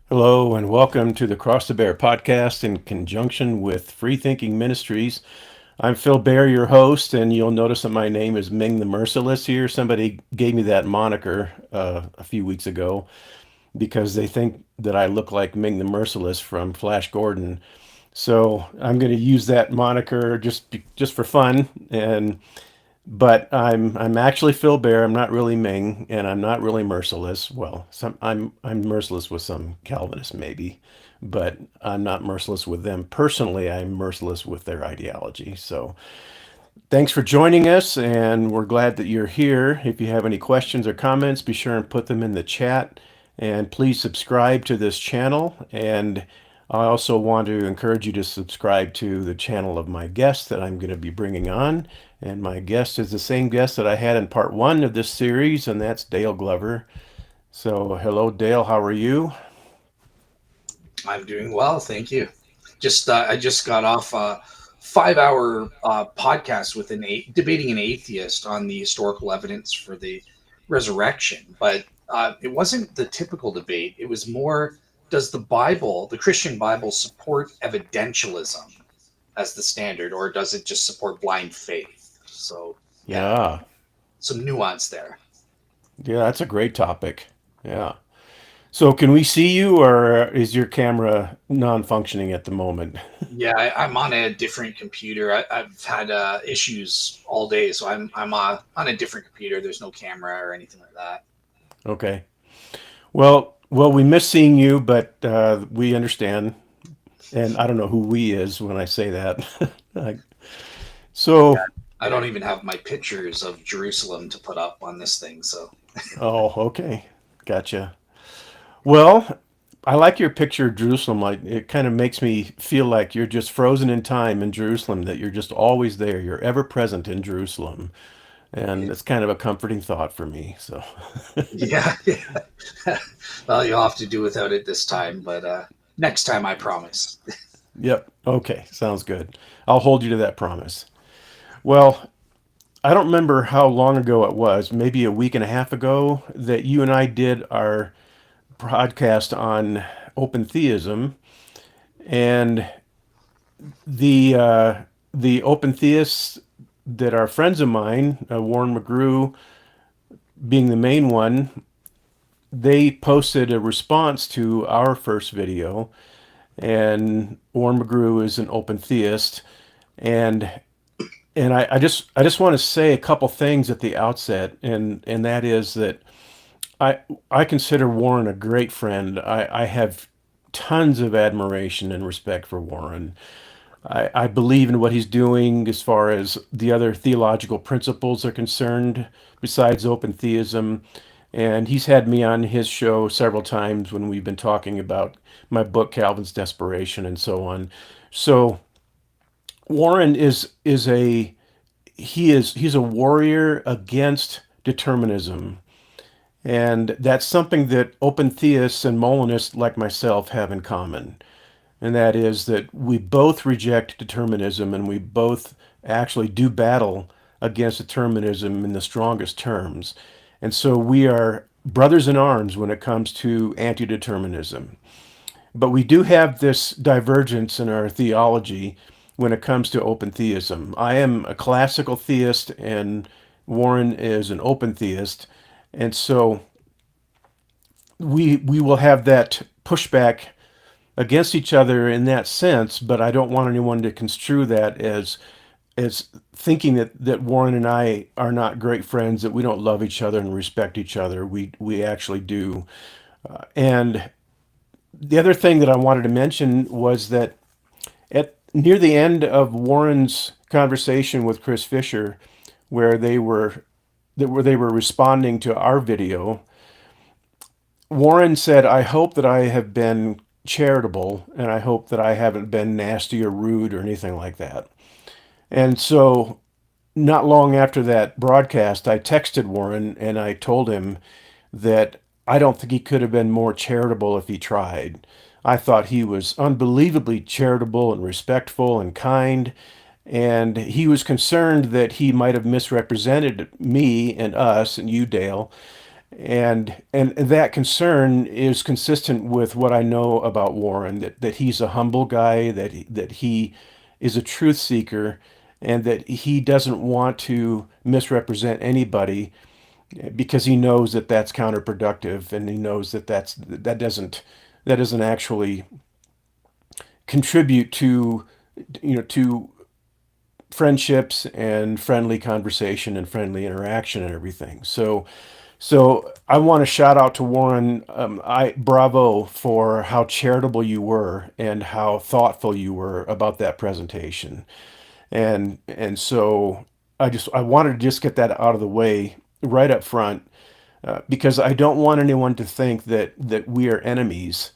Hello and welcome to the Cross the Bear podcast in conjunction with Free Thinking Ministries. I'm Phil Bear, your host, and you'll notice that my name is Ming the Merciless here. Somebody gave me that moniker a few weeks ago because they think that I look like Ming the Merciless from Flash Gordon. So I'm going to use that moniker just for fun, and but I'm actually Phil Bear. I'm not really Ming, and I'm not really merciless. Well, I'm merciless with some Calvinists maybe, but I'm not merciless with them personally. I'm merciless with their ideology. So thanks for joining us, and we're glad that you're here. If you have any questions or comments, be sure and put them in the chat. And please subscribe to this channel. And I also want to encourage you to subscribe to the channel of my guest that I'm going to be bringing on. And my guest is the same guest that I had in part one of this series, and that's Dale Glover. So, hello, Dale. How are you? I'm doing well, thank you. I just got off a 5 hour podcast with debating an atheist on the historical evidence for the resurrection, but it wasn't the typical debate. It was more, does the Bible, the Christian Bible, support evidentialism as the standard, or does it just support blind faith? So yeah, Yeah. some nuance there. Yeah, that's a great topic. Yeah. So, can we see you, or is your camera non-functioning at the moment? Yeah, I'm on a different computer. I've had issues all day, so I'm on a different computer. There's no camera or anything like that. Okay. Well, we miss seeing you, but we understand, and I don't know who "we" is when I say that. Like, Yeah, so, I don't even have my pictures of Jerusalem to put up on this thing. So oh, okay, gotcha. Well, I like your picture of Jerusalem. Like, it kind of makes me feel like you're just frozen in time in Jerusalem. That you're just always there. You're ever present in Jerusalem, and it's kind of a comforting thought for me. So, yeah, yeah. Well, you'll have to do without it this time, but next time I promise. yep. Okay, sounds good. I'll hold you to that promise. Well, I don't remember how long ago it was, maybe a week and a half ago, that you and I did our podcast on open theism, and the open theists that are friends of mine, Warren McGrew being the main one, they posted a response to our first video, and Warren McGrew is an open theist, and I just want to say a couple things at the outset, and that is that I I consider Warren a great friend. I have tons of admiration and respect for Warren. I believe in what he's doing as far as the other theological principles are concerned, besides open theism. And he's had me on his show several times when we've been talking about my book, Calvin's Desperation, and so on. So Warren he's a warrior against determinism. And that's something that open theists and Molinists like myself have in common. And that is that we both reject determinism and we both actually do battle against determinism in the strongest terms. And so we are brothers in arms when it comes to anti determinism. But we do have this divergence in our theology when it comes to open theism. I am a classical theist and Warren is an open theist. And so we will have that pushback against each other in that sense, but I don't want anyone to construe that as thinking that Warren and I are not great friends, that we don't love each other and respect each other. We actually do. And the other thing that I wanted to mention was that at near the end of Warren's conversation with Chris Fisher, where they were responding to our video, Warren said, "I hope that I have been charitable and I hope that I haven't been nasty or rude or anything like that." And so, not long after that broadcast, I texted Warren and I told him that I don't think he could have been more charitable if he tried. I thought he was unbelievably charitable and respectful and kind, and he was concerned that he might have misrepresented me and us and you, Dale, And that concern is consistent with what I know about Warren, that he's a humble guy, that he is a truth seeker, and that he doesn't want to misrepresent anybody because he knows that that's counterproductive, and he knows that doesn't actually contribute to to friendships and friendly conversation and friendly interaction and everything. So I want to shout out to Warren. I bravo for how charitable you were and how thoughtful you were about that presentation. And so I wanted to just get that out of the way right up front, because I don't want anyone to think that we are enemies.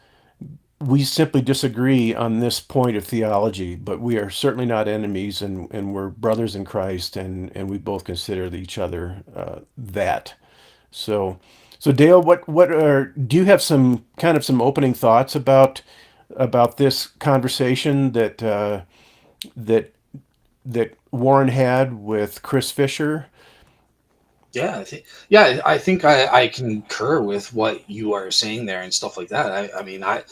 We simply disagree on this point of theology, but we are certainly not enemies, and we're brothers in Christ, and we both consider each other that. So, so Dale, do you have some kind of some opening thoughts about this conversation that that Warren had with Chris Fisher? I think I concur with what you are saying there and stuff like that. I mean, I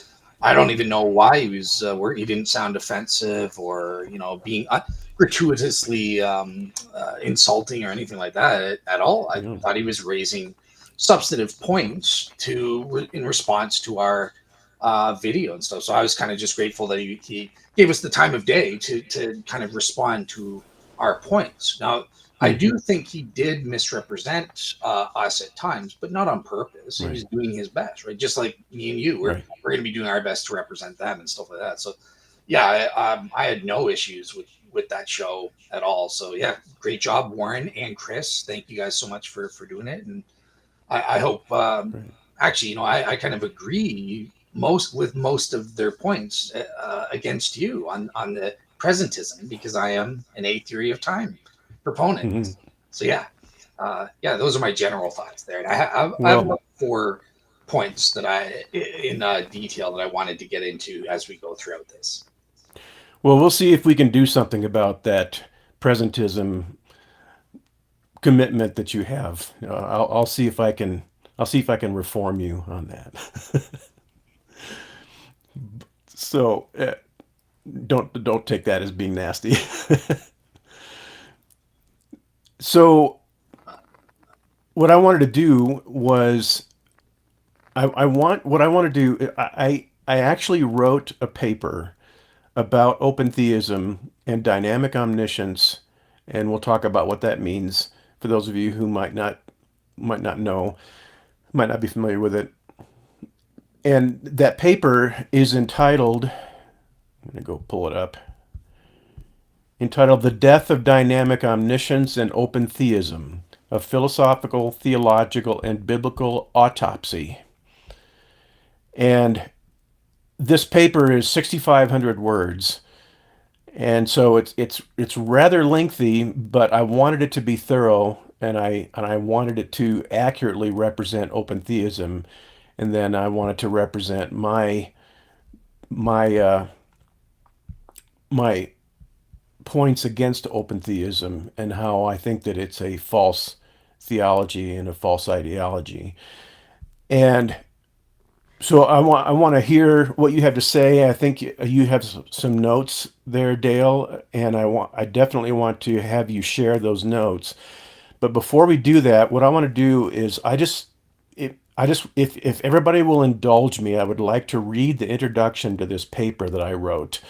don't even know why he was where he didn't sound offensive or being gratuitously insulting or anything like that at all. I Yeah, thought he was raising substantive points in response to our video and stuff. So I was kind of just grateful that he gave us the time of day to kind of respond to our points. Now, I hmm, do think he did misrepresent us at times, but not on purpose. He right, was doing his best, right? Just like me and you, right. we're going to be doing our best to represent them and stuff like that. So, yeah, I had no issues with that show at all. So, yeah, great job, Warren and Chris. Thank you guys so much for doing it, and I hope. Right. Actually, I kind of agree most of their points against you on the presentism because I am an a theory of time Hmm. proponent. So yeah, those are my general thoughts there. And I have Well, about 4 points that in detail that I wanted to get into as we go throughout this. well, we'll see if we can do something about that presentism commitment that you have. I'll see if I can. I'll see if I can reform you on that. So don't take that as being nasty. So what I wanted to do was I want what I want to do. I actually wrote a paper about open theism and dynamic omniscience, and we'll talk about what that means for those of you who might not know, might not be familiar with it. And that paper is entitled, I'm going to go pull it up, entitled "The Death of Dynamic Omniscience and Open Theism: A Philosophical, Theological, and Biblical Autopsy." And this paper is 6,500 words, and so it's rather lengthy, but I wanted it to be thorough, and I wanted it to accurately represent open theism, and then I wanted to represent my my points against open theism and how I think that it's a false theology and a false ideology. And so I want to hear what you have to say. I think you have some notes there, Dale, and I definitely want to have you share those notes. But before we do that, what I want to do is if everybody will indulge me, I would like to read the introduction to this paper that I wrote.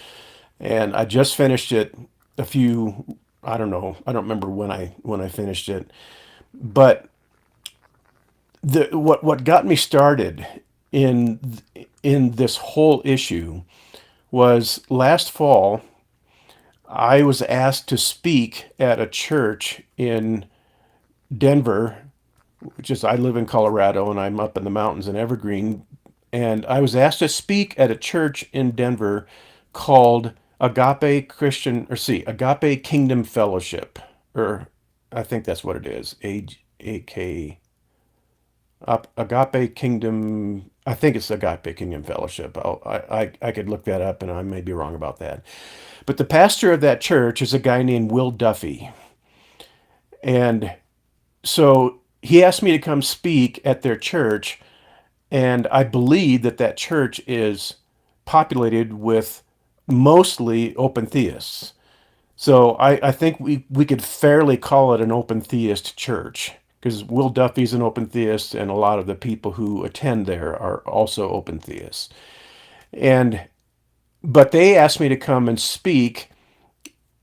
And I just finished it a few, I don't know, I don't remember when I finished it. But what got me started in in this whole issue was last fall I was asked to speak at a church in Denver, which is, I live in Colorado and I'm up in the mountains in Evergreen, and I was asked to speak at a church in Denver called Agape Christian, or see, Agape Kingdom Fellowship, or I think that's what it is. A-K, Agape Kingdom. I think it's Agape Kingdom Fellowship. I could look that up, and I may be wrong about that. But the pastor of that church is a guy named Will Duffy, and so he asked me to come speak at their church, and I believe that that church is populated with mostly open theists. So I think we could fairly call it an open theist church because Will Duffy's an open theist, and a lot of the people who attend there are also open theists. And but they asked me to come and speak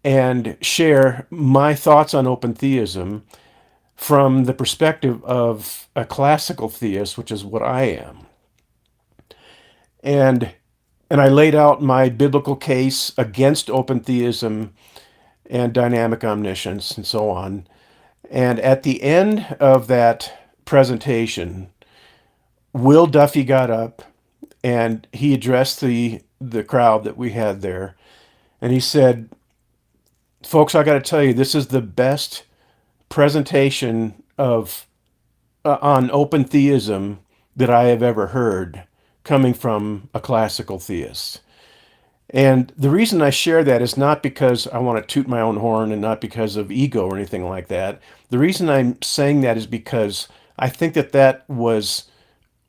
and share my thoughts on open theism from the perspective of a classical theist, which is what I am. And I laid out my biblical case against open theism and dynamic omniscience and so on. And at the end of that presentation, Will Duffy got up and he addressed the crowd that we had there, and he said, "Folks, I got to tell you, this is the best presentation of on open theism that I have ever heard coming from a classical theist." And the reason I share that is not because I want to toot my own horn and not because of ego or anything like that. The reason I'm saying that is because I think that that was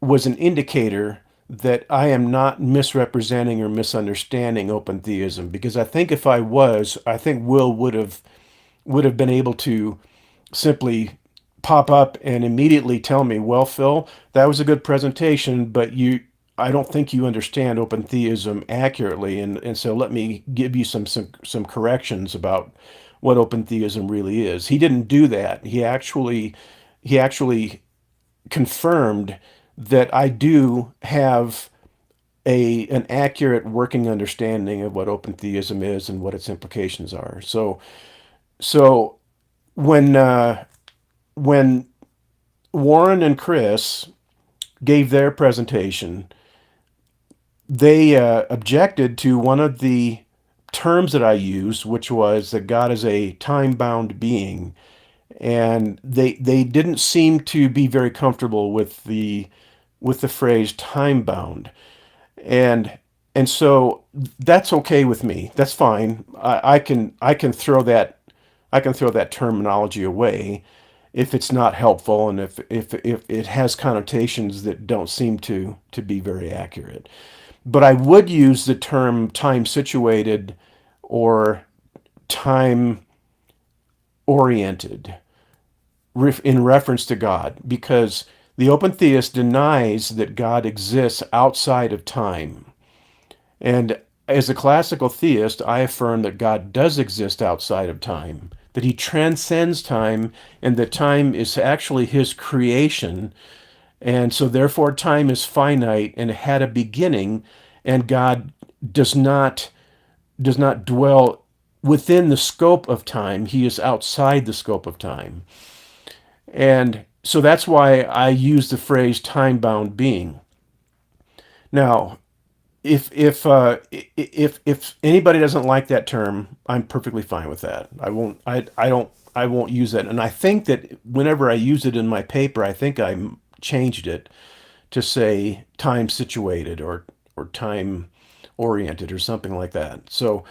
an indicator that I am not misrepresenting or misunderstanding open theism, because I think if I was, I think Will would have been able to simply pop up and immediately tell me, "Well, Phil, that was a good presentation, but I don't think you understand open theism accurately, and so let me give you some corrections about what open theism really is." He didn't do that. He actually confirmed that I do have a an accurate working understanding of what open theism is and what its implications are. So when when Warren and Chris gave their presentation, they objected to one of the terms that I used, which was that God is a time-bound being, and they didn't seem to be very comfortable with the phrase time-bound, and so that's okay with me. That's fine. I can throw that terminology away if it's not helpful and if it has connotations that don't seem to be very accurate. But I would use the term time situated or time oriented in reference to God, because the open theist denies that God exists outside of time. And as a classical theist, I affirm that God does exist outside of time, that he transcends time, and that time is actually his creation. And so, therefore, time is finite and had a beginning, and God does not dwell within the scope of time. He is outside the scope of time. And so that's why I use the phrase time-bound being. Now, if anybody doesn't like that term, I'm perfectly fine with that. I won't use that. And I think that whenever I use it in my paper, I think I changed it to say time situated or time oriented or something like that. So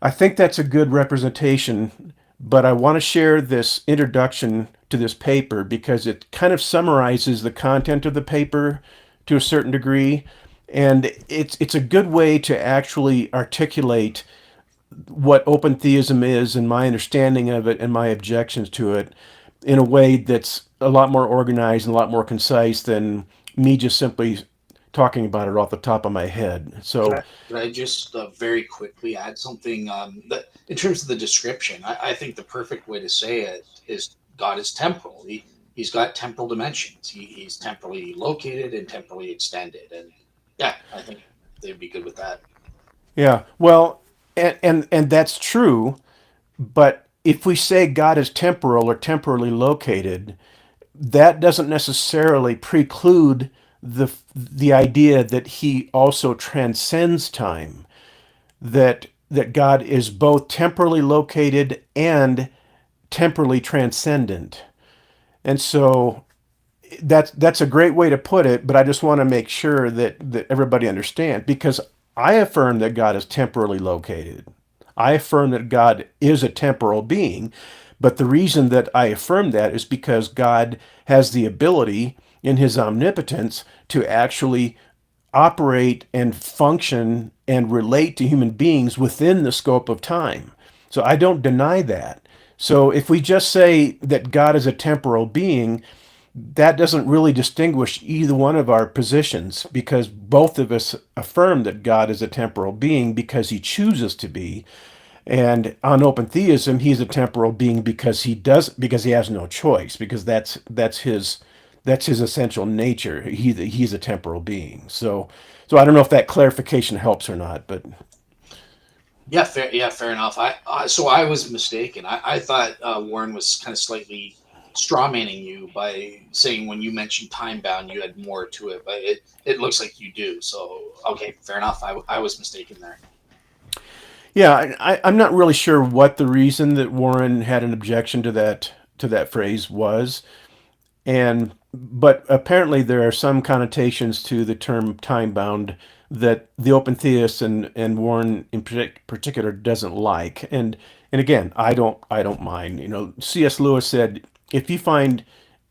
I think that's a good representation, but I want to share this introduction to this paper because it kind of summarizes the content of the paper to a certain degree, and it's a good way to actually articulate what open theism is and my understanding of it and my objections to it in a way that's a lot more organized and a lot more concise than me just simply talking about it off the top of my head. Could So, I, could I just very quickly add something? That in terms of the description, I think the perfect way to say it is God is temporal. He's got temporal dimensions. He's temporally located and temporally extended. And yeah, I think they'd be good with that. yeah, well, and that's true, but if we say God is temporal or temporally located, that doesn't necessarily preclude the idea that he also transcends time, that God is both temporally located and temporally transcendent. And so that's a great way to put it, but I just want to make sure that everybody understands, because I affirm that God is temporally located. I affirm that God is a temporal being, But the reason that I affirm that is because God has the ability in his omnipotence to actually operate and function and relate to human beings within the scope of time. So I don't deny that. So if we just say that God is a temporal being, that doesn't really distinguish either one of our positions, because both of us affirm that God is a temporal being because he chooses to be. And on open theism, he's a temporal being because he has no choice, because that's his essential nature. He's a temporal being. So I don't know if that clarification helps or not, but Yeah, fair. Yeah, fair enough. So I was mistaken. I thought Warren was kind of slightly strawmanning you by saying when you mentioned time bound, you had more to it, but it looks like you do. So okay, fair enough. I was mistaken there. yeah, I'm not really sure what the reason that Warren had an objection to that phrase was. And but apparently there are some connotations to the term time bound that the open theist and Warren in particular doesn't like. And again, I don't mind. C.S. Lewis said, if you find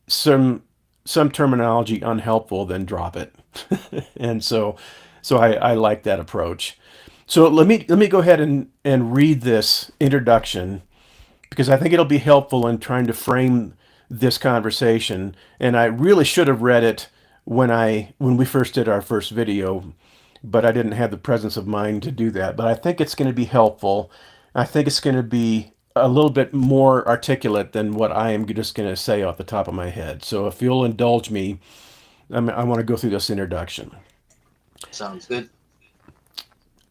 some some terminology unhelpful, then drop it. And so I like that approach. So let me go ahead and read this introduction, because I think it'll be helpful in trying to frame this conversation. And I really should have read it when we first did our first video, but I didn't have the presence of mind to do that. But I think it's going to be helpful. I think it's going to be a little bit more articulate than what I am just going to say off the top of my head. So if you'll indulge me, I want to go through this introduction. Sounds good.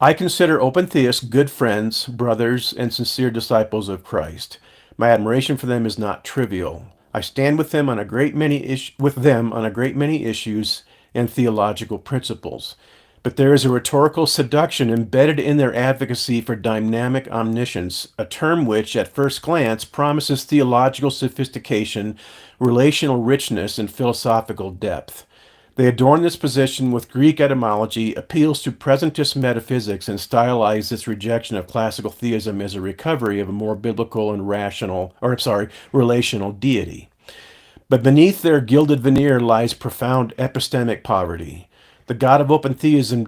I consider open theists good friends, brothers, and sincere disciples of Christ. My admiration for them is not trivial. I stand with them on a great many issues and theological principles. But there is a rhetorical seduction embedded in their advocacy for dynamic omniscience, a term which, at first glance, promises theological sophistication, relational richness, and philosophical depth. They adorn this position with Greek etymology, appeals to presentist metaphysics, and stylize this rejection of classical theism as a recovery of a more biblical and relational deity. But beneath their gilded veneer lies profound epistemic poverty. The God of open theism,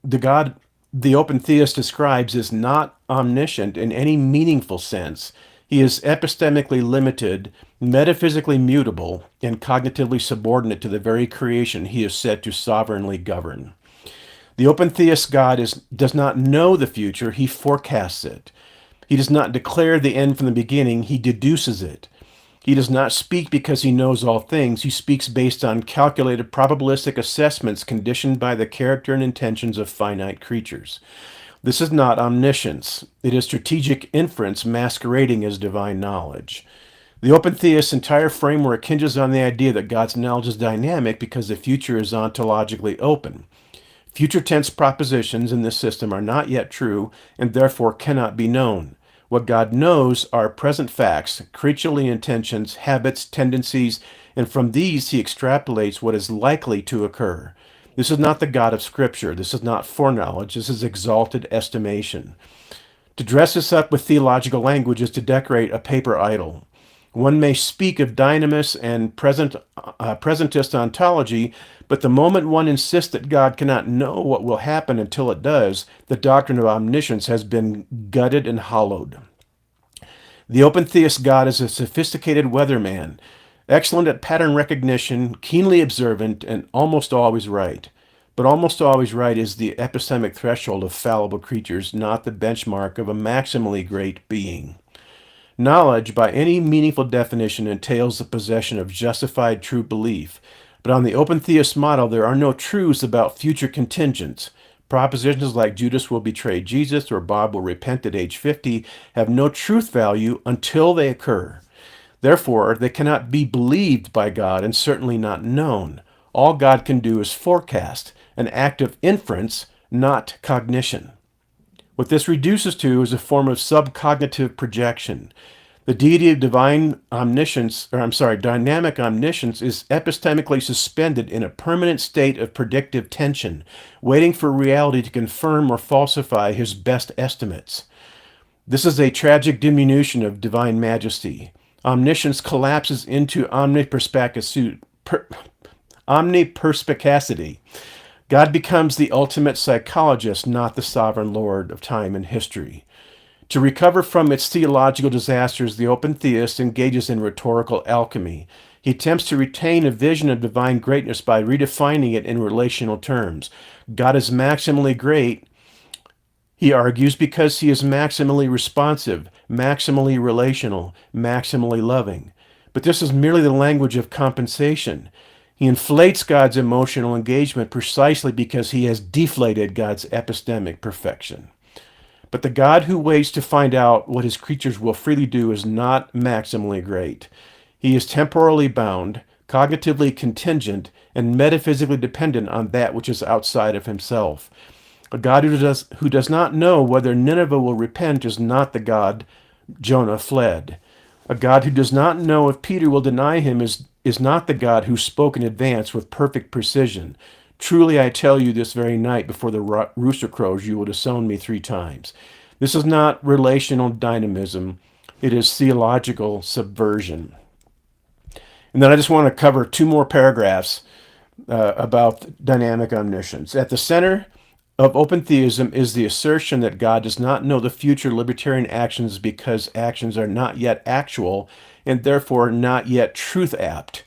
the God the open theist describes, is not omniscient in any meaningful sense. He is epistemically limited, metaphysically mutable, and cognitively subordinate to the very creation he is said to sovereignly govern. The open theist God does not know the future, he forecasts it. He does not declare the end from the beginning, he deduces it. He does not speak because he knows all things. He speaks based on calculated probabilistic assessments conditioned by the character and intentions of finite creatures. This is not omniscience. It is strategic inference masquerading as divine knowledge. The open theist's entire framework hinges on the idea that God's knowledge is dynamic because the future is ontologically open. Future tense propositions in this system are not yet true and therefore cannot be known. What God knows are present facts, creaturely intentions, habits, tendencies, and from these he extrapolates what is likely to occur. This is not the God of Scripture. This is not foreknowledge. This is exalted estimation. To dress this up with theological language is to decorate a paper idol. One may speak of dynamis and presentist ontology, but the moment one insists that God cannot know what will happen until it does, the doctrine of omniscience has been gutted and hollowed. The open theist God is a sophisticated weatherman, excellent at pattern recognition, keenly observant, and almost always right. But almost always right is the epistemic threshold of fallible creatures, not the benchmark of a maximally great being. Knowledge, by any meaningful definition, entails the possession of justified true belief. But on the open theist model, there are no truths about future contingents. Propositions like Judas will betray Jesus or Bob will repent at age 50 have no truth value until they occur. Therefore, they cannot be believed by God and certainly not known. All God can do is forecast, an act of inference, not cognition. What this reduces to is a form of subcognitive projection. The deity of dynamic omniscience is epistemically suspended in a permanent state of predictive tension, waiting for reality to confirm or falsify his best estimates. This is a tragic diminution of divine majesty. Omniscience collapses into omniperspicacity. God becomes the ultimate psychologist, not the sovereign lord of time and history. To recover from its theological disasters, the open theist engages in rhetorical alchemy. He attempts to retain a vision of divine greatness by redefining it in relational terms. God is maximally great, he argues, because he is maximally responsive, maximally relational, maximally loving. But this is merely the language of compensation. He inflates God's emotional engagement precisely because he has deflated God's epistemic perfection. But the God who waits to find out what his creatures will freely do is not maximally great. He is temporally bound, cognitively contingent, and metaphysically dependent on that which is outside of himself. A God who does not know whether Nineveh will repent is not the God Jonah fled. A God who does not know if Peter will deny him is not the God who spoke in advance with perfect precision. Truly I tell you, this very night before the rooster crows, you will disown me 3 times. This is not relational dynamism, it is theological subversion. And then I just want to cover 2 more paragraphs about dynamic omniscience. At the center of open theism is the assertion that God does not know the future libertarian actions because actions are not yet actual and therefore not yet truth apt.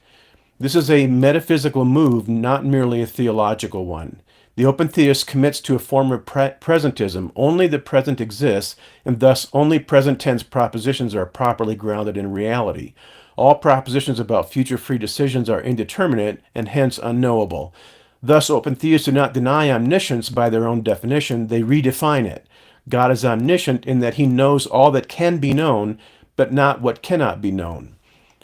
This is a metaphysical move, not merely a theological one. The open theist commits to a form of presentism. Only the present exists, and thus only present tense propositions are properly grounded in reality. All propositions about future free decisions are indeterminate and hence unknowable. Thus, open theists do not deny omniscience by their own definition, they redefine it. God is omniscient in that he knows all that can be known, but not what cannot be known.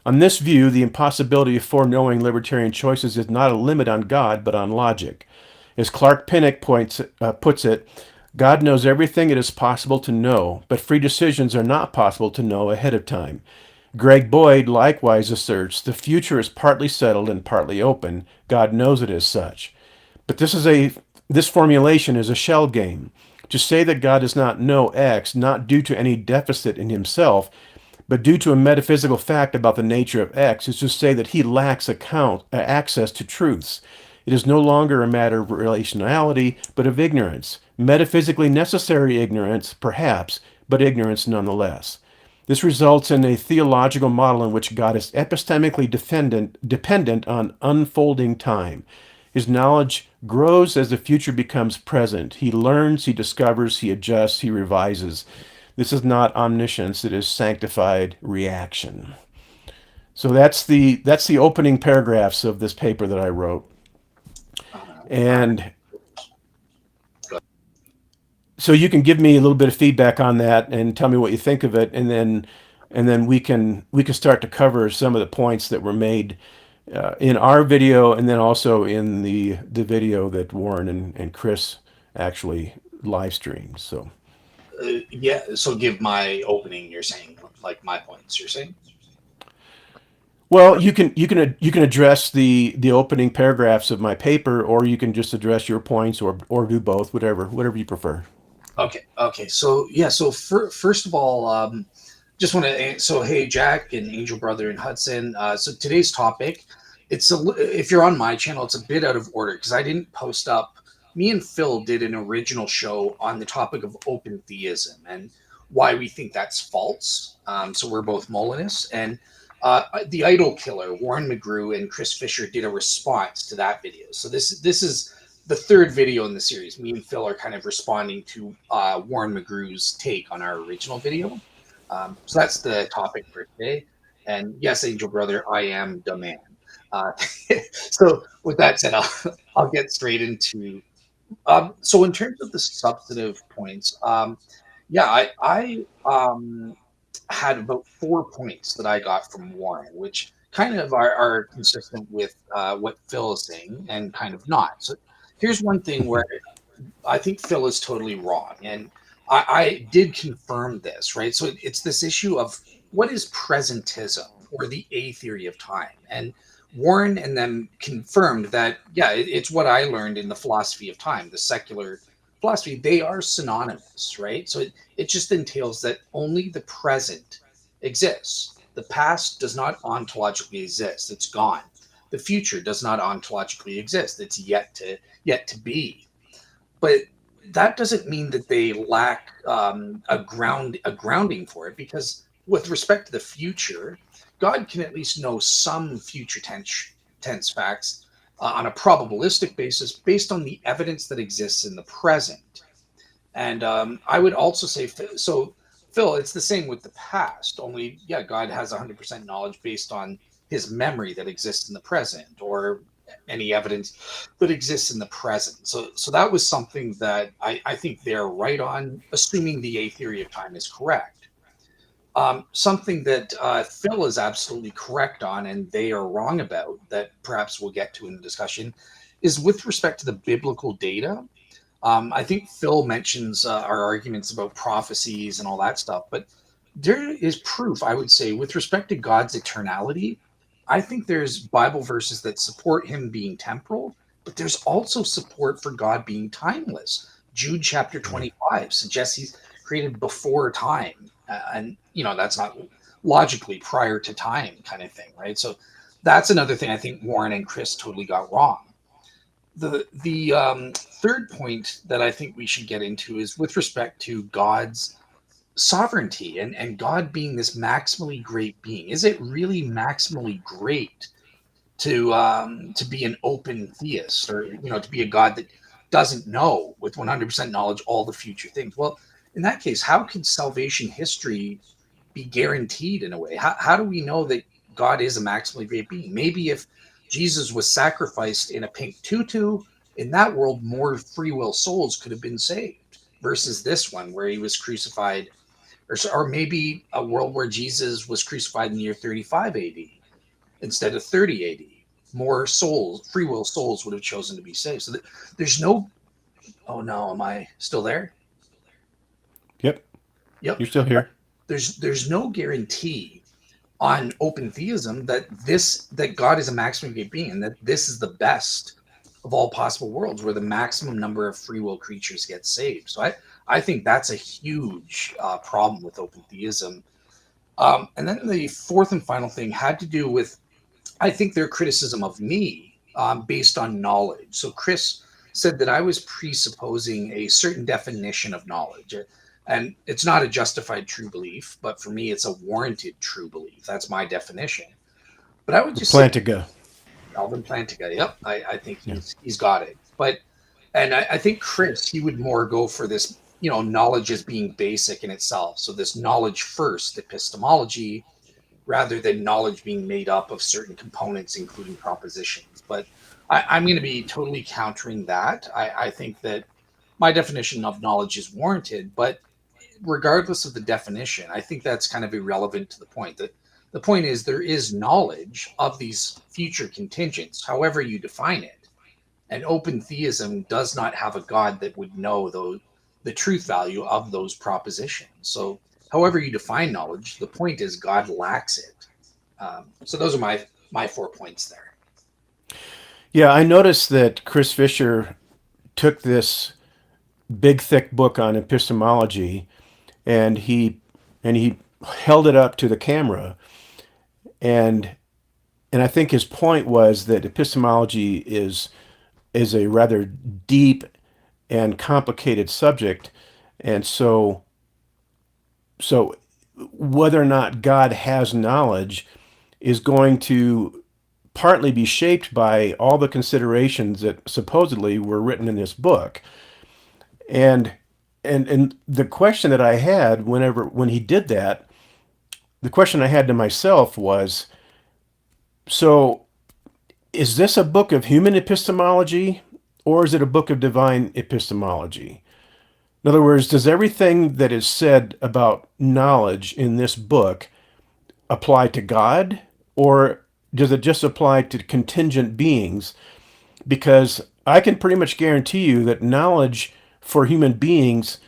On this view, the impossibility of foreknowing libertarian choices is not a limit on God, but on logic. As Clark Pinnock puts it, God knows everything it is possible to know, but free decisions are not possible to know ahead of time. Greg Boyd likewise asserts the future is partly settled and partly open. God knows it as such. But this formulation is a shell game. To say that God does not know X, not due to any deficit in himself, but due to a metaphysical fact about the nature of X, is to say that he lacks access to truths. It is no longer a matter of relationality, but of ignorance. Metaphysically necessary ignorance, perhaps, but ignorance nonetheless. This results in a theological model in which God is epistemically dependent on unfolding time. His knowledge grows as the future becomes present. He learns, he discovers, he adjusts, he revises. This is not omniscience, it is sanctified reaction. So that's the opening paragraphs of this paper that I wrote. Uh, And so you can give me a little bit of feedback on that and tell me what you think of it, and then we can start to cover some of the points that were made in our video, and then also in the video that Warren and Chris actually live streamed. So yeah. So give my opening. You're saying like my points. You're saying. well, you can address the opening paragraphs of my paper, or you can just address your points, or do both, whatever you prefer. Okay. Okay. So yeah. So first of all, just want to. So hey, Jack and Angel Brother and Hudson. So today's topic, if you're on my channel, it's a bit out of order because I didn't post up. Me and Phil did an original show on the topic of open theism and why we think that's false. So we're both Molinists, and the Idol Killer, Warren McGrew and Chris Fisher did a response to that video. So this is the third video in the series. Me and Phil are kind of responding to Warren McGrew's take on our original video. So that's the topic for today. And yes, Angel Brother, I am the man. Uh, so with that said, I'll get straight into. So in terms of the substantive points, yeah, I had about 4 points that I got from Warren, which kind of are consistent with what Phil is saying and kind of not. So here's one thing where I think Phil is totally wrong. And I did confirm this, right? So it's this issue of what is presentism or the A theory of time. And Warren and them confirmed that, yeah, it's what I learned in the philosophy of time, the secular philosophy, they are synonymous, right? So it just entails that only the present exists. The past does not ontologically exist. It's gone. The future does not ontologically exist. It's yet to be. But that doesn't mean that they lack a grounding for it, because with respect to the future, God can at least know some future tense facts on a probabilistic basis based on the evidence that exists in the present. And I would also say, so Phil, it's the same with the past. Only, yeah, God has 100% knowledge based on his memory that exists in the present, or any evidence that exists in the present. So that was something that I think they're right on, assuming the A theory of time is correct. Something that Phil is absolutely correct on, and they are wrong about, that perhaps we'll get to in the discussion, is with respect to the biblical data. I think Phil mentions our arguments about prophecies and all that stuff, but there is proof, I would say, with respect to God's eternality. I think there's Bible verses that support him being temporal, but there's also support for God being timeless. Jude chapter Right. 25 suggests he's created before time. And, that's not logically prior to time kind of thing, right? So that's another thing I think Warren and Chris totally got wrong. The third point that I think we should get into is with respect to God's sovereignty, and God being this maximally great being. Is it really maximally great to be an open theist, or to be a God that doesn't know with 100% knowledge all the future things? Well, in that case, how could salvation history be guaranteed in a way? How do we know that God is a maximally great being? Maybe if Jesus was sacrificed in a pink tutu, in that world, more free will souls could have been saved versus this one where he was crucified, or maybe a world where Jesus was crucified in the year 35 AD instead of 30 AD. More souls, free will souls, would have chosen to be saved. So there's no. Oh no, am I still there? Yep. Yep. You're still here. There's no guarantee on open theism that God is a maximum great being, and that this is the best of all possible worlds where the maximum number of free will creatures get saved. So I think that's a huge problem with open theism. And then the fourth and final thing had to do with, I think, their criticism of me based on knowledge. So Chris said that I was presupposing a certain definition of knowledge. And it's not a justified true belief, but for me, it's a warranted true belief. That's my definition. But I would just say, Plantiga. Alvin Plantinga, yep, I think Yeah. he's got it. But and I think Chris, he would more go for this, knowledge as being basic in itself. So this knowledge first epistemology, rather than knowledge being made up of certain components, including propositions. But I'm going to be totally countering that. I think that my definition of knowledge is warranted, but regardless of the definition, I think that's kind of irrelevant to the point. That the point is there is knowledge of these future contingents, however you define it. And open theism does not have a God that would know the truth value of those propositions. So, however you define knowledge, the point is God lacks it. So those are my 4 points there. Yeah, I noticed that Chris Fisher took this big thick book on epistemology and he held it up to the camera, and I think his point was that epistemology is a rather deep and complicated subject, and so whether or not God has knowledge is going to partly be shaped by all the considerations that supposedly were written in this book. And and the question that I had when he did that, the question I had to myself was, so is this a book of human epistemology or is it a book of divine epistemology? In other words, does everything that is said about knowledge in this book apply to God, or does it just apply to contingent beings? Because I can pretty much guarantee you that knowledge for human beings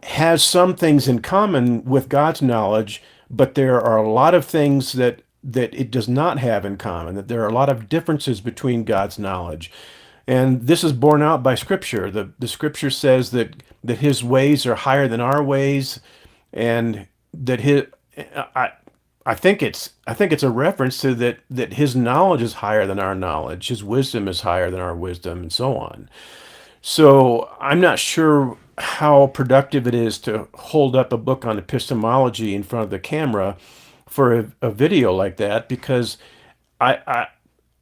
has some things in common with God's knowledge, but there are a lot of things that it does not have in common, that there are a lot of differences between God's knowledge. And this is borne out by Scripture. The Scripture says that His ways are higher than our ways, and that His I, I think it's a reference to that His knowledge is higher than our knowledge, His wisdom is higher than our wisdom, and so on. So I'm not sure how productive it is to hold up a book on epistemology in front of the camera for a video like that, because I, I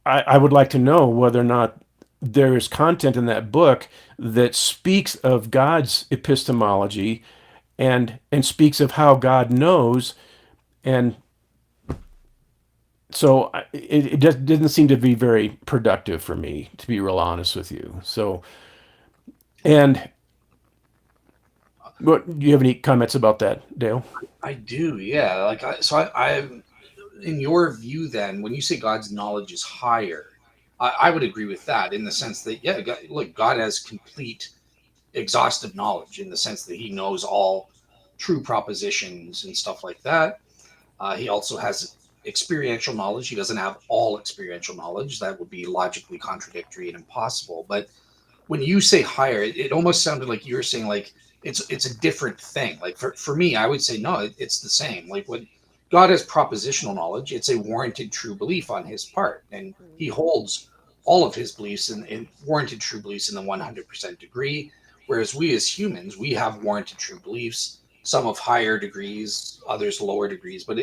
I would like to know whether or not there is content in that book that speaks of God's epistemology and speaks of how God knows. And so it just didn't seem to be very productive for me, to be real honest with you. So, and what do you have any comments about that, Dale? I do, yeah. I'm in your view. Then, when you say God's knowledge is higher, I would agree with that in the sense that, yeah, look, God has complete, exhaustive knowledge in the sense that He knows all true propositions and stuff like that. He also has experiential knowledge. He doesn't have all experiential knowledge. That would be logically contradictory and impossible. But when you say higher, it almost sounded like you were saying like it's a different thing. Like for me, I would say no, it's the same. Like when God has propositional knowledge, it's a warranted true belief on His part, and He holds all of His beliefs in warranted true beliefs in the 100% degree. Whereas we as humans, we have warranted true beliefs, some of higher degrees, others lower degrees, but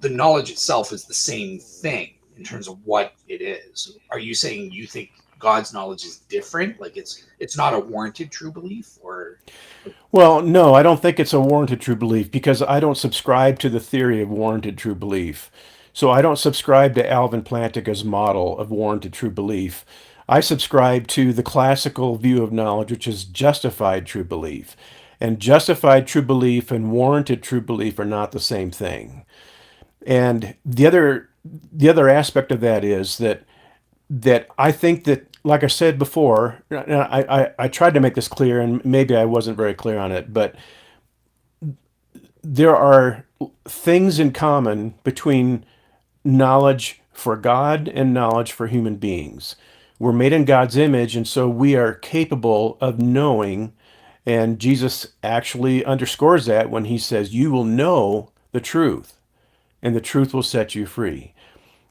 the knowledge itself is the same thing in terms of what it is. Are you saying you think God's knowledge is different? Like it's not a warranted true belief, or Well, no, I don't think it's a warranted true belief, because I don't subscribe to the theory of warranted true belief. So I don't subscribe to Alvin Plantinga's model of warranted true belief. I subscribe to the classical view of knowledge, which is justified true belief. And justified true belief and warranted true belief are not the same thing. And the other aspect of that is that I think that, like I said before, I tried to make this clear, and maybe I wasn't very clear on it, but there are things in common between knowledge for God and knowledge for human beings. We're made in God's image, and so we are capable of knowing. And Jesus actually underscores that when He says, "You will know the truth, and the truth will set you free."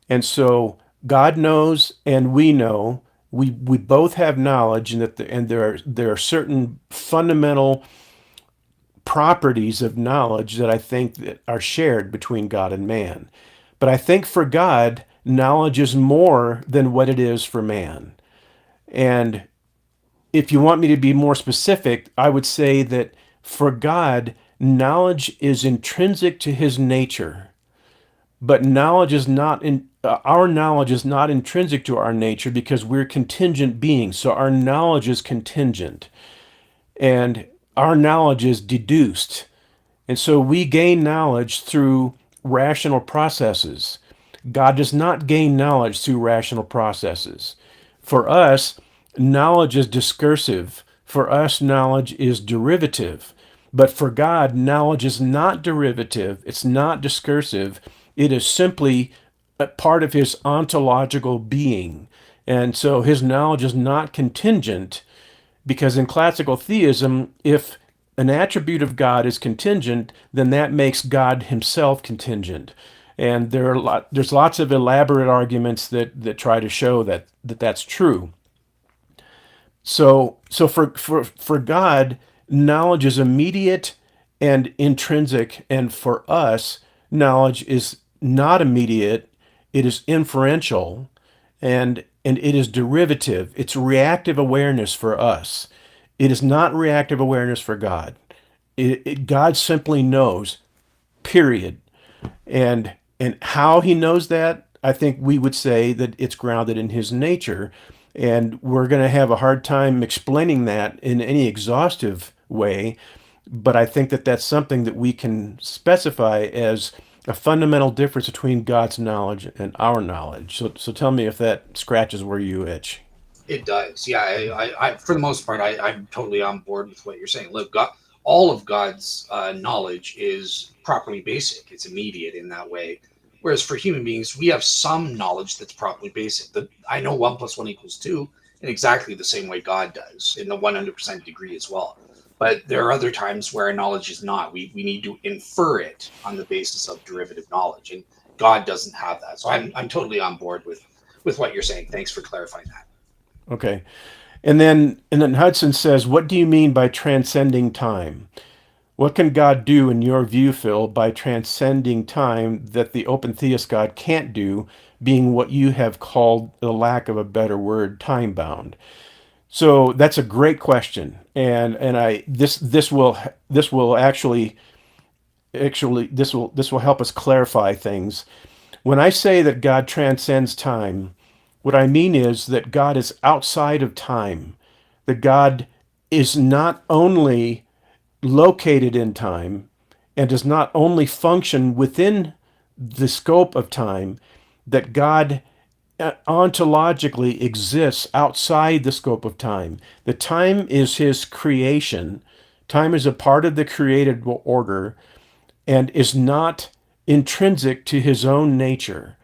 And so God knows, and we know. We both have knowledge, and there are certain fundamental properties of knowledge that I think that are shared between God and man. But I think for God, knowledge is more than what it is for man. And if you want me to be more specific, I would say that for God, knowledge is intrinsic to His nature. But knowledge is not in our knowledge is not intrinsic to our nature, because we're contingent beings. So our knowledge is contingent, and our knowledge is deduced. And so we gain knowledge through rational processes. God does not gain knowledge through rational processes. For us, knowledge is discursive. For us, knowledge is derivative. But for God, knowledge is not derivative, it's not discursive. It is simply a part of His ontological being. And so His knowledge is not contingent, because in classical theism, if an attribute of God is contingent, then that makes God Himself contingent. And there's lots of elaborate arguments that try to show that that's true. So for God, knowledge is immediate and intrinsic, and for us, knowledge is not immediate. It is inferential, and it is derivative. It's reactive awareness for us. It is not reactive awareness for God. God simply knows, period. And how He knows that, I think we would say that it's grounded in His nature. And we're going to have a hard time explaining that in any exhaustive way. But I think that that's something that we can specify as a fundamental difference between God's knowledge and our knowledge. So tell me if that scratches where you itch. it does. Yeah, I for the most part, I'm totally on board with what you're saying. Look, God, all of God's knowledge is properly basic. It's immediate in that way. Whereas for human beings, we have some knowledge that's properly basic. That I know 1 + 1 = 2 in exactly the same way God does, in the 100% degree as well. But there are other times where our knowledge is not. We need to infer it on the basis of derivative knowledge, and God doesn't have that. So I'm totally on board with what you're saying. Thanks for clarifying that. Okay. And then Hudson says, what do you mean by transcending time? What can God do in your view, Phil, by transcending time that the open theist God can't do, being what you have called, the lack of a better word, time bound? So that's a great question, and I this will actually this will help us clarify things. When I say that God transcends time, what I mean is that God is outside of time, that God is not only located in time and does not only function within the scope of time, that God ontologically exists outside the scope of time. The time is his creation. Time is a part of the created order and is not intrinsic to his own nature.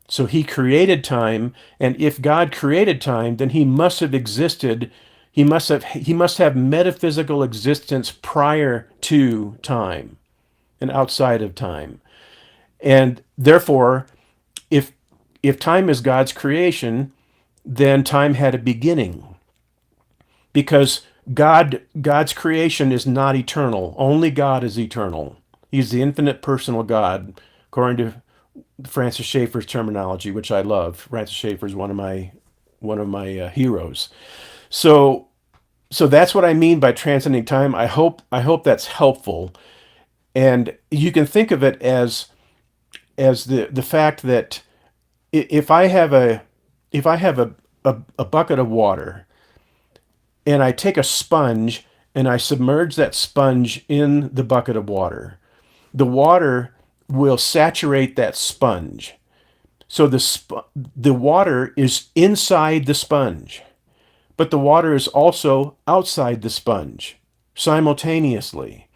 So he created time, and if God created time, then he must have existed. He must have metaphysical existence prior to time and outside of time. And therefore, if if time is God's creation, then time had a beginning because God's creation is not eternal. Only God is eternal. He's the infinite personal God, according to Francis Schaeffer's terminology, which I love. Francis Schaeffer is one of my heroes. So so that's what I mean by transcending time. I hope that's helpful, and you can think of it as the fact that if I have a bucket of water and I take a sponge and I submerge that sponge in the bucket of water, the water will saturate that sponge. So the water is inside the sponge, but the water is also outside the sponge simultaneously.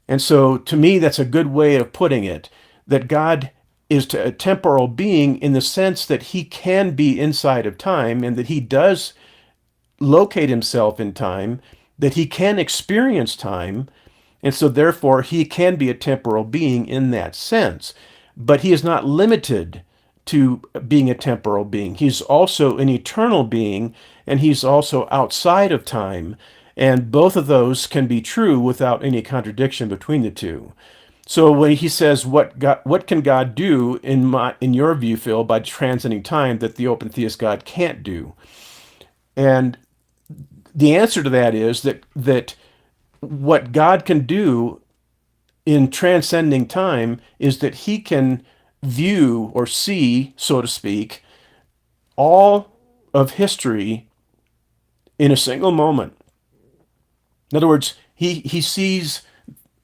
And so to me, that's a good way of putting it, that God is a temporal being in the sense that he can be inside of time and that he does locate himself in time, that he can experience time, and so therefore he can be a temporal being in that sense. But he is not limited to being a temporal being. He's also an eternal being, and he's also outside of time. And both of those can be true without any contradiction between the two. So when he says, what can God do in your view, Phil, by transcending time that the open theist God can't do? And the answer to that is that what God can do in transcending time is that he can view or see, so to speak, all of history in a single moment. In other words, he sees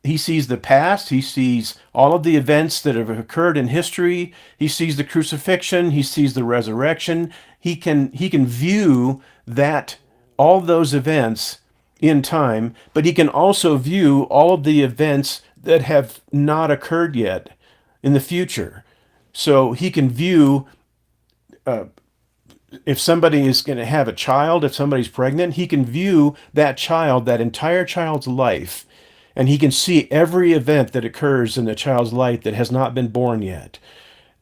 the past. He sees all of the events that have occurred in history. He sees the crucifixion. He sees the resurrection. He can view that all those events in time, but he can also view all of the events that have not occurred yet in the future. So he can view if somebody is going to have a child, if somebody's pregnant, he can view that child, that entire child's life, and he can see every event that occurs in the child's life that has not been born yet.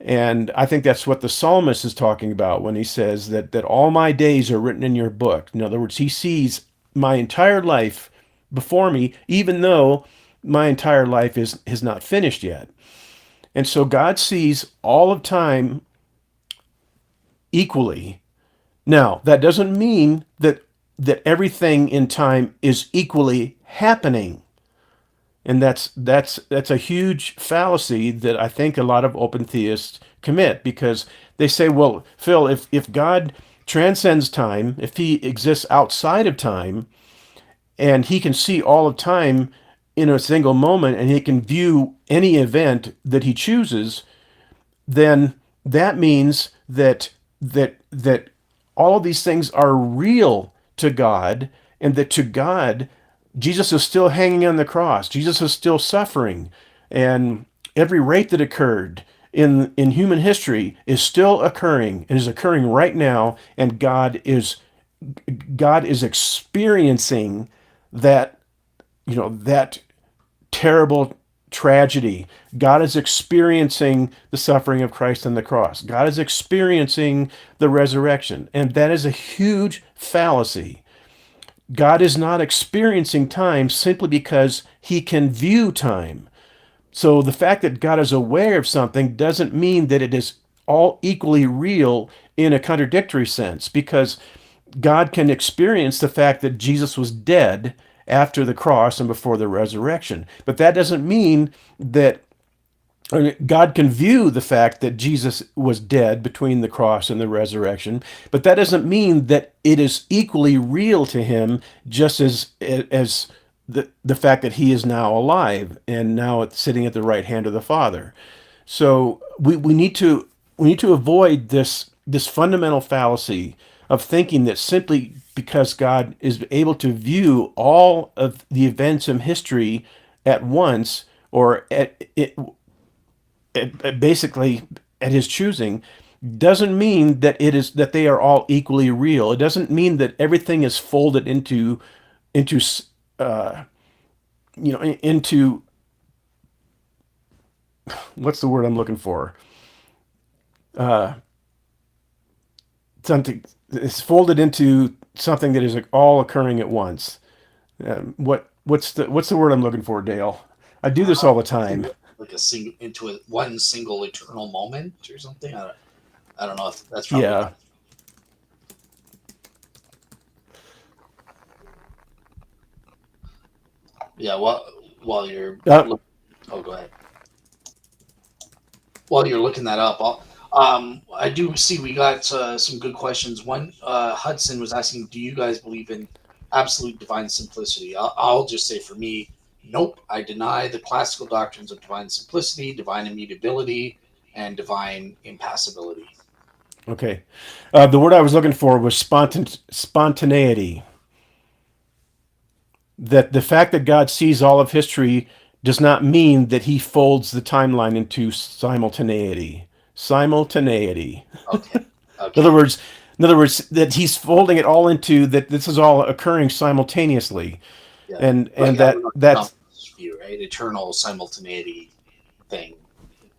And I think that's what the psalmist is talking about when he says that all my days are written in your book. In other words, he sees my entire life before me, even though my entire life is not finished yet. And so God sees all of time equally. Now, that doesn't mean that everything in time is equally happening. And that's a huge fallacy that I think a lot of open theists commit, because they say, well, Phil, if God transcends time, if he exists outside of time, and he can see all of time in a single moment, and he can view any event that he chooses, then that means that all of these things are real to God, and that to God, Jesus is still hanging on the cross. Jesus is still suffering, and every rape that occurred in human history is still occurring and is occurring right now, and God is God is experiencing that, that terrible tragedy. God is experiencing the suffering of Christ on the cross. God is experiencing the resurrection. And that is a huge fallacy. God is not experiencing time simply because he can view time. So the fact that God is aware of something doesn't mean that it is all equally real in a contradictory sense, because God can experience the fact that Jesus was dead after the cross and before the resurrection. But that doesn't mean that God can view the fact that Jesus was dead between the cross and the resurrection, but that doesn't mean that it is equally real to him, just as the fact that he is now alive and now sitting at the right hand of the Father. So we need to avoid this fundamental fallacy of thinking that simply because God is able to view all of the events in history at once, or basically at his choosing, doesn't mean that it is that they are all equally real. It doesn't mean that everything is folded into uh, into what's the word I'm looking for? Something is folded into something that is like all occurring at once. What's the word I'm looking for, Dale? I do this all the time. Like a single into one single eternal moment or something. I don't know if that's probably Yeah. not. Yeah. While you're Uh, look, oh, go ahead. While you're looking that up, I do see we got some good questions. One, Hudson was asking, "Do you guys believe in absolute divine simplicity?" I'll just say for me, nope. I deny the classical doctrines of divine simplicity, divine immutability, and divine impassibility. okay. The word I was looking for was spontaneity. That the fact that God sees all of history does not mean that he folds the timeline into simultaneity. Simultaneity. Okay. In other Okay. words, that he's folding it all into that this is all occurring simultaneously, Yeah. and Like that Albert that's Einstein's view, right? Eternal simultaneity thing.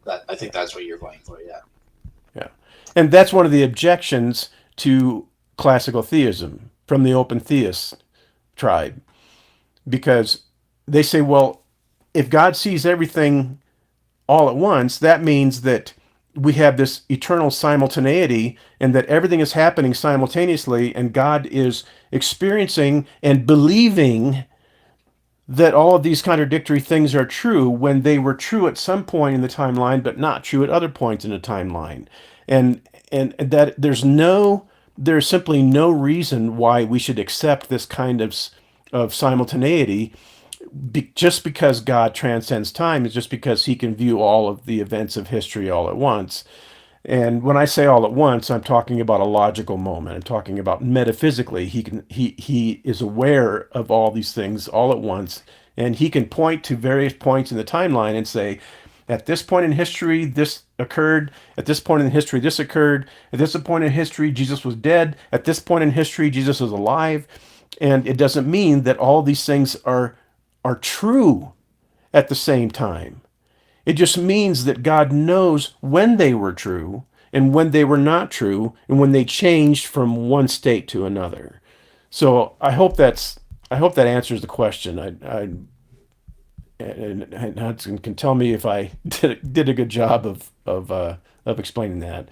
That I think that's what you're going for. Yeah. yeah, and that's one of the objections to classical theism from the open theist tribe, because they say, well, if God sees everything all at once, that means that we have this eternal simultaneity and that everything is happening simultaneously, and God is experiencing and believing that all of these contradictory things are true when they were true at some point in the timeline but not true at other points in the timeline. And that there's simply no reason why we should accept this kind of simultaneity, just because God transcends time is just because he can view all of the events of history all at once. And when I say all at once, I'm talking about a logical moment. I'm talking about metaphysically. He is aware of all these things all at once, and he can point to various points in the timeline and say, at this point in history, this occurred. At this point in history, this occurred. At this point in history, Jesus was dead. At this point in history, Jesus was alive. And it doesn't mean that all these things are true at the same time. It just means that God knows when they were true and when they were not true and when they changed from one state to another. So I hope that answers the question. And Hudson can tell me if I did a good job of explaining that.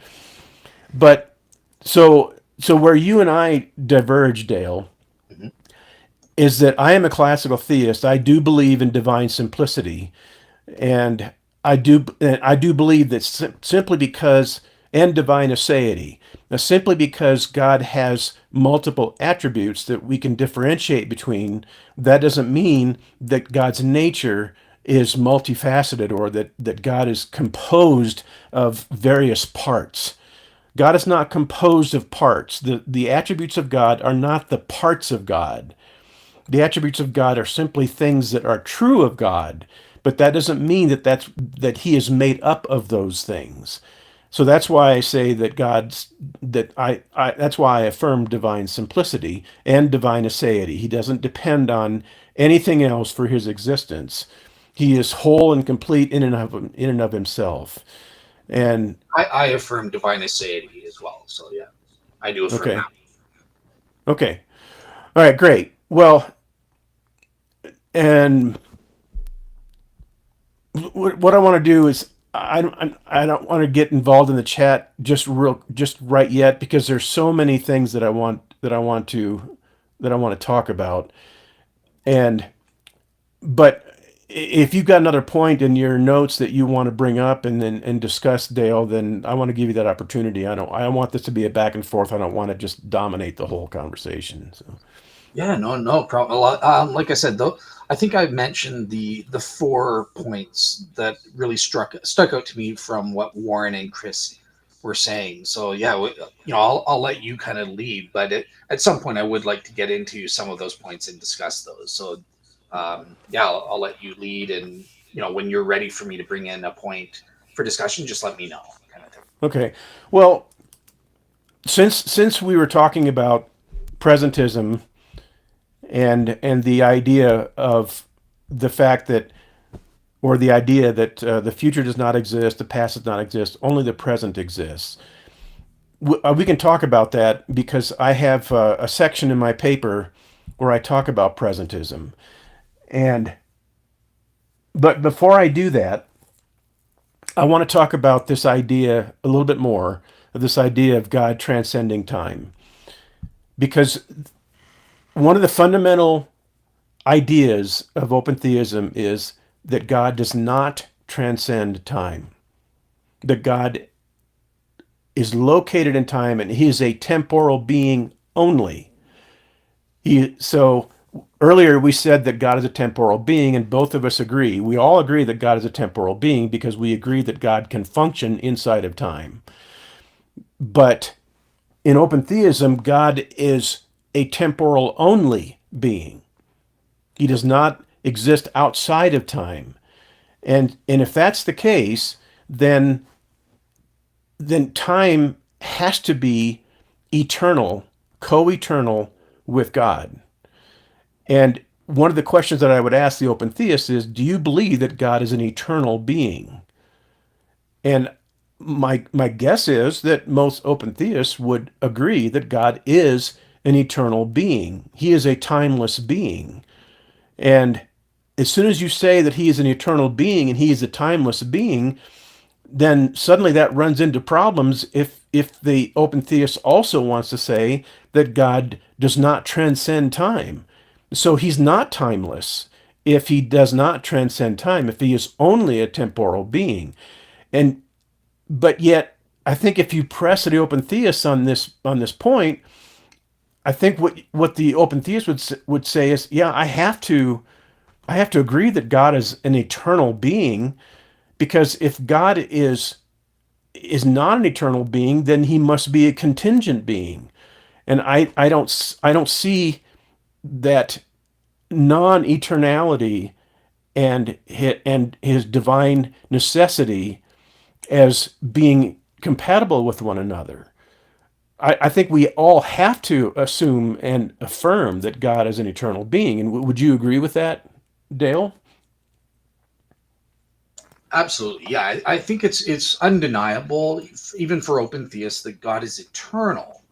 But so where you and I diverge, Dale, Mhm. is that I am a classical theist. I do believe in divine simplicity, and I do believe that simply because, and divine aseity. Now, simply because God has multiple attributes that we can differentiate between, that doesn't mean that God's nature is multifaceted, or that God is composed of various parts. God is not composed of parts. The attributes of God are not the parts of God. The attributes of God are simply things that are true of God, but that doesn't mean that he is made up of those things. So that's why I say that God's that I that's why I affirm divine simplicity and divine aseity. He doesn't depend on anything else for his existence. He is whole and complete in and of himself. And I affirm divine aseity as well. So yeah, I do affirm okay, that. okay, all right, great. Well, and what I want to do is I don't want to get involved in the chat just right yet because there's so many things that I want to talk about. And but if you've got another point in your notes that you want to bring up and discuss, Dale, then I want to give you that opportunity. I want this to be a back and forth. I don't want to just dominate the whole conversation. So Yeah, no problem. A lot, like I said, though, I think I mentioned the 4 points that really stuck out to me from what Warren and Chris were saying. So yeah, I'll let you kind of lead, but at some point I would like to get into some of those points and discuss those. So yeah, I'll let you lead, and when you're ready for me to bring in a point for discussion, just let me know, kind of thing. okay, well, since we were talking about presentism and the idea of the fact that or the idea that the future does not exist, the past does not exist, only the present exists. We can talk about that because I have a section in my paper where I talk about presentism. And but before I do that, I want to talk about this idea a little bit more of this idea of God transcending time. Because one of the fundamental ideas of open theism is that God does not transcend time. That God is located in time and he is a temporal being only. So earlier we said that God is a temporal being, and both of us agree. We all agree that God is a temporal being because we agree that God can function inside of time. But in open theism, God is a temporal only being. He does not exist outside of time. And if that's the case, then time has to be eternal, co-eternal with God. And one of the questions that I would ask the open theist is, do you believe that God is an eternal being? And my guess is that most open theists would agree that God is an eternal being. He is a timeless being. And as soon as you say that he is an eternal being and he is a timeless being, then suddenly that runs into problems if the open theist also wants to say that God does not transcend time. So he's not timeless if he does not transcend time, if he is only a temporal being. And but yet I think if you press the open theist on this point, I think what the open theist would say is, yeah, I have to agree that God is an eternal being, because if God is not an eternal being, then he must be a contingent being. And I don't see that non-eternality and his divine necessity as being compatible with one another. I think we all have to assume and affirm that God is an eternal being. And would you agree with that, Dale? Absolutely, yeah. I think it's undeniable, even for open theists, that God is eternal.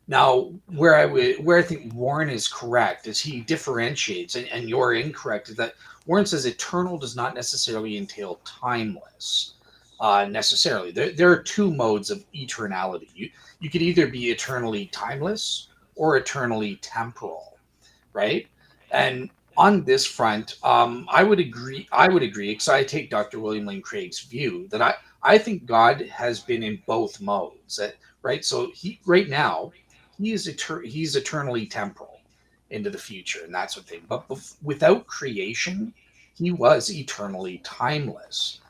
Now, where I think Warren is correct is he differentiates, and you're incorrect, is that Warren says eternal does not necessarily entail timeless. Necessarily, there are two modes of eternality. You could either be eternally timeless or eternally temporal, right? And on this front, I would agree. I would agree because I take Dr. William Lane Craig's view that I think God has been in both modes. Right. So he right now he's eternally temporal into the future and that sort of thing. But without creation, he was eternally timeless.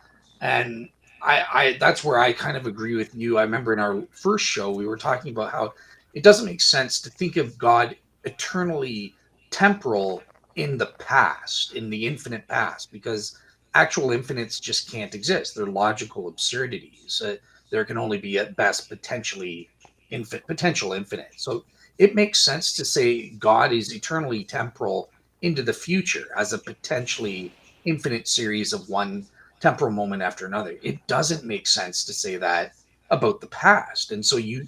And I that's where I kind of agree with you. I remember in our first show we were talking about how it doesn't make sense to think of God eternally temporal in the past, in the infinite past, because actual infinites just can't exist. They're logical absurdities. there can only be at best potential infinite. So it makes sense to say God is eternally temporal into the future as a potentially infinite series of one temporal moment after another. It doesn't make sense to say that about the past. And so you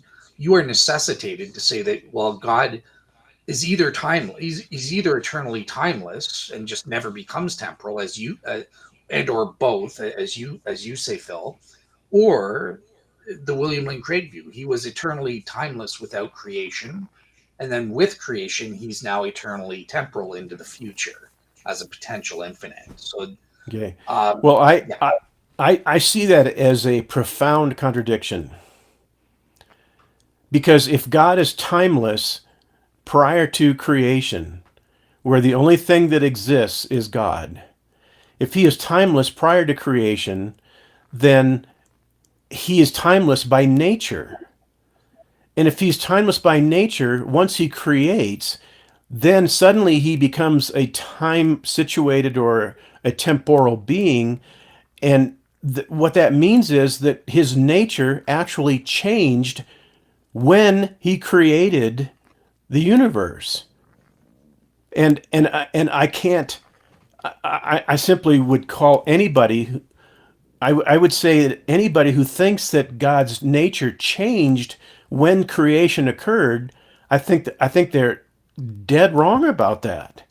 are necessitated to say that, well, God is either he's either eternally timeless and just never becomes temporal, as you and or both, as you say, Phil, or the William Lane Craig view. He was eternally timeless without creation, and then with creation, he's now eternally temporal into the future as a potential infinite. So, Okay. um, Well, yeah, I see that as a profound contradiction because if God is timeless prior to creation, where the only thing that exists is God, if he is timeless prior to creation, then he is timeless by nature. And if he's timeless by nature, once he creates, then suddenly he becomes a time situated or a temporal being. And what that means is that his nature actually changed when he created the universe. And I can't. I simply would call anybody. I would say that anybody who thinks that God's nature changed when creation occurred, I think they're dead wrong about that.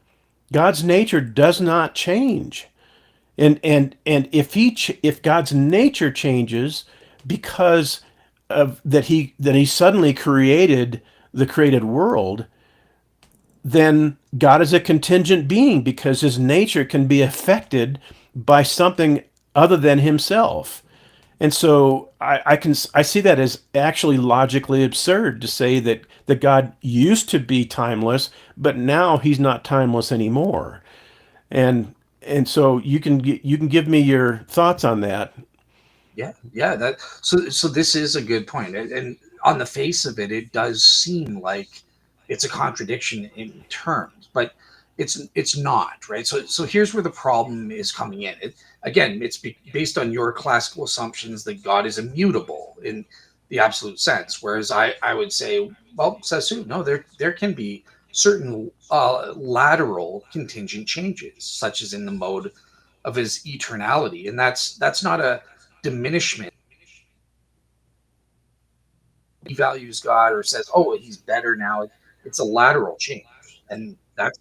God's nature does not change. And if God's nature changes because of that he suddenly created the created world, then God is a contingent being because his nature can be affected by something other than himself. And so I see that as actually logically absurd to say that God used to be timeless, but now he's not timeless anymore. And and so you can give me your thoughts on that. yeah. That so this is a good point, and on the face of it, it does seem like it's a contradiction in terms, but it's not, right. So here's where the problem is coming in. Again, it's based on your classical assumptions that God is immutable in the absolute sense, whereas I would say, well, says who? No, there can be certain lateral contingent changes, such as in the mode of his eternality, and that's not a diminishment. He values God or says, "Oh, he's better now." It's a lateral change, and that's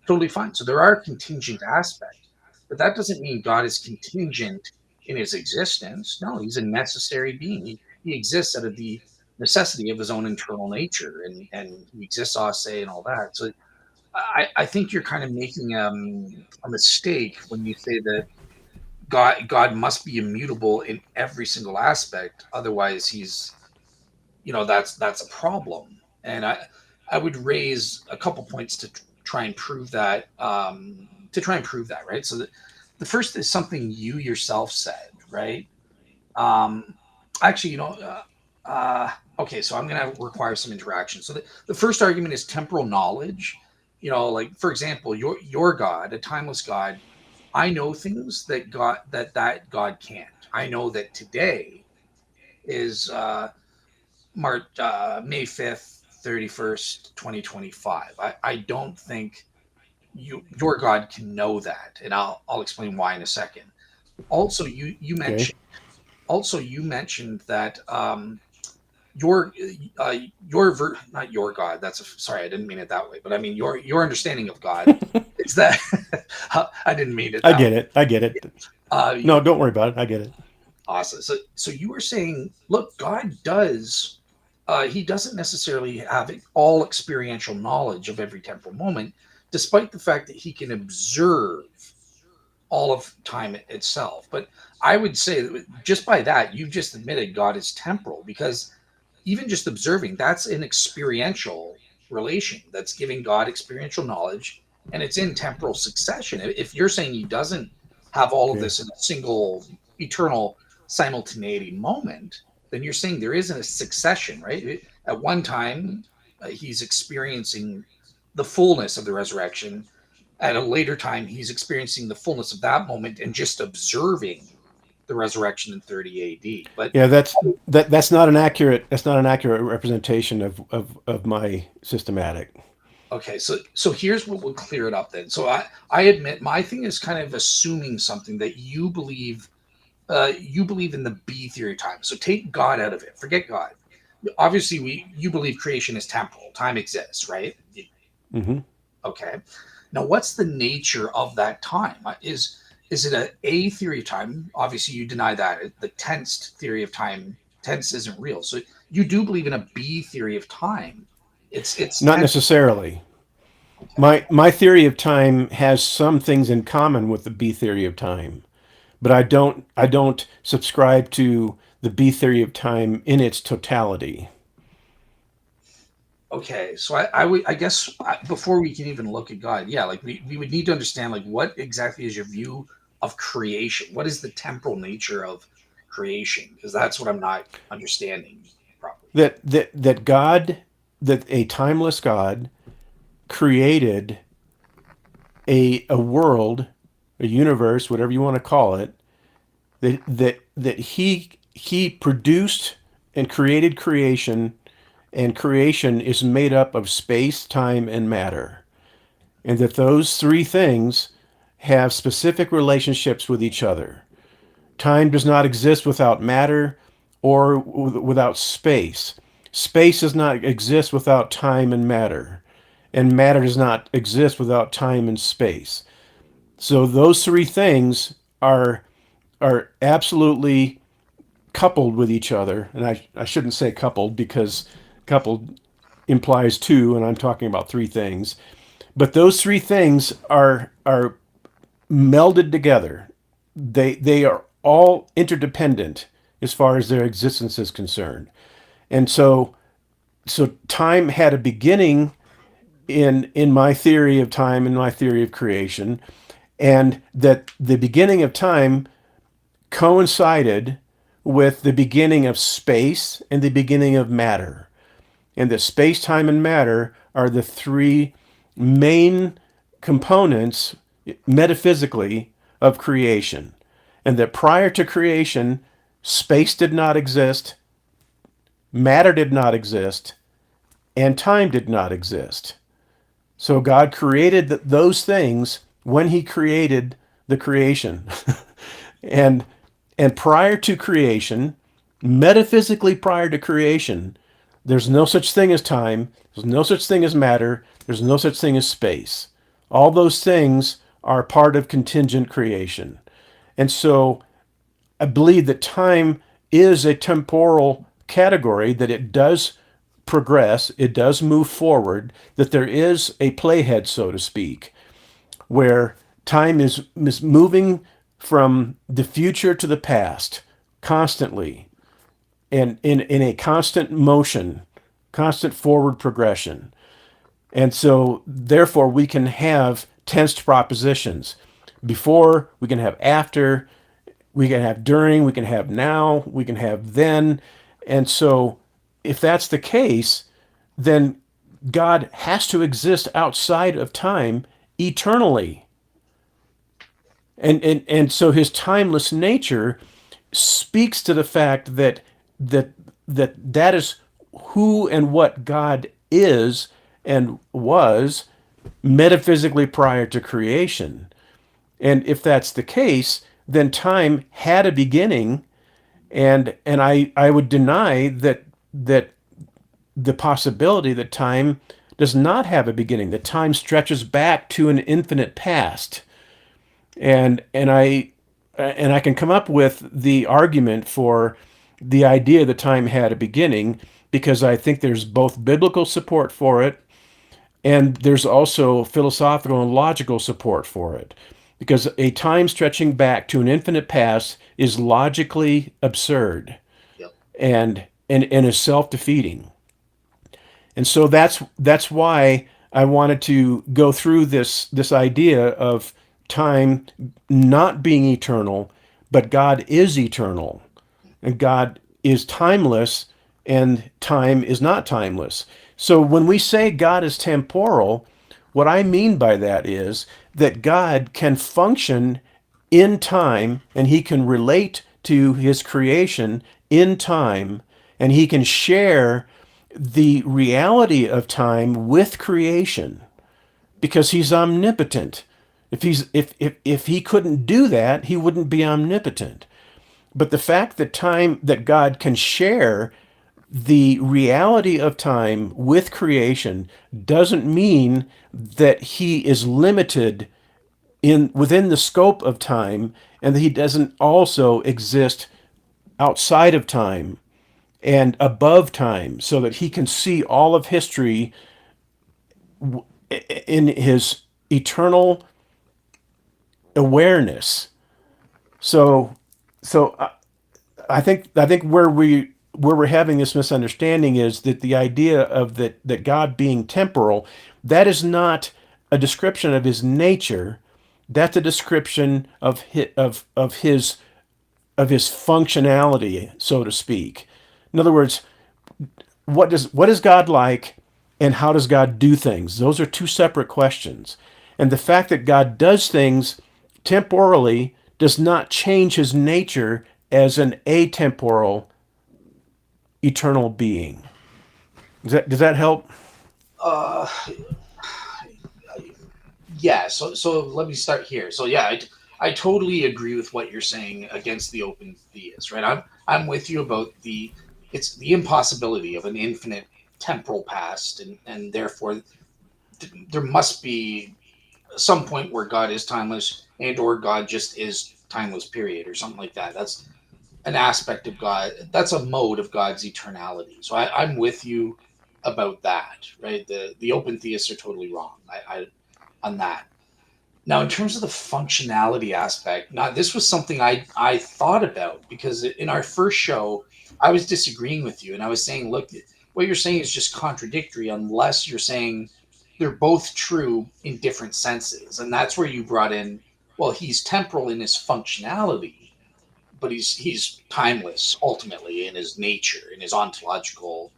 totally fine. So there are contingent aspects, but that doesn't mean God is contingent in his existence. No, he's a necessary being. He exists out of the necessity of his own internal nature, and he exists, I say, and all that. So I think you're kind of making a mistake when you say that God must be immutable in every single aspect. Otherwise, that's a problem. And I would raise a couple points to try and prove that. Right. So the first is something you yourself said, right? Um, actually, okay, so I'm going to require some interaction. So the first argument is temporal knowledge. Like for example, your God, a timeless God, I know things that God can't. I know that today is May 5th, 31st, 2025. I don't think your God can know that, and I'll explain why in a second. Also, Okay. you mentioned that your not your God. Sorry, I didn't mean it that way, but I mean your understanding of God is that I didn't mean it I that get way. it. I get it. Uh, No, don't worry about it. I get it. Awesome. So you were saying, look, God does. He doesn't necessarily have all experiential knowledge of every temporal moment, despite the fact that he can observe all of time itself. But I would say that just by that, you've just admitted God is temporal, because even just observing, that's an experiential relation that's giving God experiential knowledge, and it's in temporal succession. If you're saying he doesn't have all of Okay. this in a single eternal simultaneity moment, then you're saying there isn't a succession, right? At one time, he's experiencing the fullness of the resurrection. At a later time, he's experiencing the fullness of that moment and just observing the resurrection in 30 AD. But Yeah, that's not an accurate representation of my systematic. okay, so here's what will clear it up then. So I admit my thing is kind of assuming something that you believe in the B theory of time. So take God out of it. Forget God. Obviously, we you believe creation is temporal. Time exists, right? Hmm. Okay. Now, what's the nature of that time? Is it a theory of time? Obviously, you deny that. The tense theory of time, tense isn't real. So you do believe in a B theory of time. It's Not tense. necessarily. Okay. My theory of time has some things in common with the B theory of time, but I don't subscribe to the B theory of time in its totality. Okay, so I would I guess before we can even look at God, yeah, like we would need to understand like what exactly is your view of creation? What is the temporal nature of creation? Because that's what I'm not understanding properly. That God, that a timeless God created a world, a universe, whatever you want to call it, that he produced and created creation, and creation is made up of space, time, and matter, and that those three things have specific relationships with each other. Time does not exist without matter or without space. Space does not exist without time and matter. And matter does not exist without time and space. So those three things are absolutely coupled with each other. And I shouldn't say coupled because coupled implies two, and I'm talking about three things. But those three things are melded together. They are all interdependent as far as their existence is concerned. And so time had a beginning in my theory of time, in my theory of creation, and that the beginning of time coincided with the beginning of space and the beginning of matter. And that space, time, and matter are the three main components metaphysically of creation. And that prior to creation, space did not exist, matter did not exist, and time did not exist. So God created those things when he created the creation. and and prior to creation, metaphysically prior to creation, there's no such thing as time, there's no such thing as matter, there's no such thing as space. All those things are part of contingent creation. And so I believe that time is a temporal category, that it does progress, it does move forward, that there is a playhead, so to speak, where time is moving from the future to the past constantly, and in a constant motion, constant forward progression. And so, therefore, we can have tensed propositions. Before, we can have after, we can have during, we can have now, we can have then. And so, if that's the case, then God has to exist outside of time eternally. And so his timeless nature speaks to the fact that that is who and what God is and was metaphysically prior to creation. And if that's the case, then time had a beginning, and I would deny that the possibility that time does not have a beginning, that time stretches back to an infinite past. And I can come up with the argument for the idea that time had a beginning, because I think there's both biblical support for it, and there's also philosophical and logical support for it. Because a time stretching back to an infinite past is logically absurd, Yep. and is self-defeating. And so that's why I wanted to go through this idea of time not being eternal, but God is eternal, and God is timeless, and time is not timeless. So when we say God is temporal, what I mean by that is that God can function in time, and he can relate to his creation in time, and he can share the reality of time with creation because he's omnipotent. If he couldn't do that, he wouldn't be omnipotent. But the fact that God can share the reality of time with creation doesn't mean that he is limited in within the scope of time, and that he doesn't also exist outside of time and above time, so that he can see all of history in his eternal awareness. So, so I think where we're having this misunderstanding is that the idea of that God being temporal, that is not a description of his nature. That's a description of his functionality, so to speak. In other words, what is God like, and how does God do things? Those are two separate questions. And the fact that God does things temporally does not change his nature as an atemporal eternal being. Does that help? Uh, yeah. So let me start here. So yeah, I totally agree with what you're saying against the open theist, right? I'm with you about it's the impossibility of an infinite temporal past, and therefore there must be some point where God is timeless, and or God just is timeless, period, or something like that. That's an aspect of God. That's a mode of God's eternality. So I'm with you about that, right? The open theists are totally wrong. I on that. Now, in terms of the functionality aspect, now this was something I thought about because in our first show, I was disagreeing with you, and I was saying, look, what you're saying is just contradictory unless you're saying they're both true in different senses, and that's where you brought in, well, he's temporal in his functionality, but he's timeless ultimately in his nature, in his ontological,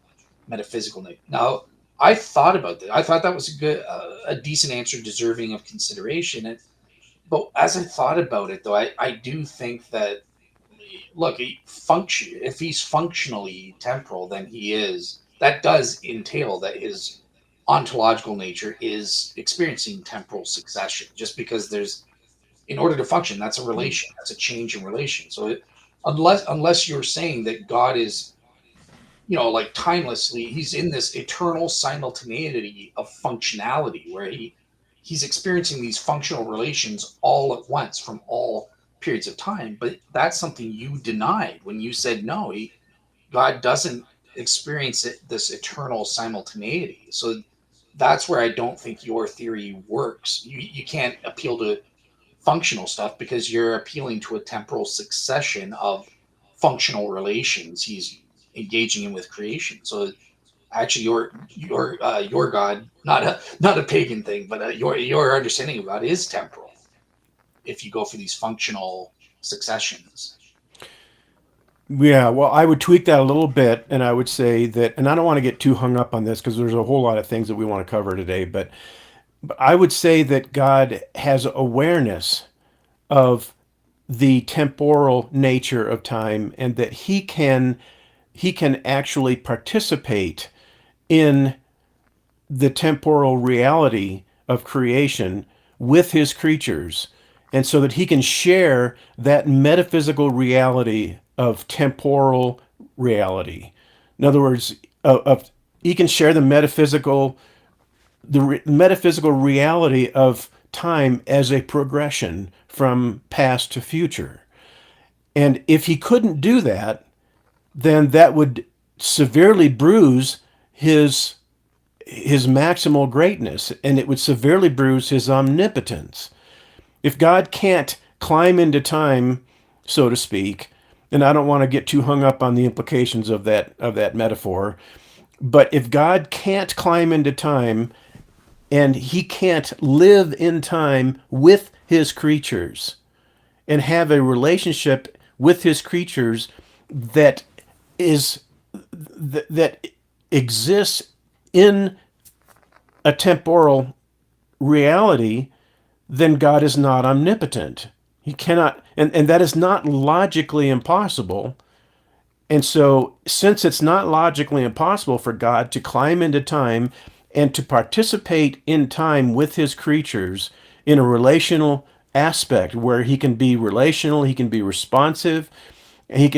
metaphysical nature. Now, I thought about that. I thought that was a decent answer, deserving of consideration. But as I thought about it, though, I do think that, look, if he's functionally temporal, then he is. That does entail that his ontological nature is experiencing temporal succession. Just because in order to function, that's a relation. That's a change in relation. So unless you're saying that God is, like timelessly, he's in this eternal simultaneity of functionality where he's experiencing these functional relations all at once from all periods of time. But that's something you denied when you said no, God doesn't experience this eternal simultaneity. So that's where I don't think your theory works. You can't appeal to functional stuff because you're appealing to a temporal succession of functional relations he's engaging in with creation. So actually, your God, not a pagan thing, but your understanding of God is temporal. If you go for these functional successions. Yeah, well, I would tweak that a little bit, and I would say that, and I don't want to get too hung up on this because there's a whole lot of things that we want to cover today, but I would say that God has awareness of the temporal nature of time, and that he can actually participate in the temporal reality of creation with his creatures, and so that he can share that metaphysical reality of temporal reality. In other words, he can share the metaphysical reality of time as a progression from past to future. And if he couldn't do that, then that would severely bruise his maximal greatness, and it would severely bruise his omnipotence. If God can't climb into time, so to speak, and I don't want to get too hung up on the implications of that metaphor, but if God can't climb into time, and he can't live in time with his creatures and have a relationship with his creatures that is that exists in a temporal reality, then God is not omnipotent. He cannot, and that is not logically impossible. And so, since it's not logically impossible for God to climb into time and to participate in time with his creatures in a relational aspect where he can be relational, he can be responsive, and he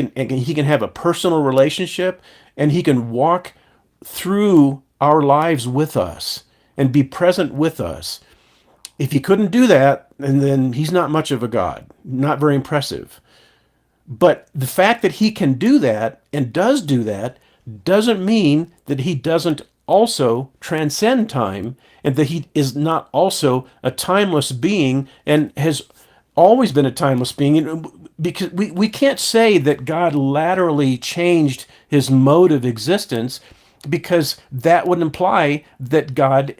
can have a personal relationship, and he can walk through our lives with us and be present with us. If he couldn't do that, and then he's not much of a God, not very impressive. But the fact that he can do that and does do that doesn't mean that he doesn't also transcend time and that he is not also a timeless being and has always been a timeless being. Because we can't say that God laterally changed his mode of existence, because that would imply that God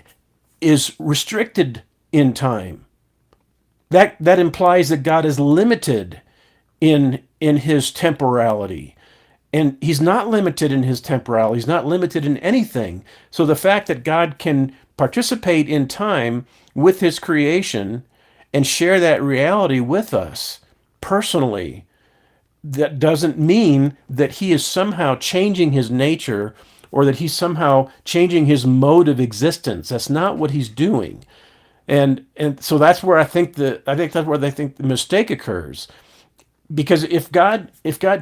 is restricted in time. That implies that God is limited in his temporality. And he's not limited in his temporality. He's not limited in anything. So the fact that God can participate in time with his creation and share that reality with us personally, that doesn't mean that he is somehow changing his nature or that he's somehow changing his mode of existence. That's not what he's doing. And so that's where I think that's where they think the mistake occurs. Because if God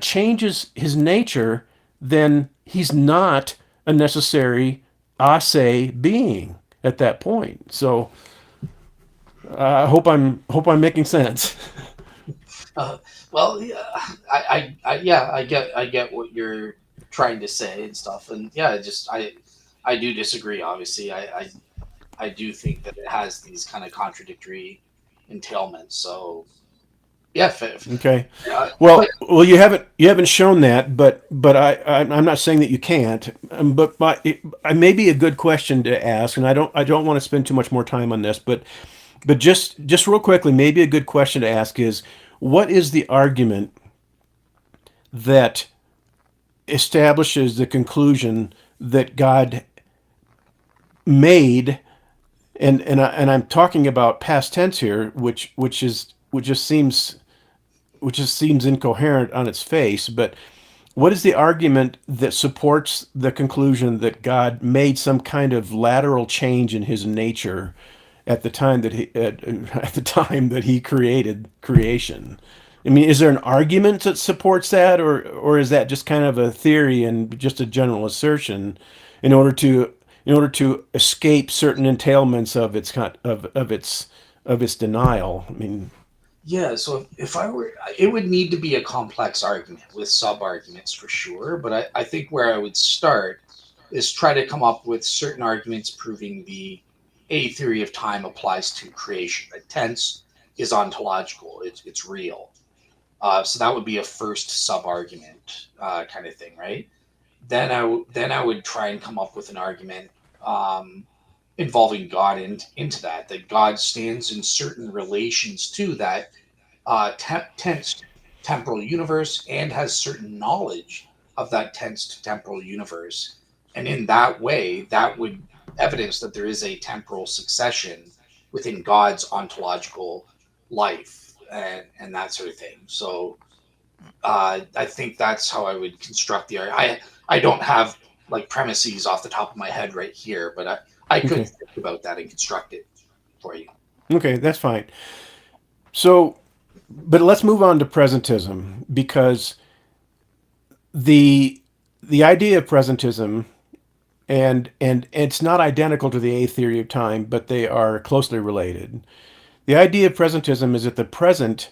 changes his nature, then he's not a necessary ase being at that point. So I hope I'm making sense. Uh, well, yeah, yeah, I get what you're trying to say and stuff, and yeah, I do disagree. Obviously, I do think that it has these kind of contradictory entailments. So yeah, Okay. but Well, you haven't shown that, but I'm not saying that you can't. But I may be a good question to ask, and I don't want to spend too much more time on this, but just real quickly, maybe a good question to ask is, what is the argument that establishes the conclusion that God made, and I'm talking about past tense here, which just seems incoherent on its face, but what is the argument that supports the conclusion that God made some kind of lateral change in his nature at the time that he created creation? I mean, is there an argument that supports that, or is that just kind of a theory and just a general assertion in order to escape certain entailments of its denial? I mean, yeah, so if I were, it would need to be a complex argument with sub arguments for sure. But I think where I would start is try to come up with certain arguments proving the A theory of time applies to creation. That tense is ontological, it's real. So that would be a first sub argument kind of thing, right? Then I would try and come up with an argument um, involving God into that God stands in certain relations to that tense temporal universe and has certain knowledge of that tense to temporal universe. And in that way, that would evidence that there is a temporal succession within God's ontological life and that sort of thing. So I think that's how I would construct the argument. I don't have like premises off the top of my head right here, but I could okay, think about that and construct it for you. okay, that's fine. So, but let's move on to presentism, because the the idea of presentism, and it's not identical to the A theory of time, but they are closely related. The idea of presentism is that the present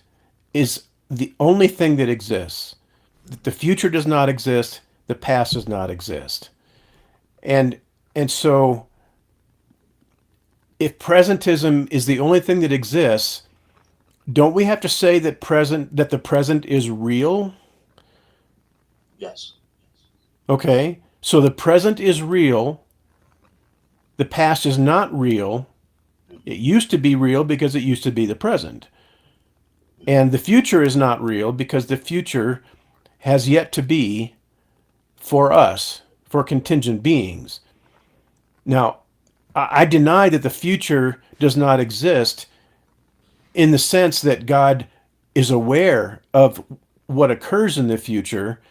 is the only thing that exists. That the future does not exist, the past does not exist. And and so if presentism is the only thing that exists, don't we have to say that the present is real? Yes. Okay. So the present is real, the past is not real. It used to be real because it used to be the present. And the future is not real because the future has yet to be for us, for contingent beings. Now, I deny that the future does not exist in the sense that God is aware of what occurs in the future,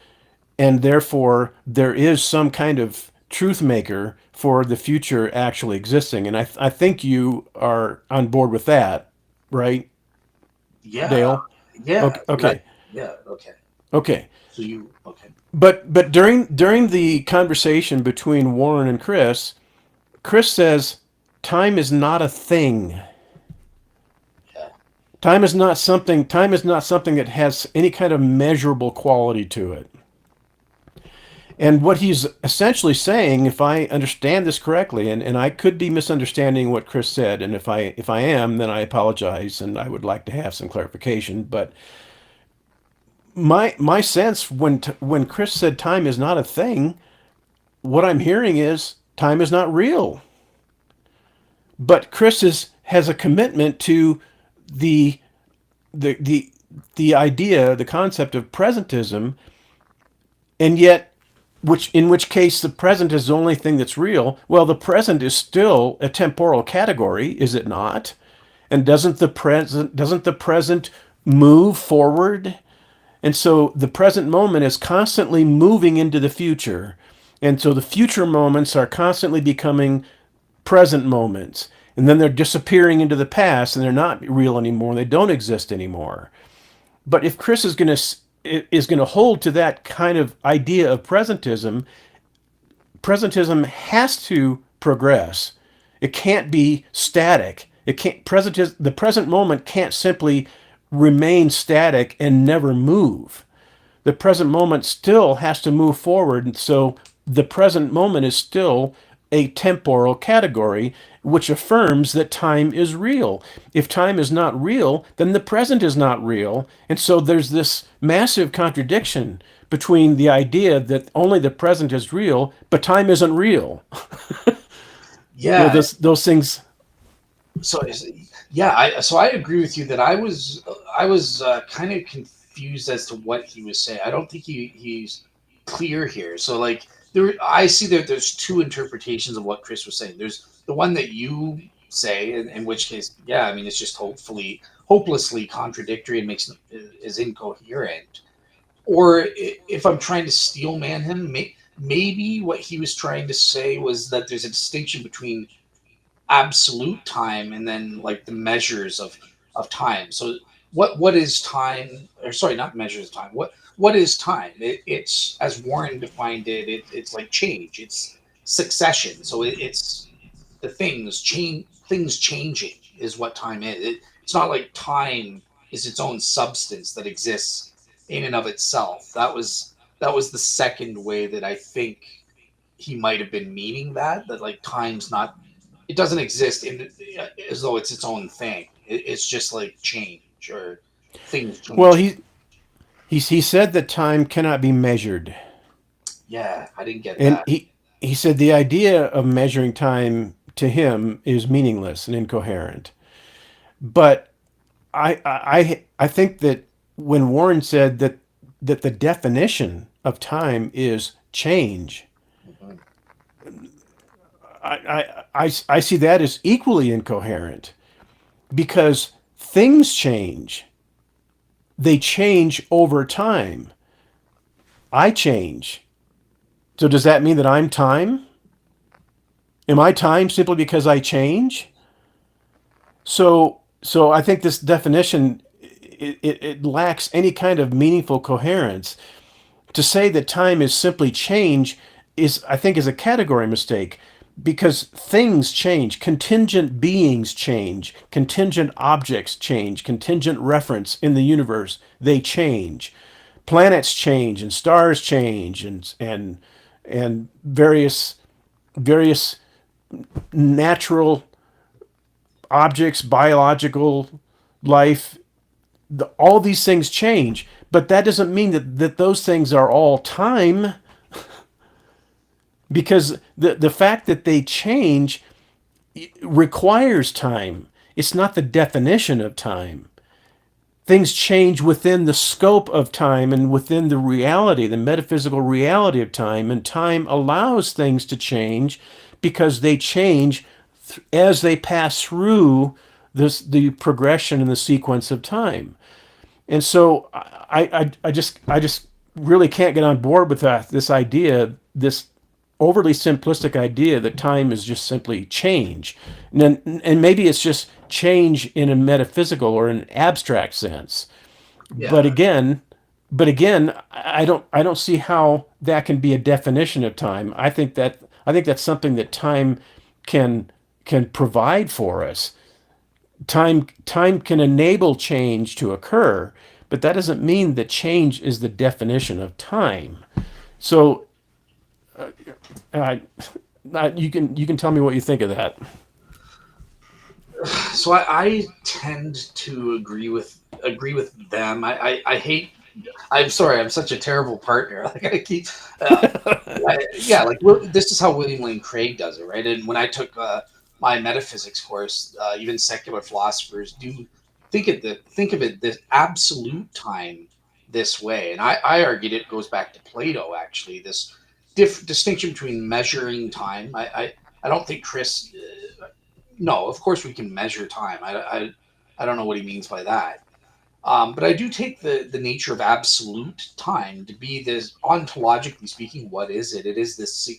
and therefore there is some kind of truth maker for the future actually existing. And I think you are on board with that, right, Yeah, Dale? yeah, Okay, okay, yeah. Okay. okay. So you okay? But during the conversation between Warren and Chris says time is not a thing. Yeah, Time is not something that has any kind of measurable quality to it. And what he's essentially saying, if I understand this correctly, and I could be misunderstanding what Chris said, and if I am, then I apologize, and I would like to have some clarification. But my sense when Chris said time is not a thing, what I'm hearing is time is not real. But has a commitment to the the the the idea, the concept of presentism, and yet in which case the present is the only thing that's real. Well, the present is still a temporal category, is it not? And doesn't the present move forward? And so the present moment is constantly moving into the future. And so the future moments are constantly becoming present moments. And then they're disappearing into the past and they're not real anymore. They don't exist anymore. But if Chris is going to hold to that kind of idea of presentism has to progress. It can't be static. It can't the present moment can't simply remain static and never move. The present moment still has to move forward. And so the present moment is still a temporal category, which affirms that time is real. If time is not real, then the present is not real. And so there's this massive contradiction between the idea that only the present is real, but time isn't real. yeah. Those things. So yeah, I agree with you that I was kind of confused as to what he was saying. I don't think he's clear here. So like I see that there's two interpretations of what Chris was saying. There's the one that you say, in which case, yeah, I mean it's just hopelessly contradictory and is incoherent. Or if I'm trying to steelman him, maybe what he was trying to say was that there's a distinction between absolute time and then like the measures of time. So what is time? Or sorry, not measures of time. What is time? It's as Warren defined it. It's like change. It's succession. So it's the things changing is what time is. It's not like time is its own substance that exists in and of itself. That was the second way that I think he might have been meaning that like time's not, it doesn't exist in as though it's its own thing. It's just like change or things Well, changing. he said that time cannot be measured, Yeah, I didn't get and that. he said the idea of measuring time to him is meaningless and incoherent. But I think that when Warren said that the definition of time is change, Mhm. I see that as equally incoherent because things change. They change over time. I change. So does that mean that I'm time? Am I time simply because I change? So I think this definition it lacks any kind of meaningful coherence. To say that time is simply change is I think is a category mistake because things change, contingent beings change, contingent objects change, contingent reference in the universe, they change. Planets change and stars change and various natural objects, biological life, all these things change, but that doesn't mean that those things are all time because the fact that they change requires time. It's not the definition of time. Things change within the scope of time and within the reality, the metaphysical reality of time, and time allows things to change because they change as they pass through the progression and the sequence of time. And so I just really can't get on board with this idea, this overly simplistic idea that time is just simply change. And maybe it's just change in a metaphysical or an abstract sense. But Yeah. again, but again, I don't see how that can be a definition of time. I think that's something that time can can provide for us. Time can enable change to occur, but that doesn't mean that change is the definition of time. So uh, you can tell me what you think of that. So I tend to agree with them. I hate. I'm sorry. I'm such a terrible partner. Like I keep. Uh, yeah. Like this is how William Lane Craig does it, right? And when I took my metaphysics course, even secular philosophers do think of it this absolute time this way, and I argued it goes back to Plato actually. This distinction between measuring time. I don't think Chris. No, of course we can measure time. I don't know what he means by that. But I do take the nature of absolute time to be this, ontologically speaking, what is it? It is this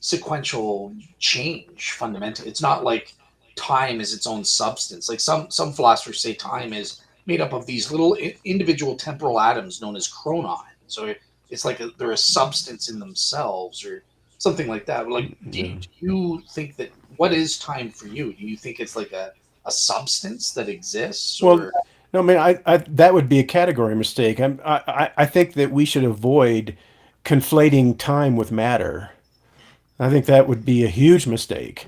sequential change, fundamentally. It's not like time is its own substance. Like some philosophers say time is made up of these little individual temporal atoms known as chronon. So it's like they're a substance in themselves or something like that. Like, Yeah. do you think that what is time for you? Do you think it's like a substance that exists Well, or no, I mean, that would be a category mistake. I think that we should avoid conflating time with matter. I think that would be a huge mistake.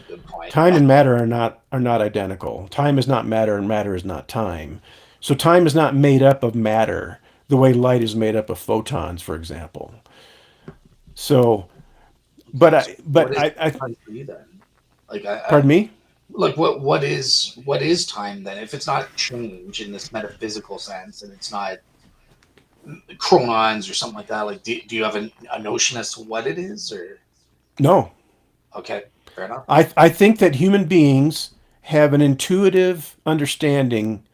good point? Time and matter are not identical. Time is not matter, and matter is not time. So time is not made up of matter the way light is made up of photons, for example. So, but So I, what but is I time for you then? Like pardon me. like what is time then? If it's not change in this metaphysical sense, and it's not chronons or something like that, like do you have a notion as to what it is? Or No, okay, fair enough. I think that human beings have an intuitive understanding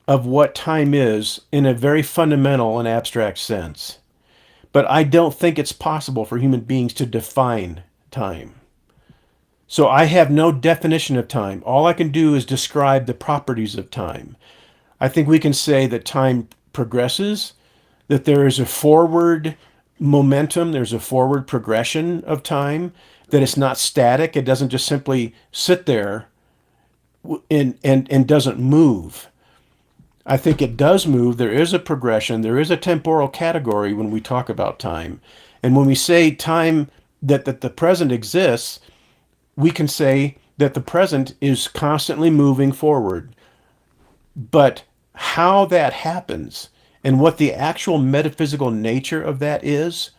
of what time is in a very fundamental and abstract sense. But I don't think it's possible for human beings to define time. So I have no definition of time. All I can do is describe the properties of time. I think we can say that time progresses, that there is a forward momentum, there's a forward progression of time, that it's not static. It doesn't just simply sit there and doesn't move. I think it does move. There is a progression. There is a temporal category when we talk about time. And when we say time, that the present exists, we can say that the present is constantly moving forward. But how that happens and what the actual metaphysical nature of that is,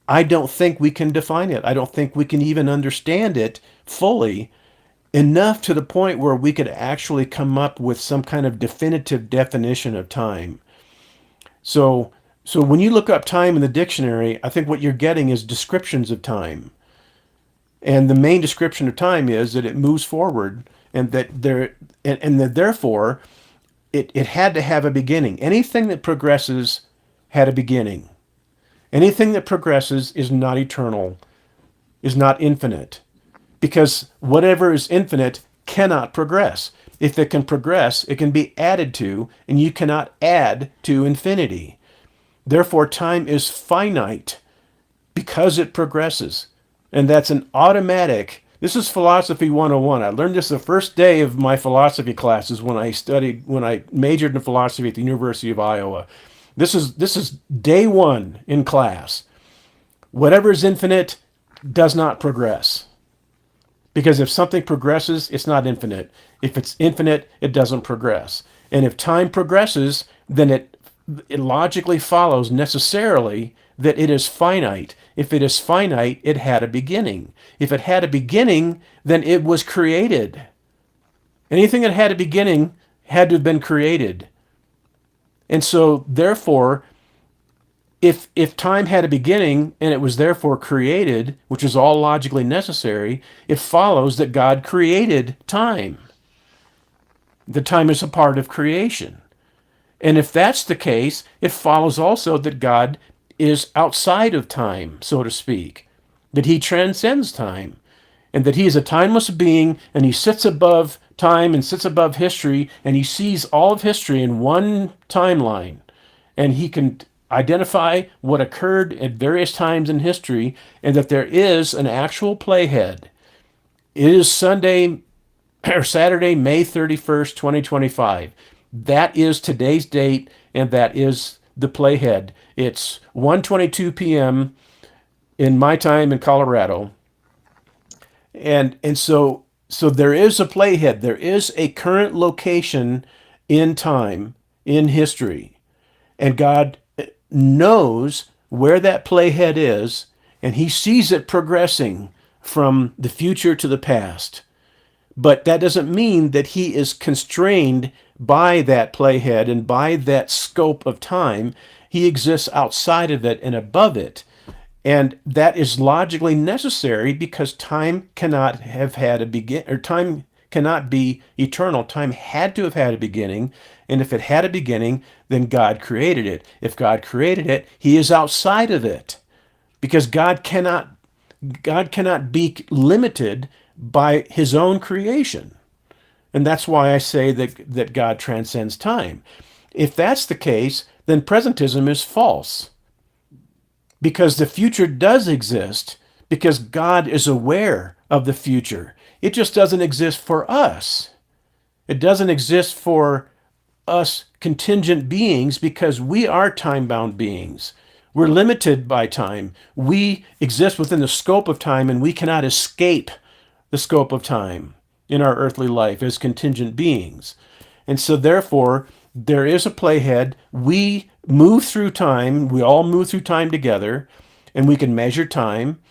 I don't think we can define it. I don't think we can even understand it fully enough to the point where we could actually come up with some kind of definitive definition of time. So so when you look up time in the dictionary, I think what you're getting is descriptions of time. And the main description of time is that it moves forward and that therefore it had to have a beginning. Anything that progresses had a beginning. Anything that progresses is not eternal, is not infinite, because whatever is infinite cannot progress. If it can progress, it can be added to, and you cannot add to infinity. Therefore, time is finite because it progresses. And that's an automatic. This is philosophy 101. I learned this the first day of my philosophy classes when I majored in philosophy at the University of Iowa. This is day one in class. Whatever is infinite does not progress. Because if something progresses, it's not infinite. If it's infinite, it doesn't progress. And if time progresses, then it logically follows necessarily that it is finite. If it is finite, it had a beginning. If it had a beginning, then it was created. Anything that had a beginning had to have been created. And so, therefore, if time had a beginning and it was therefore created, which is all logically necessary, it follows that God created time. The time is a part of creation. And if that's the case, it follows also that God is outside of time, so to speak, that he transcends time, and that he is a timeless being, and he sits above time and sits above history, and he sees all of history in one timeline, and he can identify what occurred at various times in history, and that there is an actual playhead. It is Sunday or Saturday, May 31st, 2025. That is today's date, and that is the playhead. It's 1:22 p.m. in my time in Colorado. And so there is a playhead. There is a current location in time, in history. And God knows where that playhead is, and he sees it progressing from the future to the past. But that doesn't mean that he is constrained by that playhead and by that scope of time. He exists outside of it and above it. And that is logically necessary because time cannot have had a begin, or time cannot be eternal. Time had to have had a beginning. And if it had a beginning, then God created it. If God created it, he is outside of it because God cannot be limited by his own creation. And that's why I say that God transcends time. If that's the case, then presentism is false because the future does exist because God is aware of the future. It just doesn't exist for us. It doesn't exist for us contingent beings because we are time bound beings. We're limited by time. We exist within the scope of time and we cannot escape the scope of time in our earthly life as contingent beings. And so, therefore, there is a playhead. We move through time. We all move through time together, and we can measure time,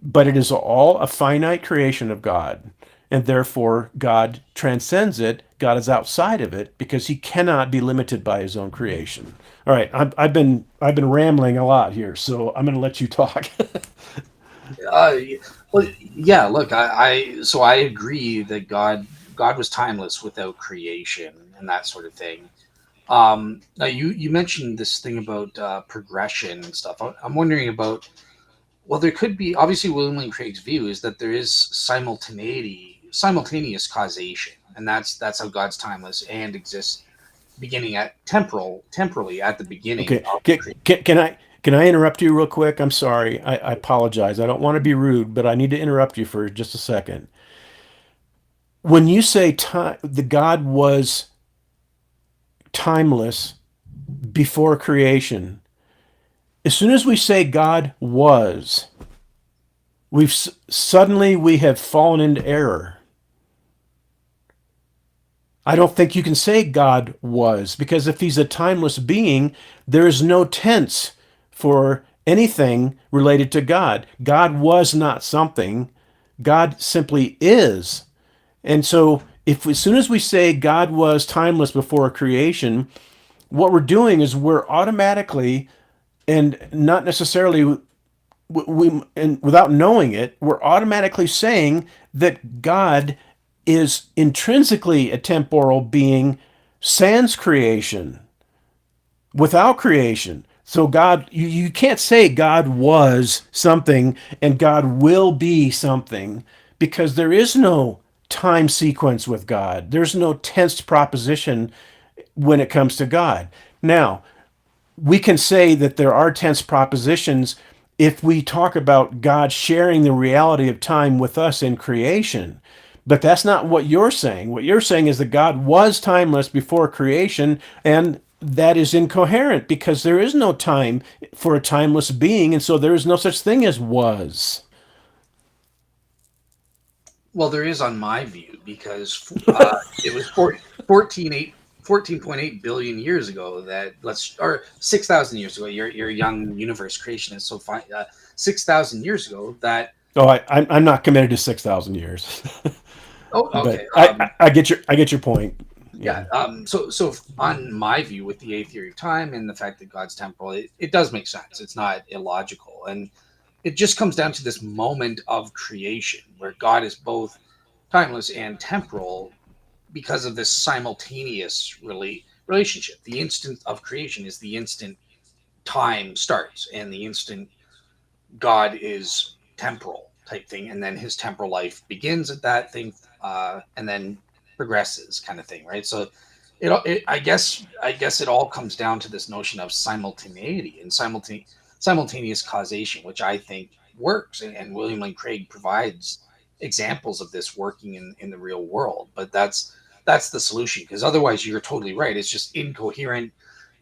but it is all a finite creation of God. And therefore, God transcends it. God is outside of it because he cannot be limited by his own creation. All right, I've been rambling a lot here, so I'm going to let you talk. Uh, well, yeah. Look, I agree that God was timeless without creation and that sort of thing. Now you mentioned this thing about progression and stuff. I'm wondering about. Well, there could be obviously William Lane Craig's view is that there is simultaneous causation, and that's how God's timeless and exists beginning at temporally at the beginning Okay, of the can, creation. can I interrupt you real quick? I'm sorry. I apologize. I don't want to be rude, but I need to interrupt you for just a second. When you say time, the God was timeless before creation, as soon as we say God was, suddenly we have fallen into error. I don't think you can say God was because if he's a timeless being, there is no tense for anything related to God. God was not something. God simply is. And so if as soon as we say God was timeless before creation, what we're doing is we're automatically and not necessarily and without knowing it, we're automatically saying that God is intrinsically a temporal being sans creation, without creation. So God, you can't say God was something and God will be something because there is no time sequence with God. There's no tensed proposition when it comes to God. Now, we can say that there are tense propositions if we talk about God sharing the reality of time with us in creation. But that's not what you're saying. What you're saying is that God was timeless before creation, and that is incoherent because there is no time for a timeless being, and so there is no such thing as was. Well, there is on my view because it was 14.8 billion years ago that or 6,000 years ago. You're a young universe creationist, so 6,000 years ago that. Oh, I'm not committed to 6,000 years, Oh, but okay. I get your point. Yeah. Yeah. So on my view, with the A theory of time and the fact that God's temporal, it does make sense. It's not illogical, and it just comes down to this moment of creation where God is both timeless and temporal because of this simultaneous relationship. The instant of creation is the instant time starts, and the instant God is temporal type thing, and then his temporal life begins at that thing, and then progresses, kind of thing, right? So, I guess it all comes down to this notion of simultaneity and simultaneous causation, which I think works, and William Lane Craig provides examples of this working in the real world. But that's the solution, because otherwise, you're totally right. It's just incoherent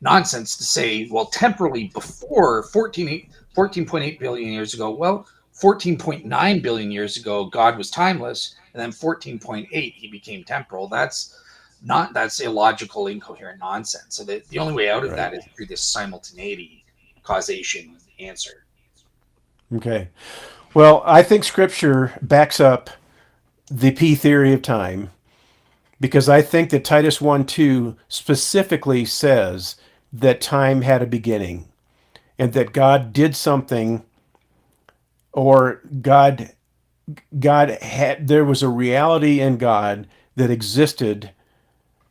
nonsense to say, well, temporally before 14.8 billion years ago, well, 14.9 billion years ago, God was timeless, and then 14.8, he became temporal. That's illogical, incoherent nonsense. So the only way out of Right. that is through this simultaneity causation answer. Okay. Well, I think Scripture backs up the P theory of time because I think that Titus 1:2 specifically says that time had a beginning and that God did something, or God had, there was a reality in God that existed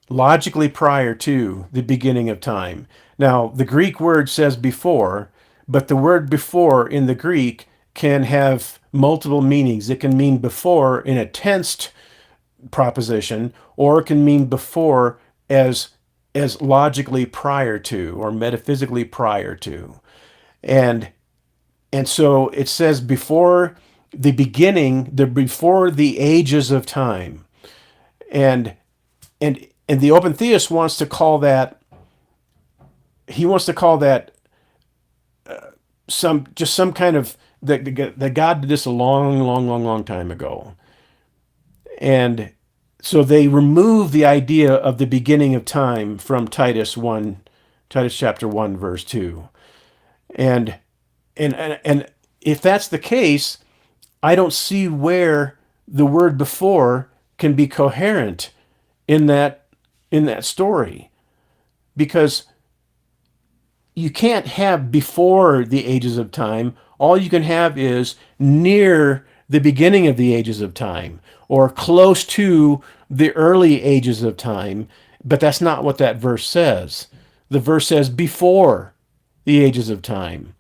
logically prior to the beginning of time. Now, the Greek word says before, but the word before in the Greek can have multiple meanings. It can mean before in a tensed proposition, or it can mean before as logically prior to or metaphysically prior to. And so it says before the beginning, before the ages of time. And and the open theist wants to call that, he wants to call that some kind of that God did this a long time ago. And so they remove the idea of the beginning of time from Titus chapter 1 verse 2. And and if that's the case, I don't see where the word before can be coherent in that story, because you can't have before the ages of time. All you can have is near the beginning of the ages of time or close to the early ages of time, but that's not what that verse says. The verse says before the ages of time.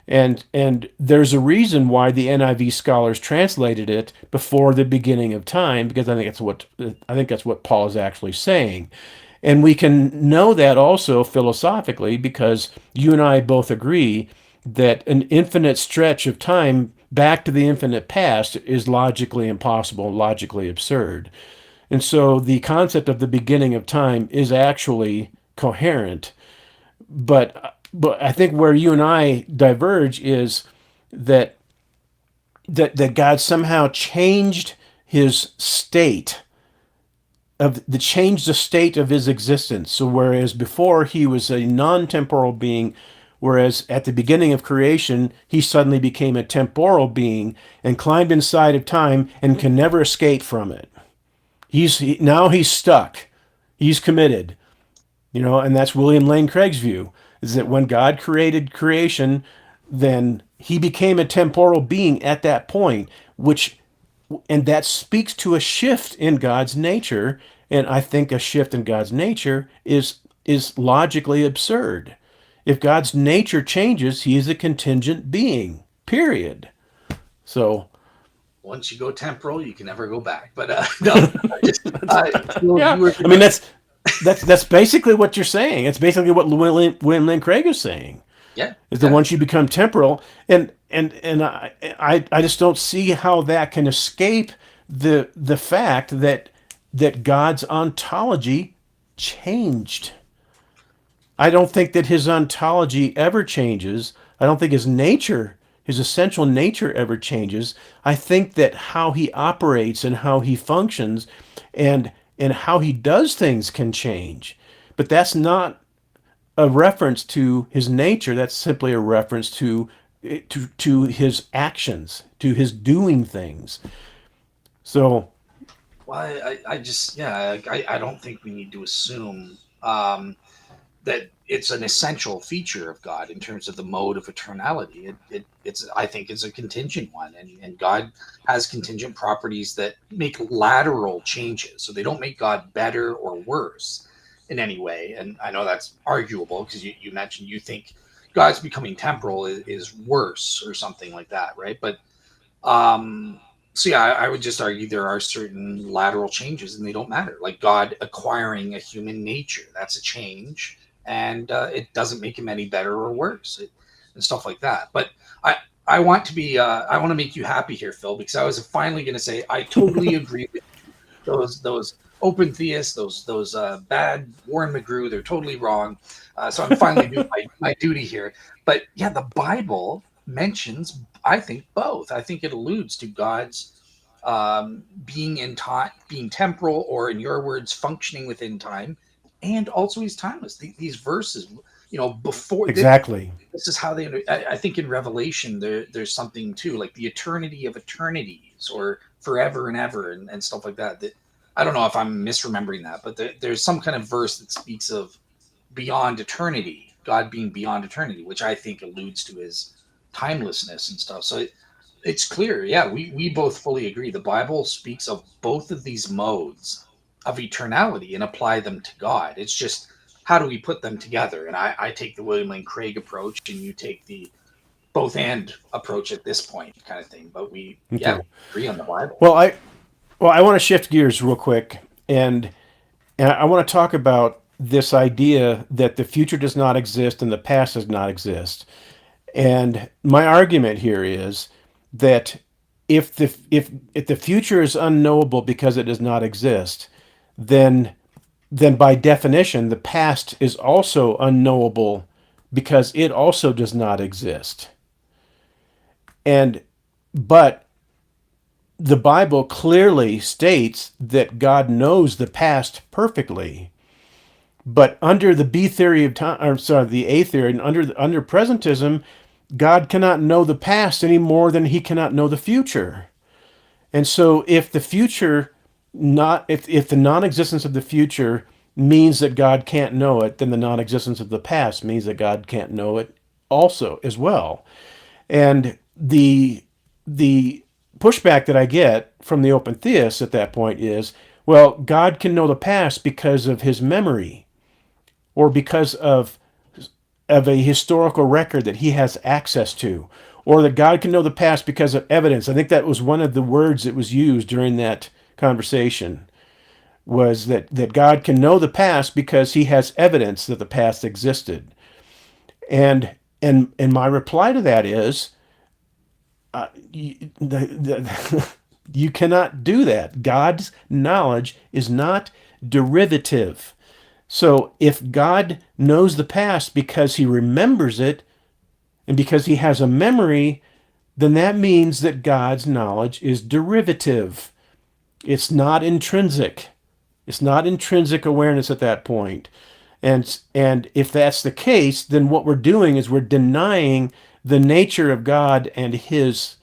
And there's a reason why the NIV scholars translated it before the beginning of time, because I think that's what Paul is actually saying. And we can know that also philosophically because you and I both agree that an infinite stretch of time back to the infinite past is logically impossible, logically absurd. And so the concept of the beginning of time is actually coherent. But I think where you and I diverge is that that God somehow changed his state changed the state of his existence. So whereas before he was a non-temporal being, whereas at the beginning of creation he suddenly became a temporal being and climbed inside of time and can never escape from it. Now he's stuck. He's committed. And that's William Lane Craig's view, is that when God created creation, then he became a temporal being at that point, and that speaks to a shift in God's nature. And I think a shift in God's nature is logically absurd. If God's nature changes, he is a contingent being, period. So, Once you go temporal, you can never go back. But no, yeah, you were I mean, that's basically what you're saying. It's basically what William Lane Craig is saying. yeah, Is that yeah. once you become temporal, and I just don't see how that can escape the fact that God's ontology changed. I don't think that his ontology ever changes. I don't think his nature, his essential nature, ever changes. I think that how he operates and how he functions and how he does things can change. But that's not a reference to his nature. That's simply a reference to his actions, to his doing things. So, Well, I just, yeah, I don't think we need to assume that it's an essential feature of God in terms of the mode of eternality. It's, I think it's a contingent one, and God has contingent properties that make lateral changes. So they don't make God better or worse. in any way. And I know that's arguable because you mentioned you think God's becoming temporal is worse or something like that, right? But um, so yeah, I would just argue there are certain lateral changes and they don't matter. Like God acquiring a human nature, that's a change, and it doesn't make him any better or worse, and stuff like that. But I I want to be I want to make you happy here, Phil, because I was finally going to say I totally agree with those open theists, those bad Warren McGrew, they're totally wrong. So I'm finally doing my duty here. But yeah, the Bible mentions, I think, both. I think it alludes to God's being in time, being temporal, or in your words, functioning within time, and also he's timeless. These verses, before Exactly. this is how they. I think in Revelation there's something too, like the eternity of eternities, or forever and ever, and stuff like that. That I don't know if I'm misremembering that, but there's some kind of verse that speaks of beyond eternity, God being beyond eternity, which I think alludes to his timelessness and stuff. So it's clear, yeah, we both fully agree. The Bible speaks of both of these modes of eternality and apply them to God. It's just how do we put them together? And I take the William Lane Craig approach, and you take the both and approach at this point, kind of thing. But we Okay. agree on the Bible. Well, I want to shift gears real quick, and I want to talk about this idea that the future does not exist and the past does not exist. And my argument here is that if the future is unknowable because it does not exist, then by definition the past is also unknowable because it also does not exist. And but the Bible clearly states that God knows the past perfectly. But under the B theory of time, or sorry, the A theory, and under presentism, God cannot know the past any more than he cannot know the future. And so if the future not if the non-existence of the future means that God can't know it, then the non-existence of the past means that God can't know it also as well. And the pushback that I get from the open theists at that point is, well, God can know the past because of his memory or because of a historical record that he has access to, or that God can know the past because of evidence. I think that was one of the words that was used during that conversation, was that God can know the past because he has evidence that the past existed. And my reply to that is, you cannot do that. God's knowledge is not derivative. So if God knows the past because he remembers it and because he has a memory, then that means that God's knowledge is derivative. It's not intrinsic. It's not intrinsic awareness at that point. And if that's the case, then what we're doing is we're denying the nature of God and his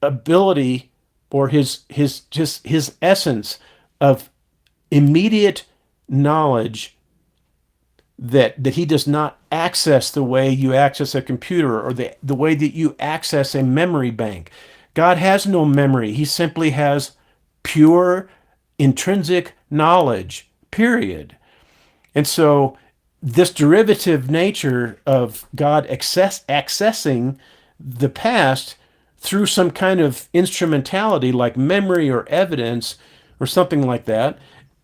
ability, or his essence of immediate knowledge, that he does not access the way you access a computer, or the way that you access a memory bank. God has no memory. He simply has pure intrinsic knowledge, period. And so this derivative nature of God accessing the past through some kind of instrumentality like memory or evidence or something like that,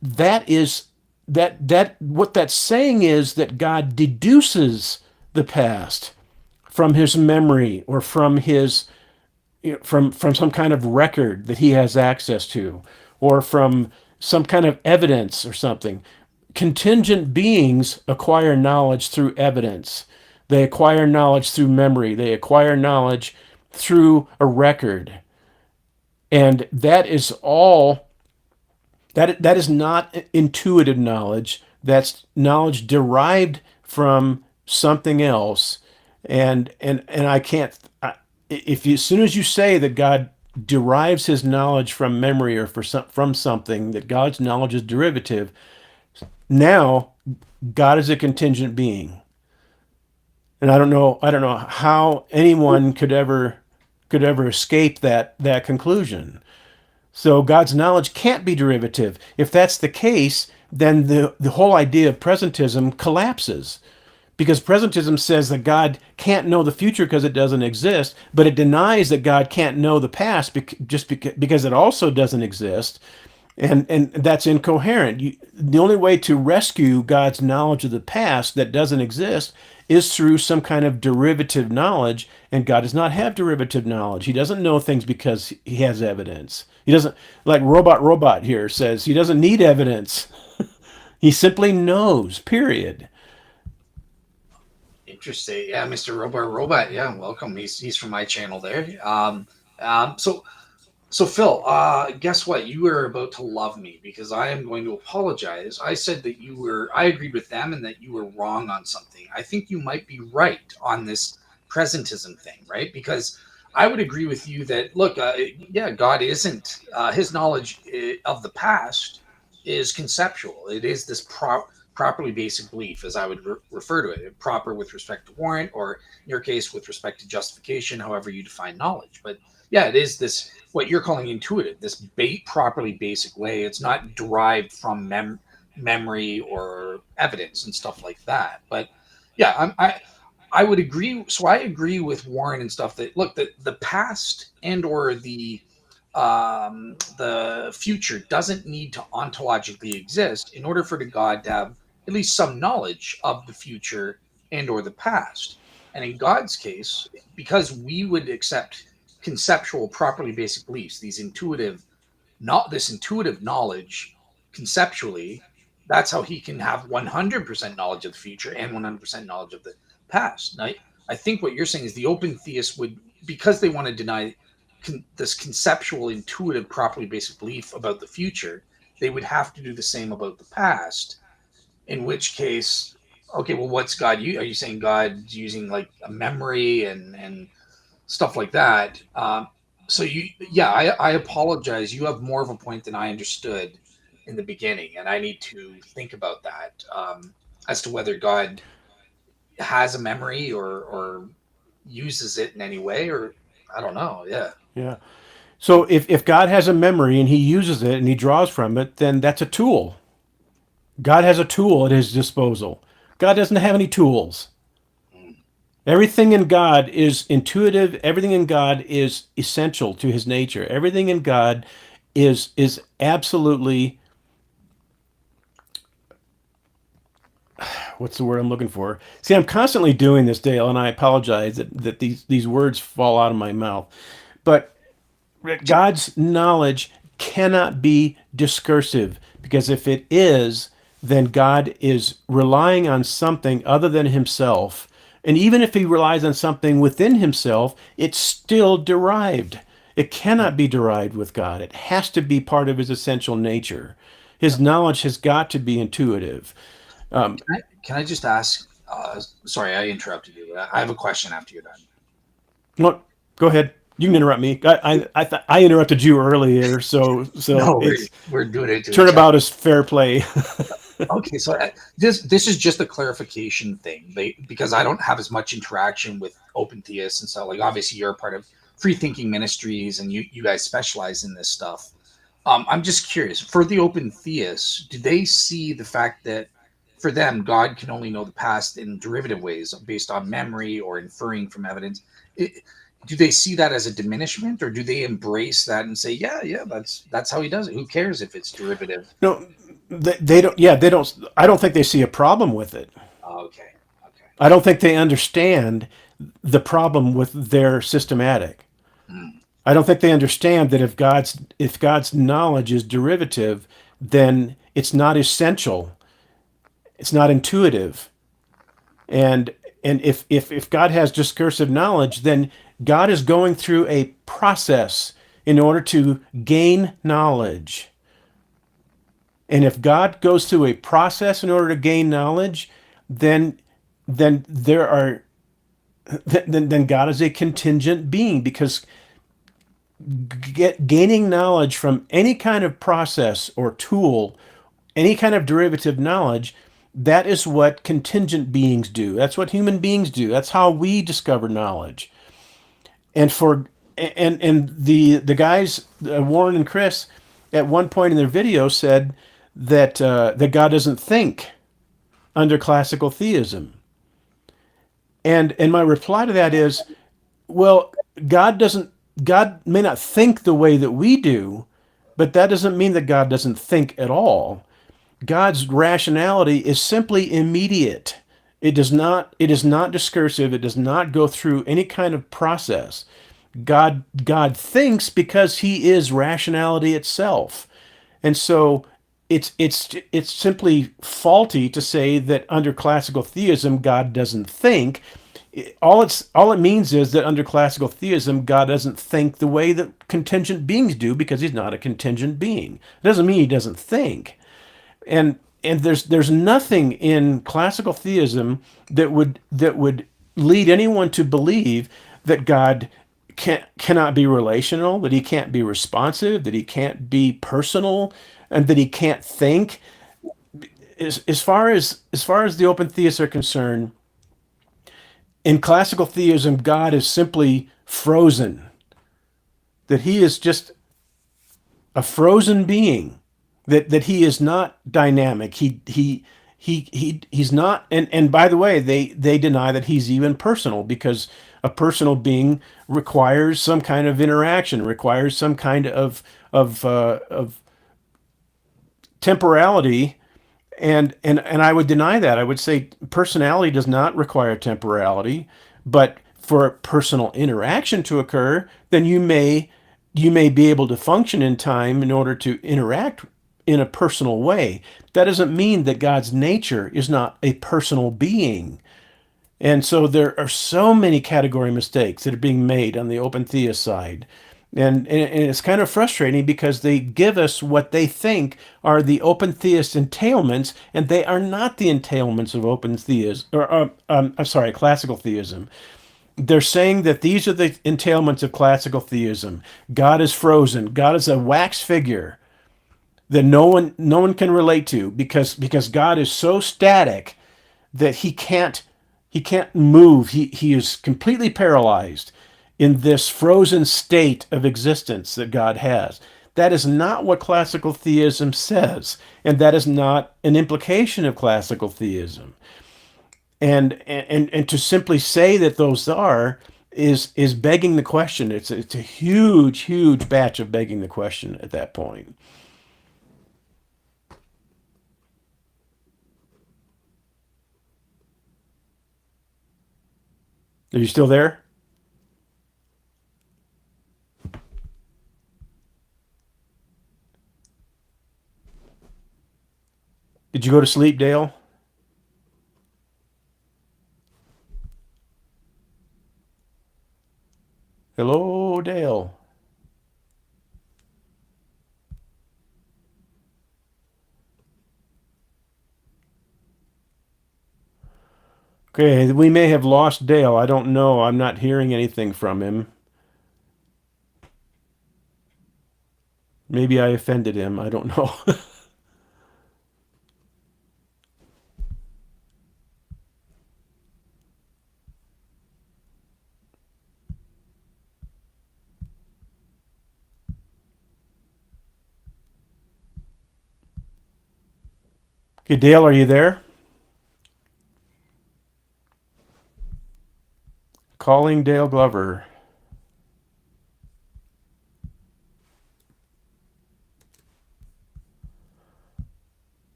that is that what that's saying is that God deduces the past from his memory, or from his from some kind of record that he has access to, or from some kind of evidence or something. Contingent beings acquire knowledge through evidence. They acquire knowledge through memory. They acquire knowledge through a record. And that is all, that is not intuitive knowledge. That's knowledge derived from something else. And I can't, if you, as soon as you say that God derives his knowledge from memory, or from something, that God's knowledge is derivative, now God is a contingent being. And I don't know how anyone could ever escape that conclusion. So God's knowledge can't be derivative. If that's the case, then the whole idea of presentism collapses. Because presentism says that God can't know the future because it doesn't exist, but it denies that God can't know the past because it also doesn't exist. And that's incoherent. The only way to rescue God's knowledge of the past that doesn't exist is through some kind of derivative knowledge, and God does not have derivative knowledge. He doesn't know things because he has evidence. He doesn't, like robot here says, he doesn't need evidence. He simply knows, period. Interesting. Yeah, Mr. Robot. Yeah, welcome. He's from my channel there. So Phil, guess what? You were about to love me because I am going to apologize. I said that I agreed with them and that you were wrong on something. I think you might be right on this presentism thing, right? Because I would agree with you that, look, yeah, God isn't, his knowledge of the past is conceptual. It is this properly basic belief, as I would refer to it, proper with respect to warrant, or in your case, with respect to justification, however you define knowledge. But yeah, it is this what you're calling intuitive, this properly basic way. It's not derived from memory or evidence and stuff like that. But yeah, I would agree. So I agree with Warren and stuff that, look, the past and or the future doesn't need to ontologically exist in order for the God to have at least some knowledge of the future and or the past. And in God's case, because we would accept conceptual, properly basic beliefs, this intuitive knowledge conceptually, that's how he can have 100% knowledge of the future and 100% knowledge of the past. Now, I think what you're saying is the open theist would, because they want to deny this conceptual, intuitive, properly basic belief about the future, they would have to do the same about the past. In which case, okay, well, what's God? Are you saying God's using like a memory and stuff like that? I apologize. You have more of a point than I understood in the beginning, and I need to think about that as to whether God has a memory or uses it in any way, or I don't know. Yeah. Yeah. So if God has a memory and he uses it and he draws from it, then that's a tool. God has a tool at his disposal. God doesn't have any tools. Everything in God is intuitive. Everything in God is essential to his nature. Everything in God is absolutely, what's the word I'm looking for? See, I'm constantly doing this, Dale, and I apologize that these words fall out of my mouth. But God's knowledge cannot be discursive, because if it is, then God is relying on something other than himself. And even if he relies on something within himself, it's still derived. It cannot be derived with God. It has to be part of his essential nature. His knowledge has got to be intuitive. Can I just ask? Sorry, I interrupted you. I have a question after you're done. Look, go ahead. You can interrupt me. I interrupted you earlier, so No, it's we're doing it to each turnabout other. is fair play. Okay, so this is just a clarification thing, because I don't have as much interaction with open theists and stuff. Like, obviously, you're a part of free thinking ministries, and you guys specialize in this stuff. I'm just curious, for the open theists, do they see the fact that for them, God can only know the past in derivative ways based on memory or inferring from evidence? Do they see that as a diminishment, or do they embrace that and say, yeah, that's how he does it? Who cares if it's derivative? No, they don't. Yeah, they don't. I don't think they see a problem with it. Okay. I don't think they understand the problem with their systematic. Hmm. I don't think they understand that if God's knowledge is derivative, then it's not essential. It's not intuitive. And if God has discursive knowledge, then God is going through a process in order to gain knowledge. And if God goes through a process in order to gain knowledge, then there are then God is a contingent being, because gaining knowledge from any kind of process or tool, any kind of derivative knowledge, that is what contingent beings do. That's what human beings do. That's how we discover knowledge. And for and the guys, Warren and Chris, at one point in their video said that God doesn't think under classical theism. And my reply to that is, well, God doesn't God may not think the way that we do, but that doesn't mean that God doesn't think at all. God's rationality is simply immediate. It is not discursive. It does not go through any kind of process. God thinks because he is rationality itself. And so it's simply faulty to say that under classical theism God doesn't think. All it means is that under classical theism God doesn't think the way that contingent beings do because he's not a contingent being. It doesn't mean he doesn't think. And there's nothing in classical theism that would lead anyone to believe that God cannot be relational, that he can't be responsive, that he can't be personal, and that he can't think. As far as the open theists are concerned, in classical theism, God is simply frozen. That he is just a frozen being. That he is not dynamic. He's not. And by the way, they deny that he's even personal, because a personal being requires some kind of interaction, requires some kind of temporality. And I would deny that. I would say personality does not require temporality, but for personal interaction to occur, then you may be able to function in time in order to interact in a personal way. That doesn't mean that God's nature is not a personal being. And so there are so many category mistakes that are being made on the open theist side. And it's kind of frustrating because they give us what they think are the open theist entailments, and they are not the entailments of open theism, or I'm sorry, classical theism. They're saying that these are the entailments of classical theism. God is frozen. God is a wax figure that no one can relate to, because God is so static that he can't move. He is completely paralyzed in this frozen state of existence that God has. That is not what classical theism says, and that is not an implication of classical theism. And to simply say that those are is begging the question. It's a huge batch of begging the question at that point. Are you still there? Did you go to sleep, Dale? Hello, Dale. Okay, we may have lost Dale. I don't know. I'm not hearing anything from him. Maybe I offended him. I don't know. Okay, Dale, are you there? Calling Dale Glover.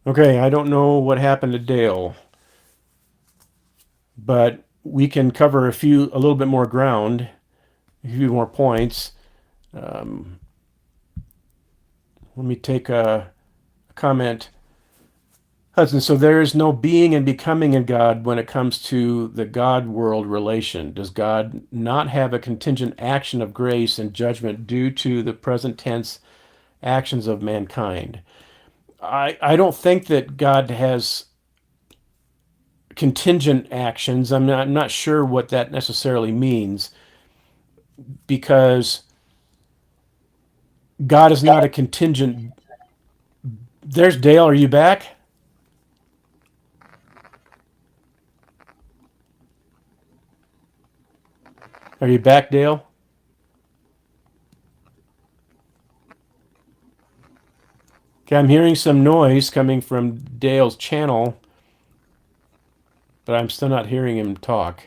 Okay, I don't know what happened to Dale, but we can cover a little bit more ground, a few more points. Um, Let me take a comment. Hudson, so there is no being and becoming in God when it comes to the God world relation. Does God not have a contingent action of grace and judgment due to the present tense actions of mankind? I don't think that God has contingent actions. I'm not sure what that necessarily means, because God is not a contingent. There's Dale. Are you back? Are you back, Dale? Okay, I'm hearing some noise coming from Dale's channel, but I'm still not hearing him talk.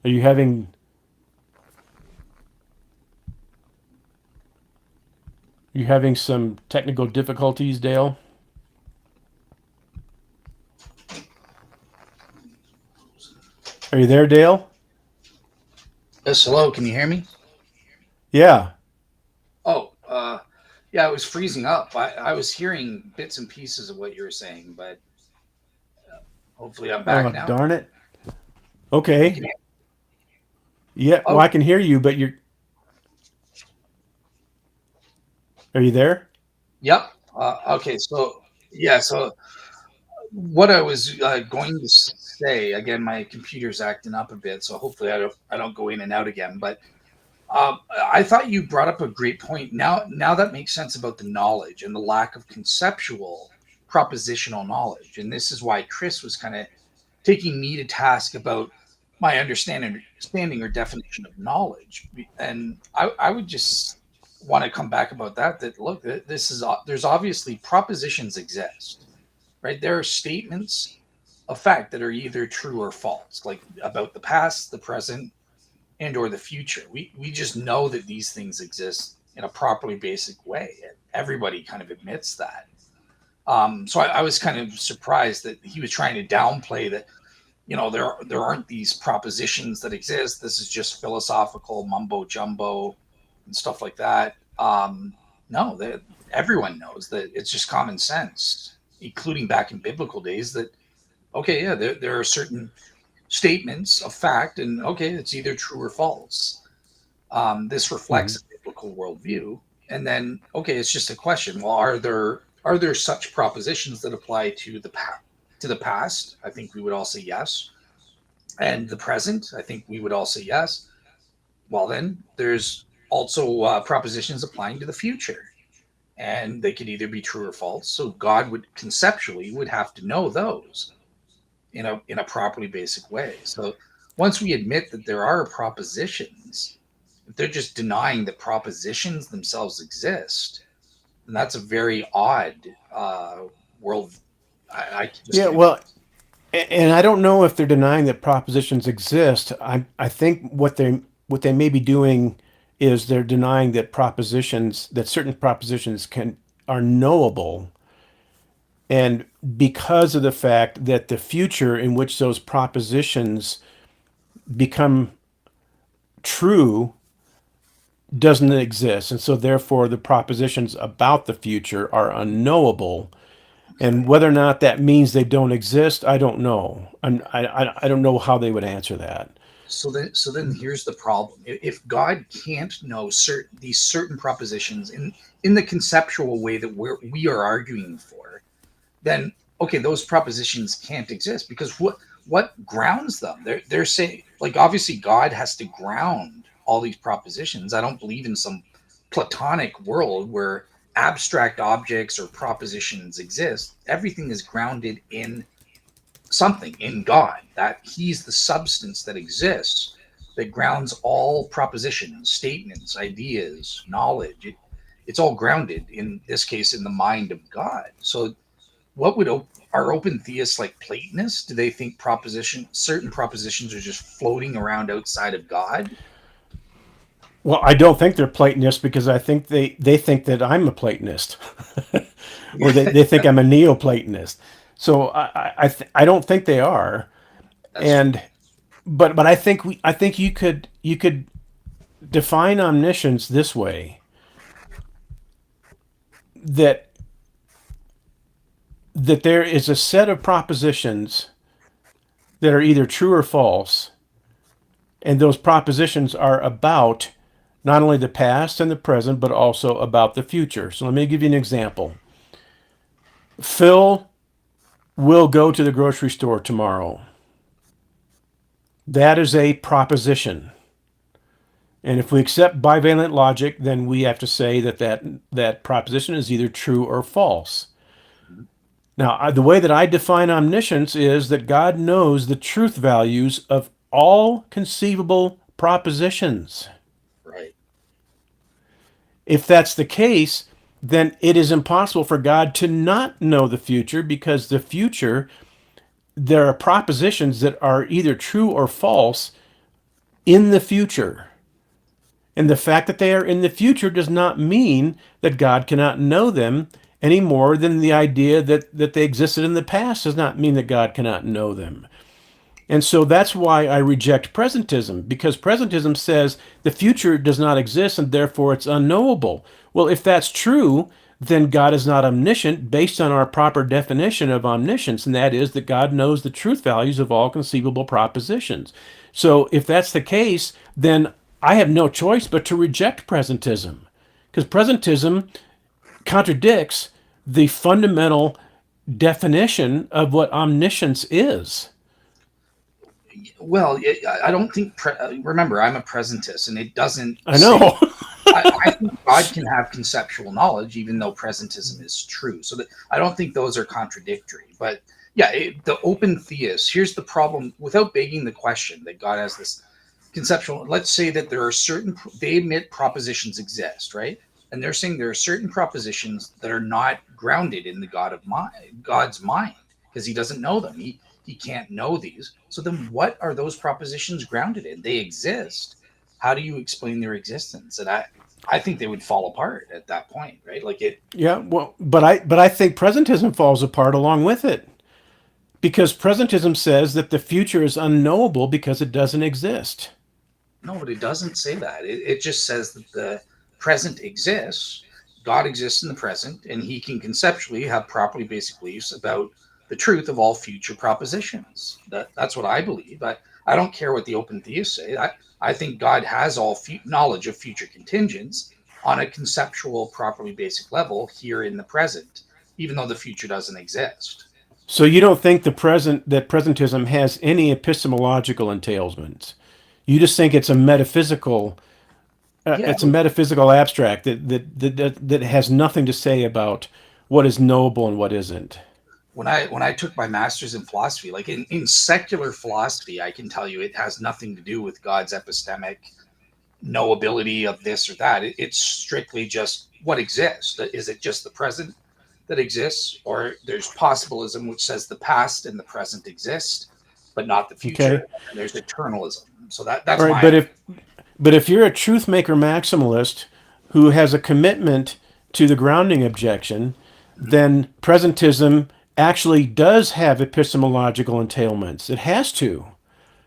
Are you having some technical difficulties, Dale? Are you there, Dale? Yes, hello. Can you hear me? Yeah. Oh, yeah, it was freezing up. I was hearing bits and pieces of what you were saying, but hopefully I'm Oh, back now. darn it. You Okay. can. Yeah, well, Oh, I can hear you, but you're. Are you there? yep. Okay, so yeah, so what I was going to say again, my computer's acting up a bit, so hopefully I don't go in and out again. But I thought you brought up a great point. Now that makes sense about the knowledge and the lack of conceptual propositional knowledge, and this is why Chris was kind of taking me to task about my understanding or definition of knowledge. And I would just want to come back about that. That look, this is there's obviously propositions exist, right? There are statements of fact that are either true or false, like about the past, the present, and or the future. We just know that these things exist in a properly basic way. Everybody kind of admits that. So I was kind of surprised that he was trying to downplay that. There aren't these propositions that exist. This is just philosophical mumbo jumbo and stuff like that. No, everyone knows that it's just common sense, including back in biblical days. That okay, yeah, there are certain statements of fact, and okay, it's either true or false. This reflects Hmm. a biblical worldview, and then okay, it's just a question. Well, are there such propositions that apply to the past? I think we would all say yes. And the present, I think we would all say yes. Well, then there's also propositions applying to the future, and they could either be true or false. So God would conceptually would have to know those in a properly basic way. So once we admit that there are propositions, if they're just denying that propositions themselves exist, then that's a very odd world. I just Yeah, can't. well, and I don't know if they're denying that propositions exist. I think what they may be doing is they're denying that certain propositions can are knowable, and because of the fact that the future in which those propositions become true doesn't exist, and so therefore the propositions about the future are unknowable. And Okay. whether or not that means they don't exist, I don't know. I don't know how they would answer that. So then here's the problem. If God can't know certain propositions in the conceptual way that we are arguing for, then okay, those propositions can't exist because what grounds them? They're saying, like, obviously God has to ground all these propositions. I don't believe in some platonic world where abstract objects or propositions exist. Everything is grounded in something, in God, that he's the substance that exists, that grounds all propositions, statements, ideas, knowledge. It's all grounded, in this case, in the mind of God. So what would are open theists like Platonists? Do they think certain propositions are just floating around outside of God? Well, I don't think they're Platonists because I think they think that I'm a Platonist, or they think I'm a Neoplatonist. So I don't think they are. That's true. And but I think you could define omniscience this way, that there is a set of propositions that are either true or false, and those propositions are about not only the past and the present, but also about the future. So let me give you an example. Phil will go to the grocery store tomorrow. That is a proposition. And if we accept bivalent logic, then we have to say that proposition is either true or false. Now, the way that I define omniscience is that God knows the truth values of all conceivable propositions. Right. If that's the case, then it is impossible for God to not know the future, because the future, there are propositions that are either true or false in the future. And the fact that they are in the future does not mean that God cannot know them, any more than the idea that they existed in the past does not mean that God cannot know them. And so that's why I reject presentism, because presentism says the future does not exist and therefore it's unknowable. Well, if that's true, then God is not omniscient based on our proper definition of omniscience, and that is that God knows the truth values of all conceivable propositions. So if that's the case, then I have no choice but to reject presentism, because presentism contradicts the fundamental definition of what omniscience is. Well, I don't think. Remember, I'm a presentist, and it doesn't I say. know. I think God can have conceptual knowledge, even though presentism is true. So that I don't think those are contradictory. But yeah, the open theist. Here's the problem: without begging the question that God has this conceptual. Let's say that there are certain. They admit propositions exist, right? And they're saying there are certain propositions that are not grounded in the God's mind, because He doesn't know them. He can't know these. So then what are those propositions grounded in? They exist. How do you explain their existence? And I think they would fall apart at that point, right? Like it. Yeah, well, but I think presentism falls apart along with it, because presentism says that the future is unknowable because it doesn't exist. No, but it doesn't say that. It just says that the present exists. God exists in the present, and He can conceptually have properly basic beliefs about the truth of all future propositions. That's what I believe. I don't care what the open theists say. I think God has all knowledge of future contingents on a conceptual, properly basic level here in the present, even though the future doesn't exist. So you don't think that presentism has any epistemological entailments. You just think Yeah, it's a metaphysical abstract that has nothing to say about what is knowable and what isn't. when I took my master's in philosophy, like in secular philosophy, I can tell you it has nothing to do with God's epistemic knowability of this or that. It's strictly just what exists. Is it just the present that exists, or there's possibilism, which says the past and the present exist, but not the future, Okay. and there's eternalism. So All that's right, my. but if you're a truth maker maximalist who has a commitment to the grounding objection, then presentism actually does have epistemological entailments. It has to.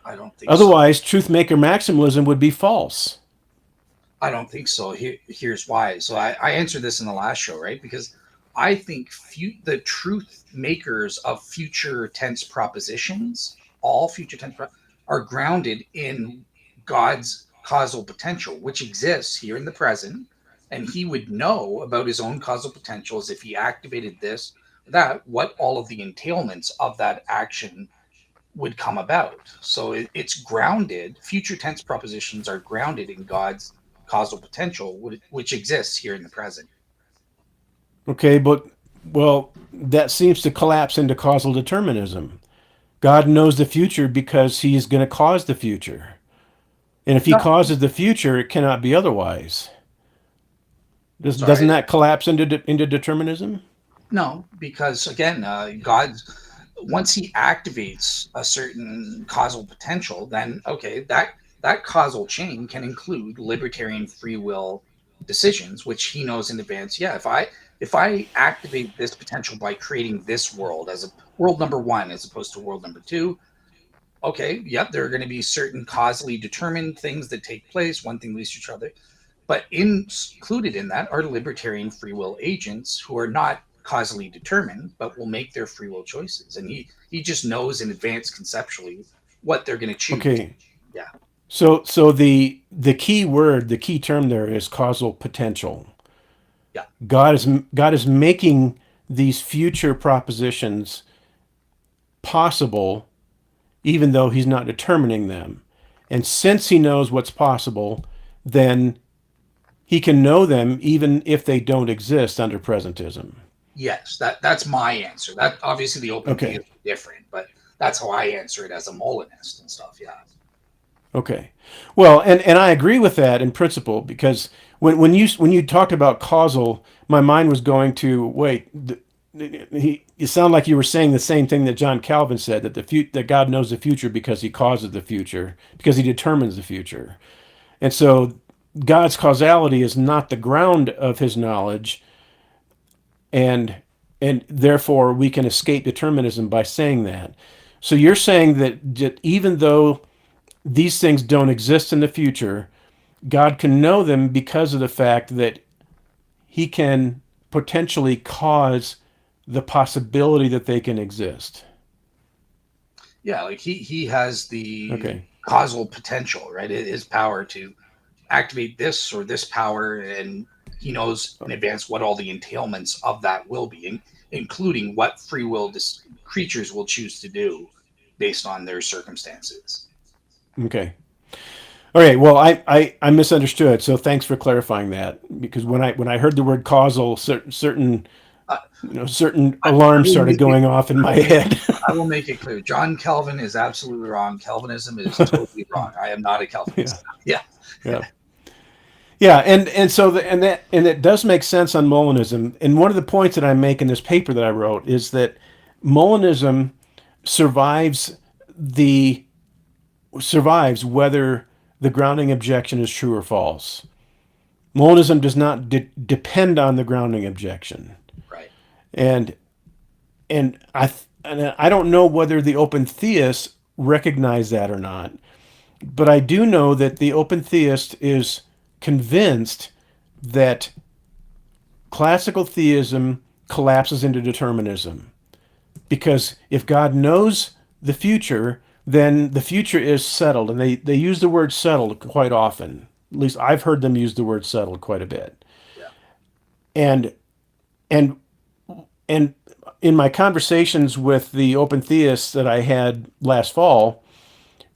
I don't think so. Otherwise, truth maker maximalism would be false. I don't think so. Here's why. So I answered this in the last show, right? Because I think the truth makers of future tense propositions, all future tense are grounded in God's causal potential, which exists here in the present. And He would know about His own causal potentials if He activated this, that, what all of the entailments of that action would come about. So it's grounded. Future tense propositions are grounded in God's causal potential, which exists here in the present. Okay, but well, that seems to collapse into causal determinism. God knows the future because He's going to cause the future. And if He No, causes the future, it cannot be otherwise. Doesn't sorry, that collapse into determinism? no, because again, God's once He activates a certain causal potential, then okay, that causal chain can include libertarian free will decisions, which He knows in advance. Yeah, if I activate this potential by creating this world as a world number one as opposed to world number two, okay, yep, there are going to be certain causally determined things that take place. One thing leads to each other. But included in that are libertarian free will agents who are not causally determined, but will make their free will choices. And he just knows in advance conceptually what they're going to choose. Okay. Yeah. So the key word, the key term there is causal potential. Yeah. God is making these future propositions possible even though He's not determining them. And since He knows what's possible, then He can know them even if they don't exist under presentism. Yes, that's my answer. That obviously the open thing Okay. is different, but that's how I answer it as a Molinist and stuff. Yeah. Okay. Well, and I agree with that in principle because when you talked about causal, my mind was going to wait. You sound like you were saying the same thing that John Calvin said that that God knows the future because He causes the future because He determines the future, and so God's causality is not the ground of His knowledge, and and therefore we can escape determinism by saying that. So you're saying that even though these things don't exist in the future, God can know them because of the fact that He can potentially cause the possibility that they can exist. Yeah, like he has the Okay. causal potential, right? His power to activate this or this power, and he knows in advance what all the entailments of that will be, including what free will creatures will choose to do based on their circumstances. Okay. All right. Well, I misunderstood. So thanks for clarifying that because when I heard the word causal, certain Uh, certain I alarms will started make it. going off in I my will make head. I will make it clear. John Calvin is absolutely wrong. Calvinism is totally wrong. I am not a Yeah. Calvinist. Yeah. Yeah. Yeah, and so and it does make sense on Molinism. And one of the points that I make in this paper that I wrote is that Molinism survives the survives whether the grounding objection is true or false. Molinism does not depend on the grounding objection, Right. and and I don't know whether the open theists recognize that or not, but I do know that the open theist is convinced that classical theism collapses into determinism. Because if God knows the future, then the future is settled. And they use the word settled quite often. At least I've heard them use the word settled quite a bit. Yeah. And and and in my conversations with the open theists that I had last fall,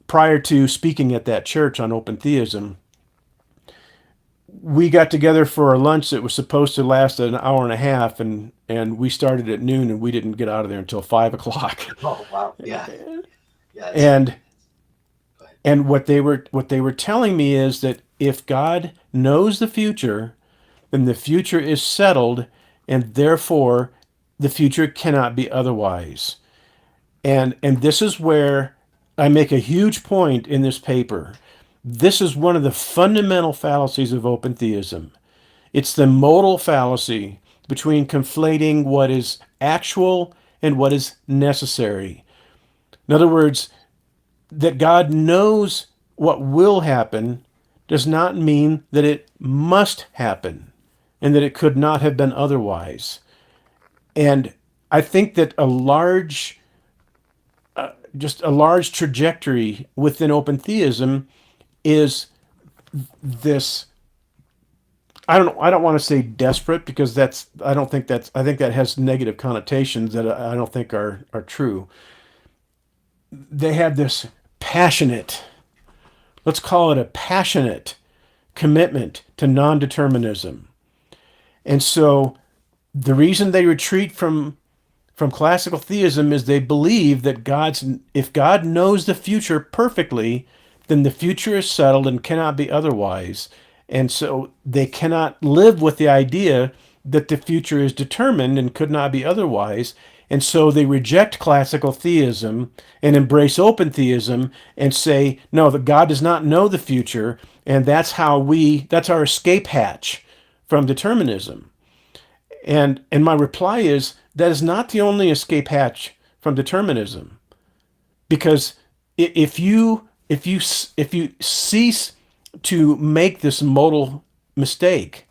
prior to speaking at that church on open theism, we got together for a lunch that was supposed to last an hour and a half, and we started at noon, and we didn't get out of there until 5 o'clock. Oh wow. Yeah. Yeah. It's and and what they were telling me is that if God knows the future, then the future is settled, and therefore the future cannot be otherwise. And this is where I make a huge point in this paper. This is one of the fundamental fallacies of open theism. It's the modal fallacy between conflating what is actual and what is necessary. In other words, that God knows what will happen does not mean that it must happen and that it could not have been otherwise. And I think that just a large trajectory within open theism is this. I don't want to say desperate because I think that has negative connotations that I don't think are true. They have this passionate, let's call it a passionate commitment to non-determinism. And so the reason they retreat from classical theism is they believe that if God knows the future perfectly, then the future is settled and cannot be otherwise. And so they cannot live with the idea that the future is determined and could not be otherwise. And so they reject classical theism and embrace open theism and say, no, that God does not know the future, and that's our escape hatch from determinism. And my reply is that is not the only escape hatch from determinism, because if you cease to make this modal mistake,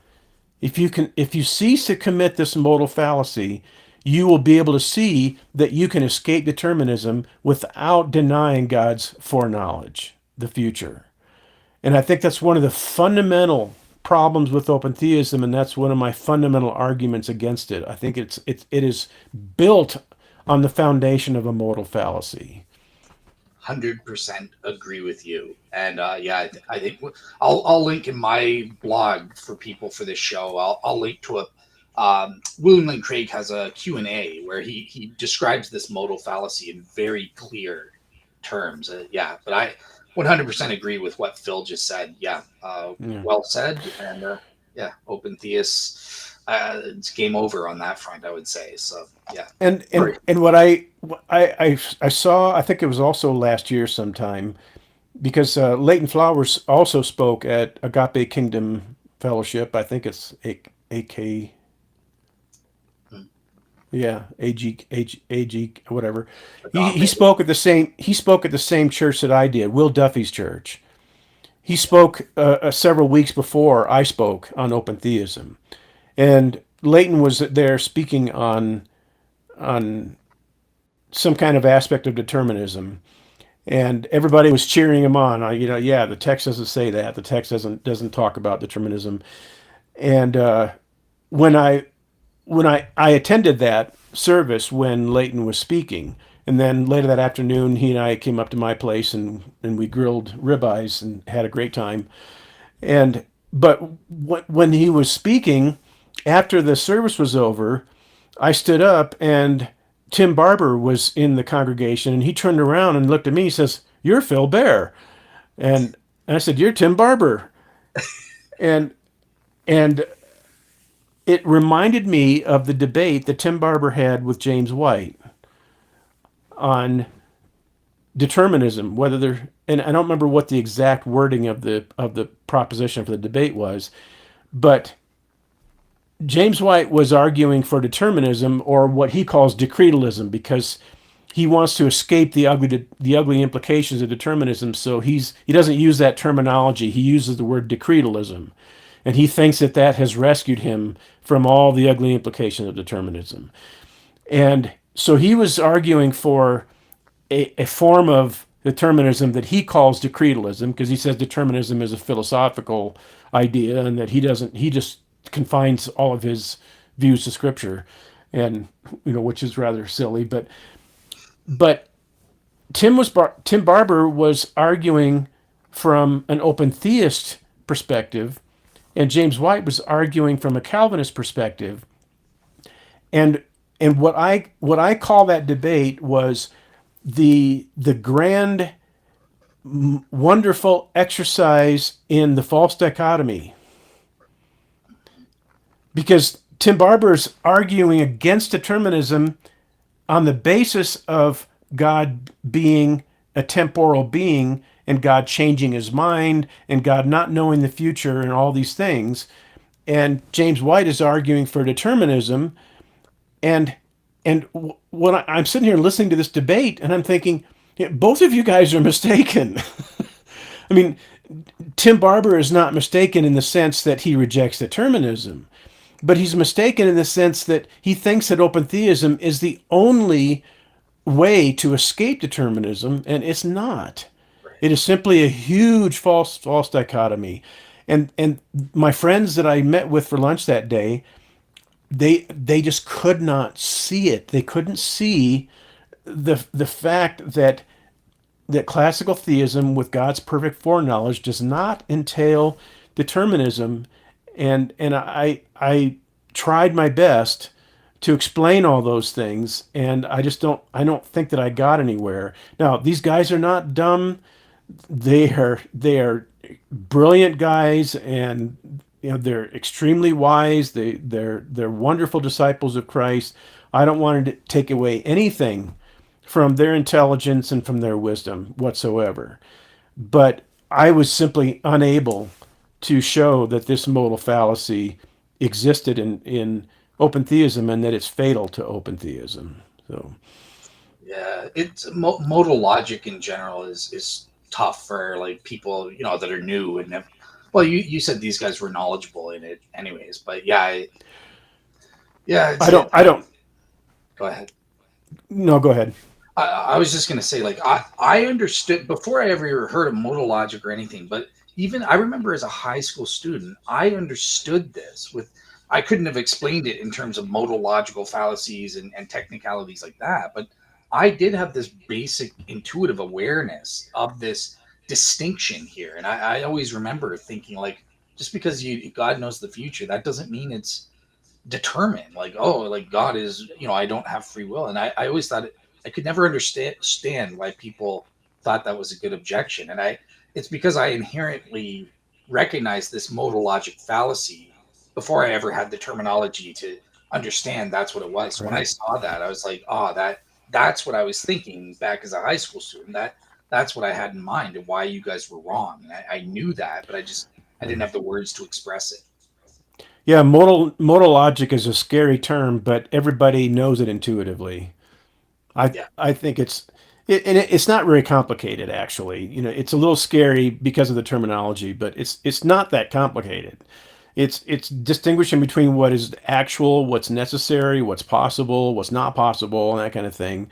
if you cease to commit this modal fallacy, you will be able to see that you can escape determinism without denying God's foreknowledge, the future. And I think that's one of the fundamental problems with open theism, and that's one of my fundamental arguments against it. I think it is built on the foundation of a modal fallacy. 100% agree with you. And yeah, I think I'll link in my blog for people for this show. I'll link to a William Lane Craig has a Q&A where he describes this modal fallacy in very clear terms. Yeah, but 100% agree with what Phil just said. Yeah, Yeah. well said. And yeah, open theists, it's game over on that front, I would say. So yeah, And sorry. what I saw, I think it was also last year sometime, because Leighton Flowers also spoke at Agape Kingdom Fellowship. I think it's AK, Hmm. yeah, AG, whatever. He Agape. spoke at the same church that I did, Will Duffy's church. He spoke several weeks before I spoke on open theism, and Leighton was there speaking on some kind of aspect of determinism, and everybody was cheering him on. Yeah, the text doesn't say that. The text doesn't talk about determinism. And when I attended that service when Leighton was speaking, and then later that afternoon, he and I came up to my place and we grilled ribeyes and had a great time. And but when he was speaking, after the service was over, I stood up and Tim Barber was in the congregation, and he turned around and looked at me. He says, "You're Phil Bear," and I said, "You're Tim Barber," and and it reminded me of the debate that Tim Barber had with James White on determinism, whether there, and I don't remember what the exact wording of the proposition for the debate was, but James White was arguing for determinism, or what he calls decretalism, because he wants to escape the ugly implications of determinism. So he doesn't use that terminology. He uses the word decretalism, and he thinks that that has rescued him from all the ugly implications of determinism. And so he was arguing for a form of determinism that he calls decretalism, because he says determinism is a philosophical idea, and that he just confines all of his views to scripture, and which is rather silly. But Tim Barber was arguing from an open theist perspective, and James White was arguing from a Calvinist perspective. And what I call that debate was the grand, wonderful exercise in the false dichotomy, because Tim Barber's arguing against determinism on the basis of God being a temporal being, and God changing his mind, and God not knowing the future, and all these things. And James White is arguing for determinism. And and when I'm sitting here listening to this debate, and I'm thinking, yeah, both of you guys are mistaken. I mean, Tim Barber is not mistaken in the sense that he rejects determinism, but he's mistaken in the sense that he thinks that open theism is the only way to escape determinism, and it's not. It is simply a huge false dichotomy. And my friends that I met with for lunch that day, they just could not see it. They couldn't see the fact that classical theism with God's perfect foreknowledge does not entail determinism. And I tried my best to explain all those things, and I don't think that I got anywhere. Now, these guys are not dumb. They are brilliant guys, and they're extremely wise. They're wonderful disciples of Christ. I don't want to take away anything from their intelligence and from their wisdom whatsoever. But I was simply unable to show that this modal fallacy existed in open theism, and that it's fatal to open theism. So Yeah, it's modal logic in general is tough for like people that are new and have, well, you said these guys were knowledgeable in it anyways, but yeah, yeah, I don't I don't go ahead. no, go ahead. I was just gonna say, like, I understood before I ever heard of modal logic or anything, but even I remember as a high school student, I understood this with I couldn't have explained it in terms of modal logical fallacies and technicalities like that, but I did have this basic intuitive awareness of this distinction here. And I always remember thinking like just because you God knows the future, that doesn't mean it's determined, like, oh, like God is, I don't have free will. And I always thought I could never understand why people thought that was a good objection. And it's because I inherently recognized this modal logic fallacy before I ever had the terminology to understand that's what it was. When I Right. saw that, I was like, oh, that's what I was thinking back as a high school student. That's what I had in mind and why you guys were wrong. And I knew that, but I didn't have the words to express it. Yeah, modal logic is a scary term, but everybody knows it intuitively. Yeah. I think it's not very complicated actually. It's a little scary because of the terminology, but it's not that complicated. It's distinguishing between what is actual, what's necessary, what's possible, what's not possible, and that kind of thing.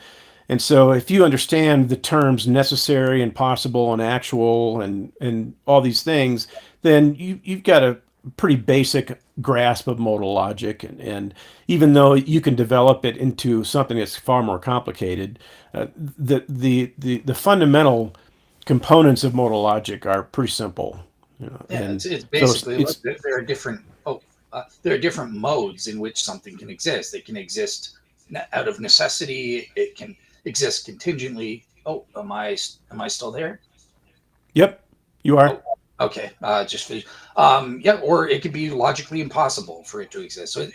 And so if you understand the terms necessary and possible and actual and all these things, then you've got a pretty basic grasp of modal logic. And even though you can develop it into something that's far more complicated, the fundamental components of modal logic are pretty simple. Yeah, And it's so basically look, there are different there are different modes in which something can exist. It can exist out of necessity. It can exist contingently. Oh, am I still there? yep, you are. Oh, okay. Just finish. Yeah, or it could be logically impossible for it to exist. So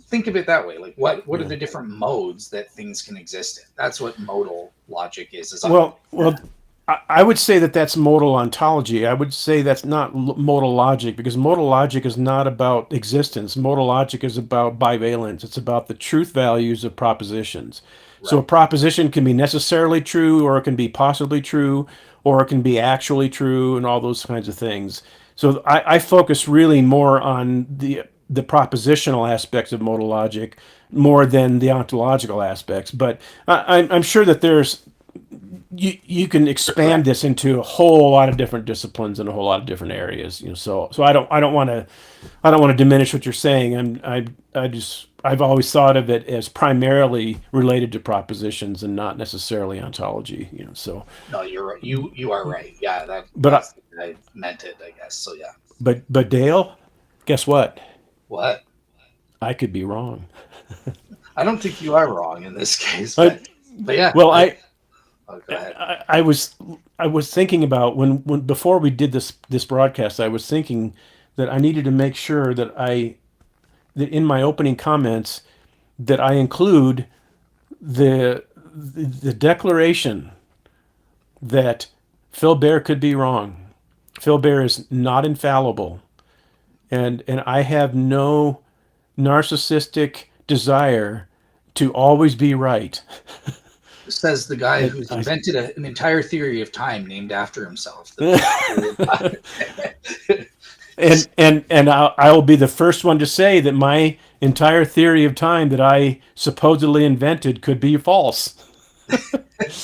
think of it that way. Like what are Yeah. the different modes that things can exist in? That's what modal logic is. Well, I would say that that's modal ontology. I would say that's not modal logic because modal logic is not about existence. Modal logic is about bivalence. It's about the truth values of propositions. So a Right. proposition can be necessarily true, or it can be possibly true, or it can be actually true, and all those kinds of things. So I focus really more on the propositional aspects of modal logic more than the ontological aspects. But I'm sure that you can You're expand correct. this into a whole lot of different disciplines and a whole lot of different areas. So I don't want to diminish what you're saying. I've always thought of it as primarily related to propositions and not necessarily ontology. So No, you're right. You are right. Yeah, but I, that's the way I meant it, I guess. So yeah. but Dale, guess what? What? I could be wrong. I don't think you are wrong in this case, I, but yeah. well, I, Oh, go ahead. I was thinking about when before we did this broadcast, I was thinking that I needed to make sure that in my opening comments that I include the declaration that Phil Bear could be wrong. Phil Bear is not infallible, and I have no narcissistic desire to always be right. Says the guy I, who's I, invented an entire theory of time named after himself. The big theory of time. and I will be the first one to say that my entire theory of time that I supposedly invented could be false.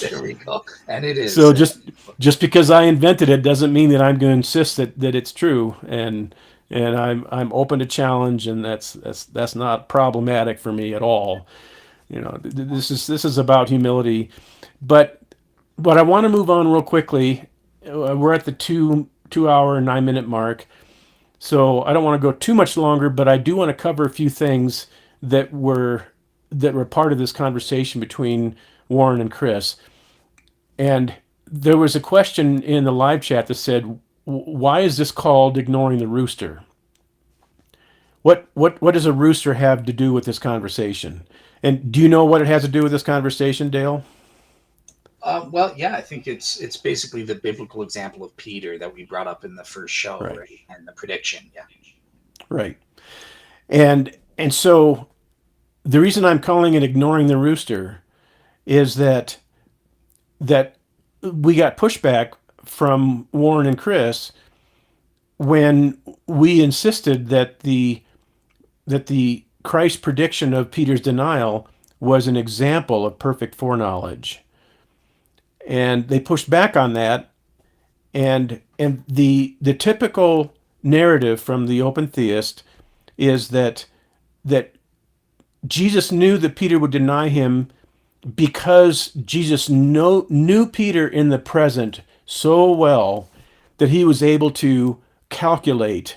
There we go. And it is. So just because I invented it doesn't mean that I'm going to insist that it's true. And I'm open to challenge, and that's not problematic for me at all. This is about humility. But I want to move on real quickly. We're at the 2 hour 9 minute mark. So I don't want to go too much longer, but I do want to cover a few things that were part of this conversation between Warren and Chris. And there was a question in the live chat that said, "Why is this called ignoring the rooster? What does a rooster have to do with this conversation?" And do you know what it has to do with this conversation, Dale? Well, yeah, I think it's basically the biblical example of Peter that we brought up in the first show, Right, right? And the prediction. Yeah. right. And so the reason I'm calling it ignoring the rooster is that we got pushback from Warren and Chris when we insisted that the Christ prediction of Peter's denial was an example of perfect foreknowledge. And they pushed back on that, and the typical narrative from the open theist is that Jesus knew that Peter would deny him because Jesus knew Peter in the present so well that he was able to calculate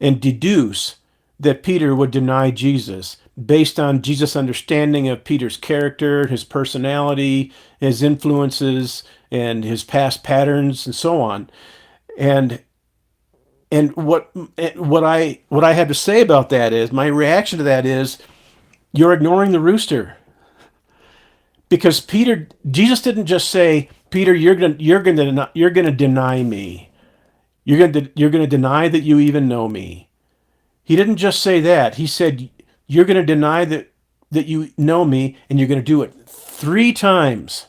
and deduce that Peter would deny Jesus based on Jesus' understanding of Peter's character, his personality, his influences, and his past patterns and so on. And and what I have to say about that is my reaction to that is you're ignoring the rooster. Because Jesus didn't just say, Peter, you're gonna deny me. You're gonna deny that you even know me. He didn't just say that. He said, you're gonna deny that you know me, and you're gonna do it 3 times.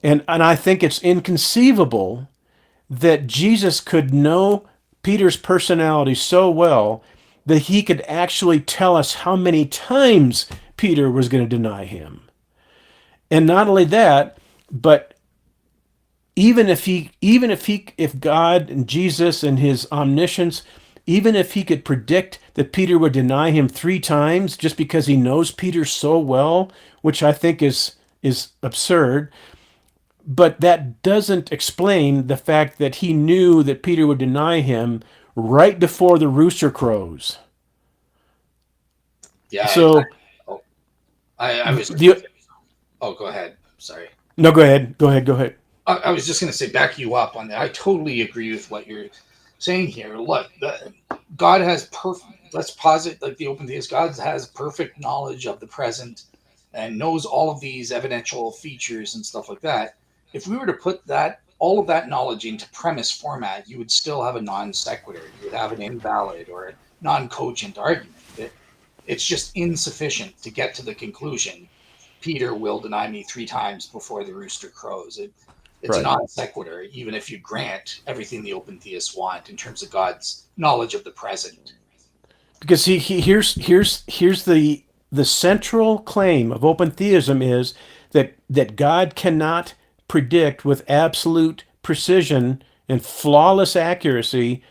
And I think it's inconceivable that Jesus could know Peter's personality so well that he could actually tell us how many times Peter was going to deny him. And not only that, but if God and Jesus and his omniscience, even if he could predict that Peter would deny him 3 times just because he knows Peter so well, which I think is absurd, but that doesn't explain the fact that he knew that Peter would deny him right before the rooster crows. Yeah, So oh, I was. the Oh, go ahead. Sorry. no, go ahead, go ahead, go ahead. I was just going to say, back you up on that. I totally agree with what you're saying here. Look, God has perfect. Let's posit like the open theist. God has perfect knowledge of the present and knows all of these evidential features and stuff like that. If we were to put that all of that knowledge into premise format, you would still have a non sequitur. You would have an invalid or a non cogent argument. It's just insufficient to get to the conclusion. Peter will deny me 3 times before the rooster crows. It's a Right. non sequitur, even if you grant everything the open theists want in terms of God's knowledge of the present. Because here's the central claim of open theism is that God cannot predict with absolute precision and flawless accuracy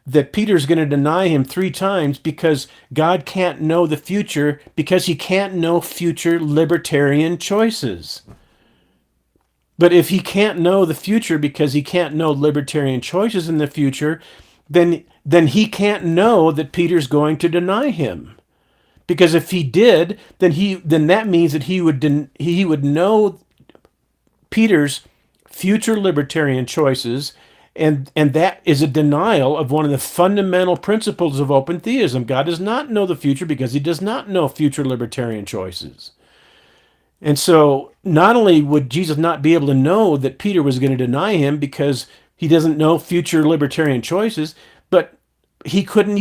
that Peter's going to deny him 3 times because God can't know the future because he can't know future libertarian choices. But if he can't know the future because he can't know libertarian choices in the future, then he can't know that Peter's going to deny him. Because if he did, then that means that he would know Peter's future libertarian choices, and that is a denial of one of the fundamental principles of open theism. God does not know the future because he does not know future libertarian choices. And so not only would Jesus not be able to know that Peter was going to deny him because he doesn't know future libertarian choices, but he couldn't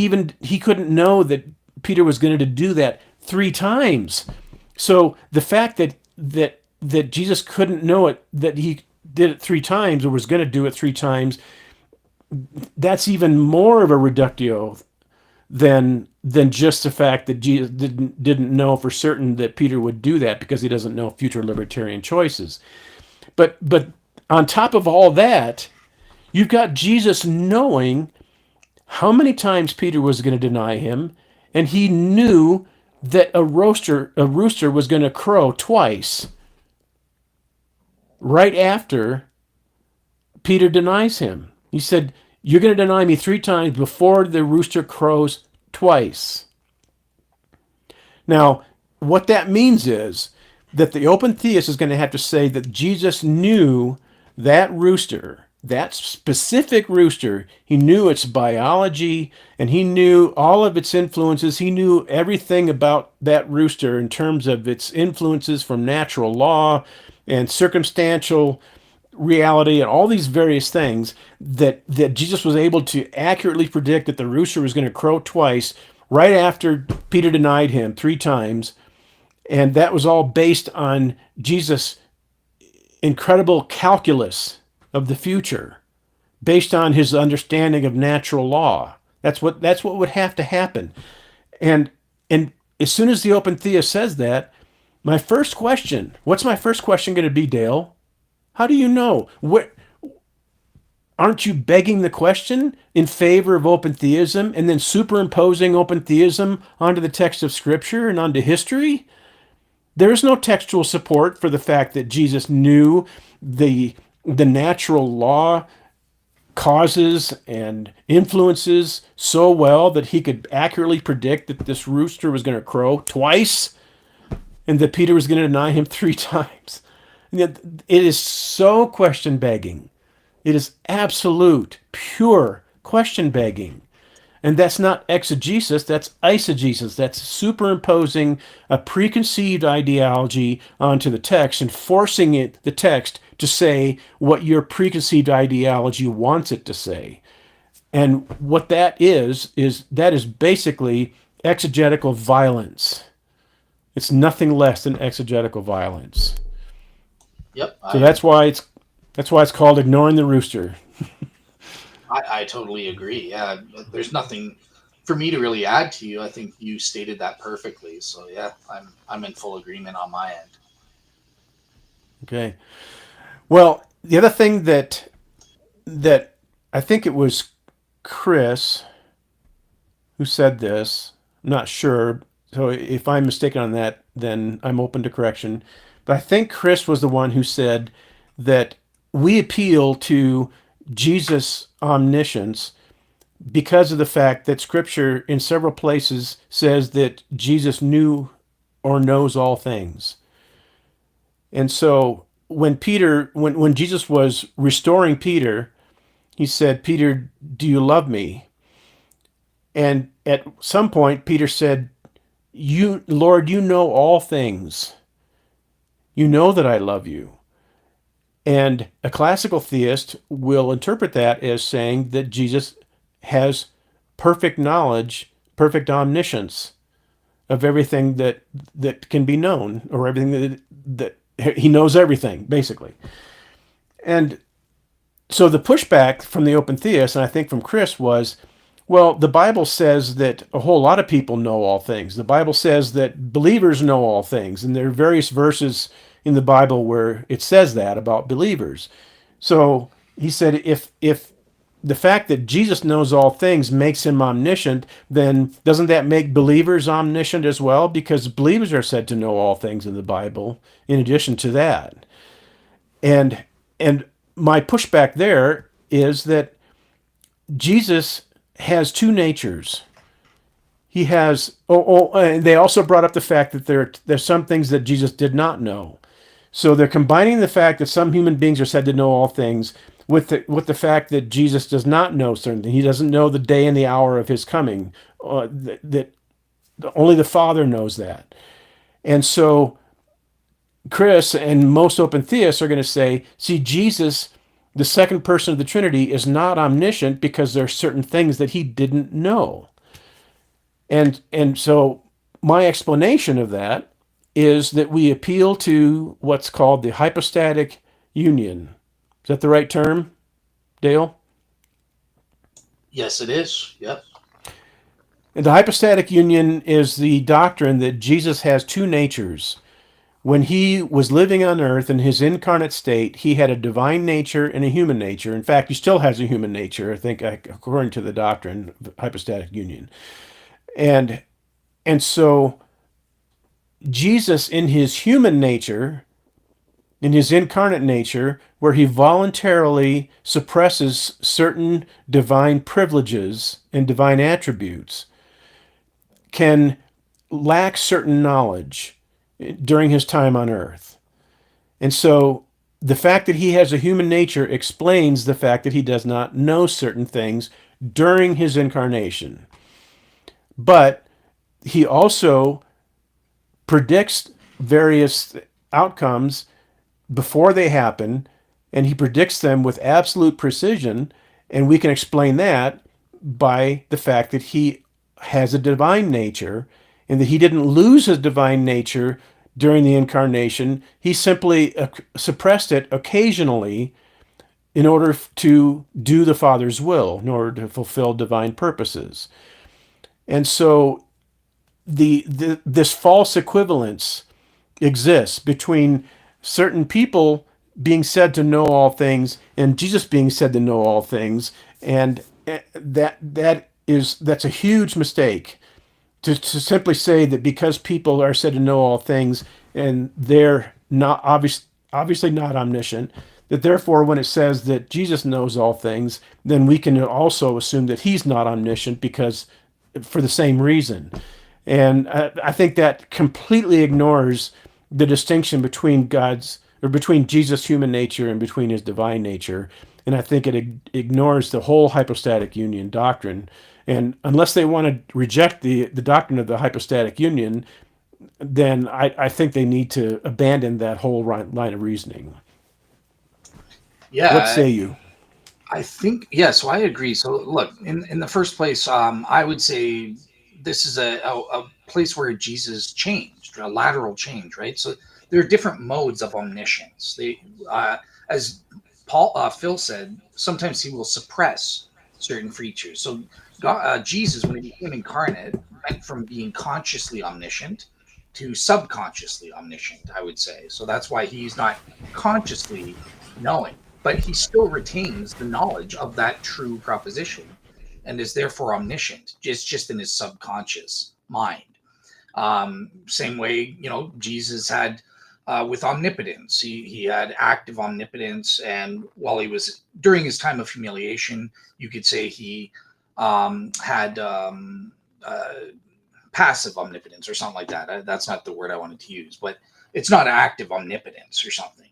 know that Peter was going to do that 3 times. So the fact that Jesus couldn't know it, that he did it 3 times or was going to do it 3 times, that's even more of a reductio than just the fact that Jesus didn't know for certain that Peter would do that because he doesn't know future libertarian choices. But on top of all that, you've got Jesus knowing how many times Peter was going to deny him, and he knew that a rooster was going to crow twice right after Peter denies him. He said, "You're going to deny me 3 times before the rooster crows twice." Now, what that means is that the open theist is going to have to say that Jesus knew that rooster, that specific rooster. He knew its biology and he knew all of its influences. He knew everything about that rooster in terms of its influences from natural law and circumstantial reality and all these various things that Jesus was able to accurately predict that the rooster was going to crow twice right after Peter denied him 3 times. And that was all based on Jesus' incredible calculus of the future, based on his understanding of natural law. That's what would have to happen. And as soon as the open theist says that, what's my first question going to be, Dale? How do you know? Aren't you begging the question in favor of open theism and then superimposing open theism onto the text of Scripture and onto history? There is no textual support for the fact that Jesus knew the natural law causes and influences so well that he could accurately predict that this rooster was going to crow twice and that Peter was going to deny him 3 times. It is so question begging. It is absolute, pure question begging. And that's not exegesis, that's eisegesis. That's superimposing a preconceived ideology onto the text and forcing the text to say what your preconceived ideology wants it to say. And what that is basically exegetical violence. It's nothing less than exegetical violence. Yep, So that's why it's called ignoring the rooster. I totally agree. Yeah, there's nothing for me to really add to you. I think you stated that perfectly. So yeah, I'm in full agreement on my end. Okay. Well, the other thing that I think it was Chris who said this. I'm not sure. So if I'm mistaken on that, then I'm open to correction. But I think Chris was the one who said that we appeal to Jesus' omniscience because of the fact that Scripture in several places says that Jesus knew or knows all things. And so when Jesus was restoring Peter, he said, Peter, do you love me? And at some point, Peter said, you, Lord, you know all things. You know that I love you. And a classical theist will interpret that as saying that Jesus has perfect knowledge, perfect omniscience of everything that can be known, or everything that he knows everything, basically. And so the pushback from the open theist, and I think from Chris, was, well, the Bible says that a whole lot of people know all things. The Bible says that believers know all things, and there are various verses in the Bible where it says that about believers. So he said, if the fact that Jesus knows all things makes him omniscient, then doesn't that make believers omniscient as well? Because believers are said to know all things in the Bible in addition to that. And my pushback there is that Jesus has two natures. He has, and they also brought up the fact that there's some things that Jesus did not know. So they're combining the fact that some human beings are said to know all things with the fact that Jesus does not know certain things. He doesn't know the day and the hour of his coming. That only the Father knows that. And so Chris and most open theists are going to say, see, Jesus, the second person of the Trinity, is not omniscient because there are certain things that he didn't know. And so my explanation of that is that we appeal to what's called the hypostatic union. Is that the right term, Dale? Yes, it is. Yep. And the hypostatic union is the doctrine that Jesus has two natures. When he was living on earth in his incarnate state, he had a divine nature and a human nature. In fact, he still has a human nature, I think, according to the doctrine of hypostatic union. And so Jesus, in his human nature, in his incarnate nature, where he voluntarily suppresses certain divine privileges and divine attributes, can lack certain knowledge during his time on earth. And so the fact that he has a human nature explains the fact that he does not know certain things during his incarnation. But he also predicts various outcomes before they happen, and he predicts them with absolute precision, and we can explain that by the fact that he has a divine nature and that he didn't lose his divine nature during the incarnation. He simply suppressed it occasionally in order to do the Father's will, in order to fulfill divine purposes. And so this false equivalence exists between certain people being said to know all things and Jesus being said to know all things, and that's a huge mistake to simply say that because people are said to know all things and they're not obviously not omniscient, that therefore when it says that Jesus knows all things, then we can also assume that he's not omniscient because for the same reason. And I think that completely ignores the distinction between or between Jesus' human nature and between his divine nature. And I think it ignores the whole hypostatic union doctrine. And unless they want to reject the doctrine of the hypostatic union, then I think they need to abandon that whole line of reasoning. What Yeah, say you? I think, yeah, so I agree. So look, in the first place, I would say this is a place where Jesus changed, a lateral change, right? So there are different modes of omniscience. As Phil said, sometimes he will suppress certain features. So Jesus, when he became incarnate, went from being consciously omniscient to subconsciously omniscient, I would say. So that's why he's not consciously knowing, but he still retains the knowledge of that true proposition and is therefore omniscient. It's just in his subconscious mind. Same way, Jesus had with omnipotence. He had active omnipotence, and while he was during his time of humiliation, you could say he had passive omnipotence or something like that. That's not the word I wanted to use, but it's not active omnipotence or something.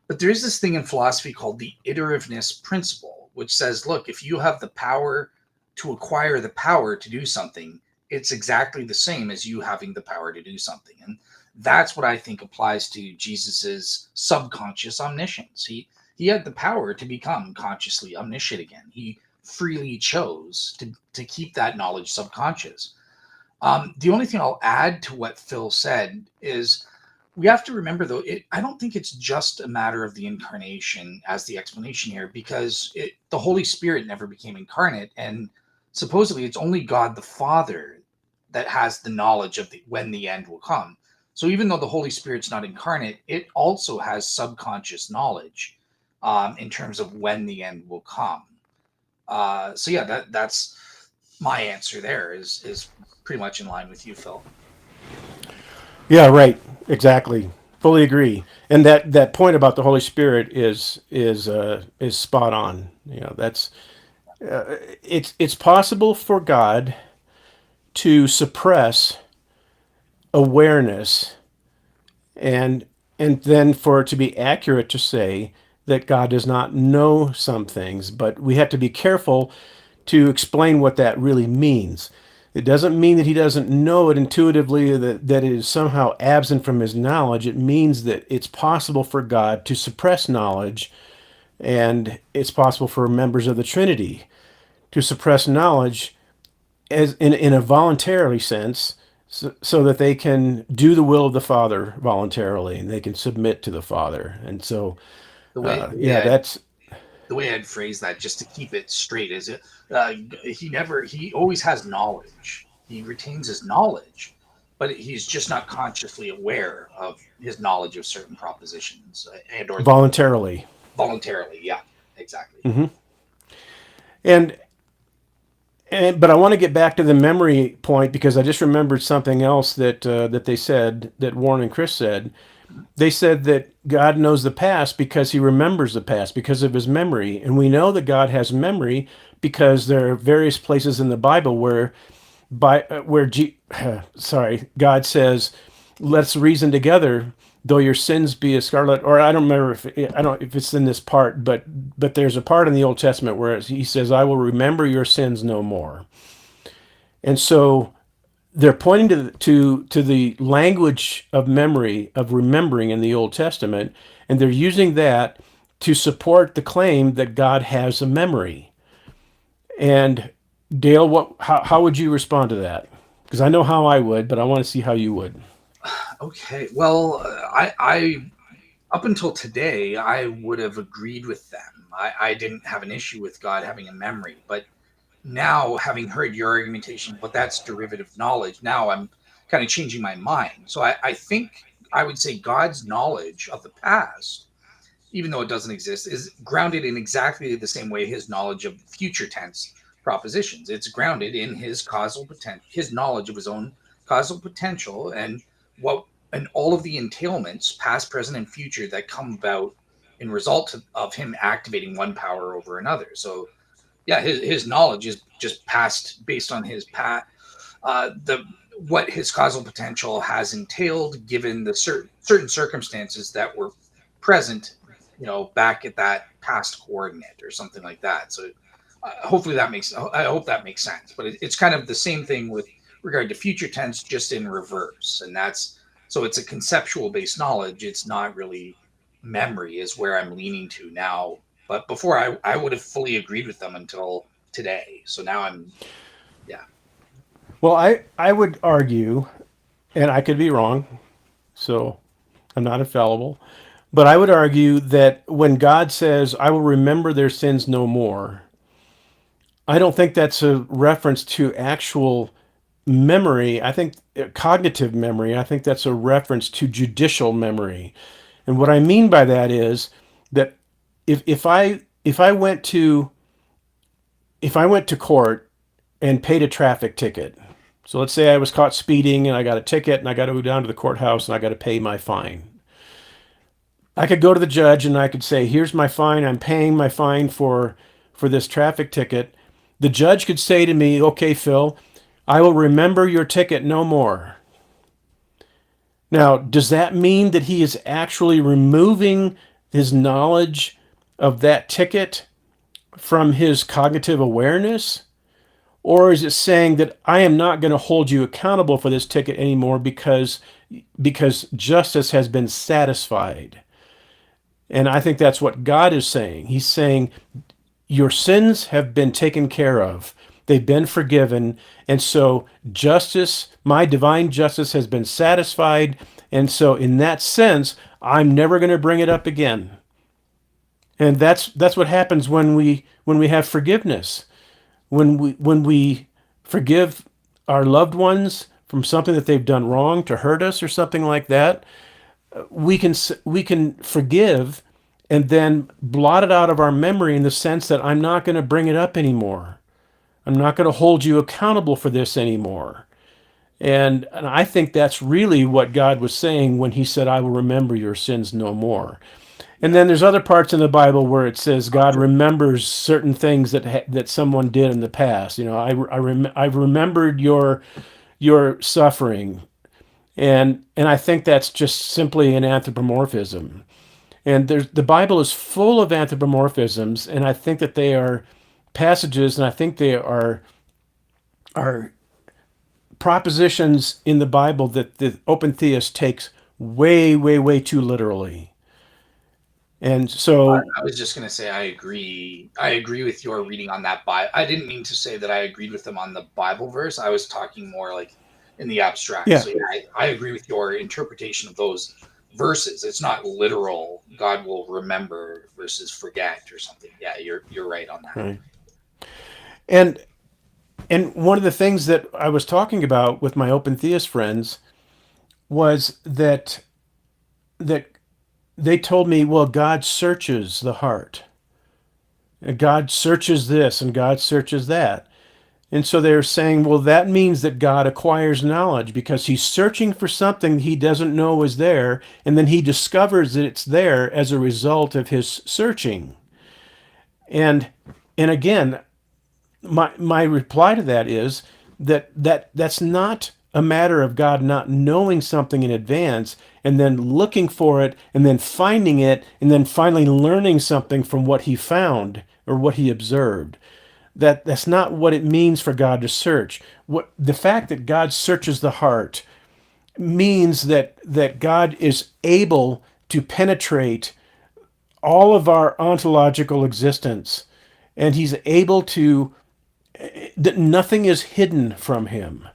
But there is this thing in philosophy called the iterativeness principle, which says, look, if you have the power to acquire the power to do something, it's exactly the same as you having the power to do something. And that's what I think applies to Jesus's subconscious omniscience. He had the power to become consciously omniscient again. He freely chose to keep that knowledge subconscious. The only thing I'll add to what Phil said is we have to remember, though, I don't think it's just a matter of the incarnation as the explanation here, because the Holy Spirit never became incarnate. And supposedly it's only God the Father that has the knowledge of when the end will come. So even though the Holy Spirit's not incarnate, it also has subconscious knowledge in terms of when the end will come. So yeah, that's my answer there is pretty much in line with you, Phil. Yeah, right. Exactly. Fully agree. And that point about the Holy Spirit is spot on. That's it's possible for God to suppress awareness, and then for it to be accurate to say that God does not know some things, but we have to be careful to explain what that really means. It doesn't mean that he doesn't know it intuitively, that it is somehow absent from his knowledge. It means that it's possible for God to suppress knowledge, and it's possible for members of the Trinity to suppress knowledge as in a voluntarily sense, so that they can do the will of the Father voluntarily and they can submit to the Father. And so, The way the way yeah, I that's the way I'd phrase that, just to keep it straight, is it uh, he always has knowledge. He retains his knowledge, but he's just not consciously aware of his knowledge of certain propositions and or voluntarily. voluntarily. Yeah, exactly. And but I want to get back to the memory point because I just remembered something else that they said, that Warren and Chris said. They said that God knows the past because he remembers the past because of his memory, and we know that God has memory because there are various places in the Bible where sorry, God says, "Let's reason together." Though your sins be as scarlet, or I don't remember if I don't if it's in this part, but there's a part in the Old Testament where he says, "I will remember your sins no more." And so they're pointing to the language of memory, of remembering in the Old Testament, and they're using that to support the claim that God has a memory. And Dale, how would you respond to that? Because I know how I would, but I want to see how you would. Okay. Well, I up until today, I would have agreed with them. I didn't have an issue with God having a memory, but now having heard your argumentation, but that's derivative knowledge. Now I'm kind of changing my mind. So I think I would say God's knowledge of the past, even though it doesn't exist, is grounded in exactly the same way his knowledge of future tense propositions. It's grounded in his causal potential, his knowledge of his own causal potential, and all of the entailments, past, present, and future, that come about in result of him activating one power over another. So yeah, his knowledge is just past based on his the what his causal potential has entailed given the certain circumstances that were present, back at that past coordinate or something like that. So hopefully that makes, I hope that makes sense. But it's kind of the same thing with regard to future tense, just in reverse. And that's, so it's a conceptual based knowledge. It's not really memory is where I'm leaning to now. But before I would have fully agreed with them until today. So now yeah. Well, I would argue, and I could be wrong, so I'm not infallible, but I would argue that when God says, I will remember their sins no more, I don't think that's a reference to actual memory. I think cognitive memory, I think that's a reference to judicial memory. And what I mean by that is that if I went to court and paid a traffic ticket. So let's say I was caught speeding and I got a ticket and I got to go down to the courthouse and I got to pay my fine. I could go to the judge and I could say, "Here's my fine. I'm paying my fine for this traffic ticket." The judge could say to me, "Okay, Phil, I will remember your ticket no more." Now, does that mean that he is actually removing his knowledge of that ticket from his cognitive awareness? Or is it saying that I am not going to hold you accountable for this ticket anymore because justice has been satisfied? And I think that's what God is saying. He's saying your sins have been taken care of. They've been forgiven. And so justice, my divine justice has been satisfied. And so in that sense, I'm never going to bring it up again. And that's what happens when we have forgiveness. When we forgive our loved ones from something that they've done wrong to hurt us or something like that, we can forgive and then blot it out of our memory in the sense that I'm not going to bring it up anymore. I'm not going to hold you accountable for this anymore. And I think that's really what God was saying when he said, "I will remember your sins no more." And then there's other parts in the Bible where it says God remembers certain things that someone did in the past. I've remembered your suffering, and I think that's just simply an anthropomorphism. And the Bible is full of anthropomorphisms, and I think that they are passages, and I think they are propositions in the Bible that the open theist takes way, way, way too literally. And so, I was just going to say I agree. I agree with your reading on that. I didn't mean to say that I agreed with them on the Bible verse. I was talking more like in the abstract. yeah, So yeah, I agree with your interpretation of those verses. It's not literal. God will remember versus forget or something. Yeah, you're right on that. right. And one of the things that I was talking about with my open theist friends was that they told me, well, God searches the heart. And God searches this and God searches that. And so they're saying, well, that means that God acquires knowledge because he's searching for something he doesn't know is there, and then he discovers that it's there as a result of his searching. And again, my reply to that is that's not a matter of God not knowing something in advance and then looking for it and then finding it and then finally learning something from what he found or what he observed. That's not what it means for God to search. What the fact that God searches the heart means that God is able to penetrate all of our ontological existence, and he's able to, that nothing is hidden from him.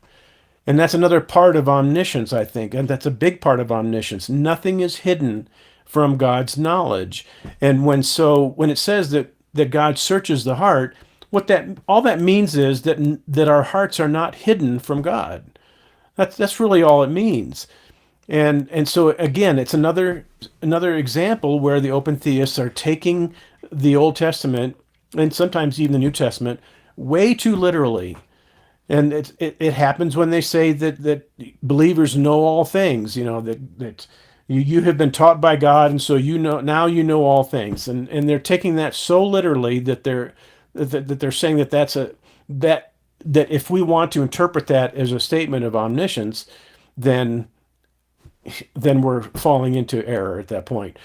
And that's another part of omniscience, I think, and that's a big part of omniscience. Nothing is hidden from God's knowledge. And when it says that God searches the heart, what that all that means is that our hearts are not hidden from God. That's really all it means. And so again, it's another example where the open theists are taking the Old Testament and sometimes even the New Testament way too literally. And it happens when they say that believers know all things, that you have been taught by God, and so now you know all things, and they're taking that so literally that they're saying that if we want to interpret that as a statement of omniscience, then we're falling into error at that point.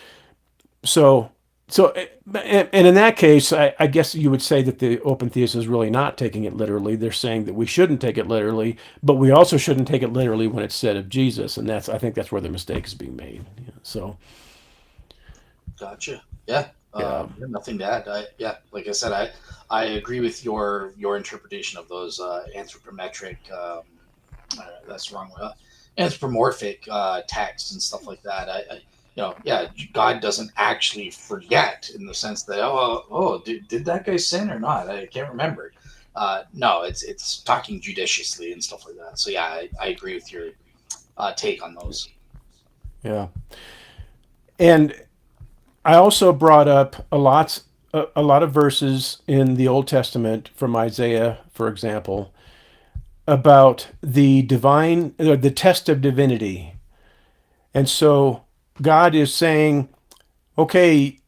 So, so, and in that case, I guess you would say that the open theist is really not taking it literally. They're saying that we shouldn't take it literally, but we also shouldn't take it literally when it's said of Jesus, and I think that's where the mistake is being made. Yeah, so, Gotcha. Yeah. yeah, Yeah, nothing to add. Yeah, like I said, I agree with your interpretation of those anthropometric. That's the wrong way. Anthropomorphic texts and stuff like that. Yeah, God doesn't actually forget in the sense that did that guy sin or not? I can't remember. No, it's talking judiciously and stuff like that. So yeah, I agree with your take on those. yeah. And I also brought up a lot of verses in the Old Testament from Isaiah, for example, about the divine, or the test of divinity. And so God is saying, okay,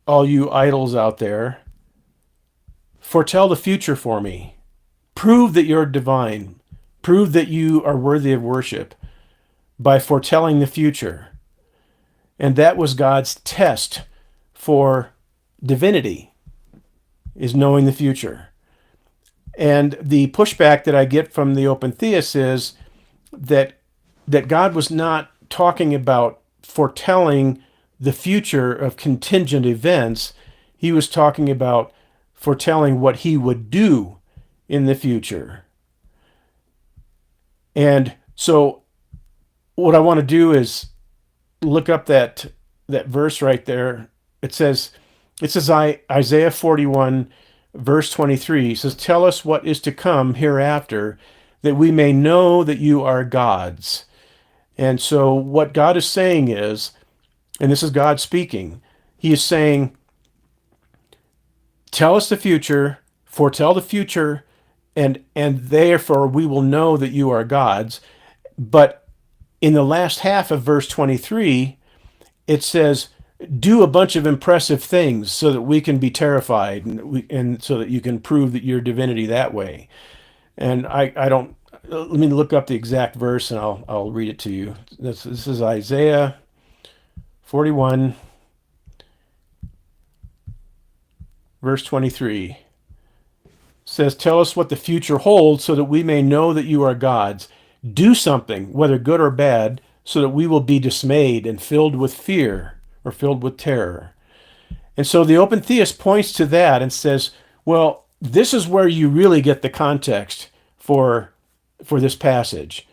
all you idols out there, foretell the future for me. Prove that you're divine. Prove that you are worthy of worship by foretelling the future. And that was God's test for divinity, is knowing the future. And the pushback that I get from the open theists is that God was not talking about foretelling the future of contingent events. He was talking about foretelling what he would do in the future. And so what I want to do is look up that verse right there. It says Isaiah 41 verse 23 says, "Tell us what is to come hereafter, that we may know that you are gods." And so what God is saying is, and this is God speaking, he is saying, tell us the future, foretell the future, and therefore we will know that you are gods. But in the last half of verse 23, it says, do a bunch of impressive things so that we can be terrified, and so that you can prove that your divinity that way. And I don't, let me look up the exact verse and I'll read it to you. This is Isaiah 41, verse 23. It says, tell us what the future holds so that we may know that you are gods. Do something, whether good or bad, so that we will be dismayed and filled with fear, or filled with terror. And so the open theist points to that and says, well, this is where you really get the context for this passage.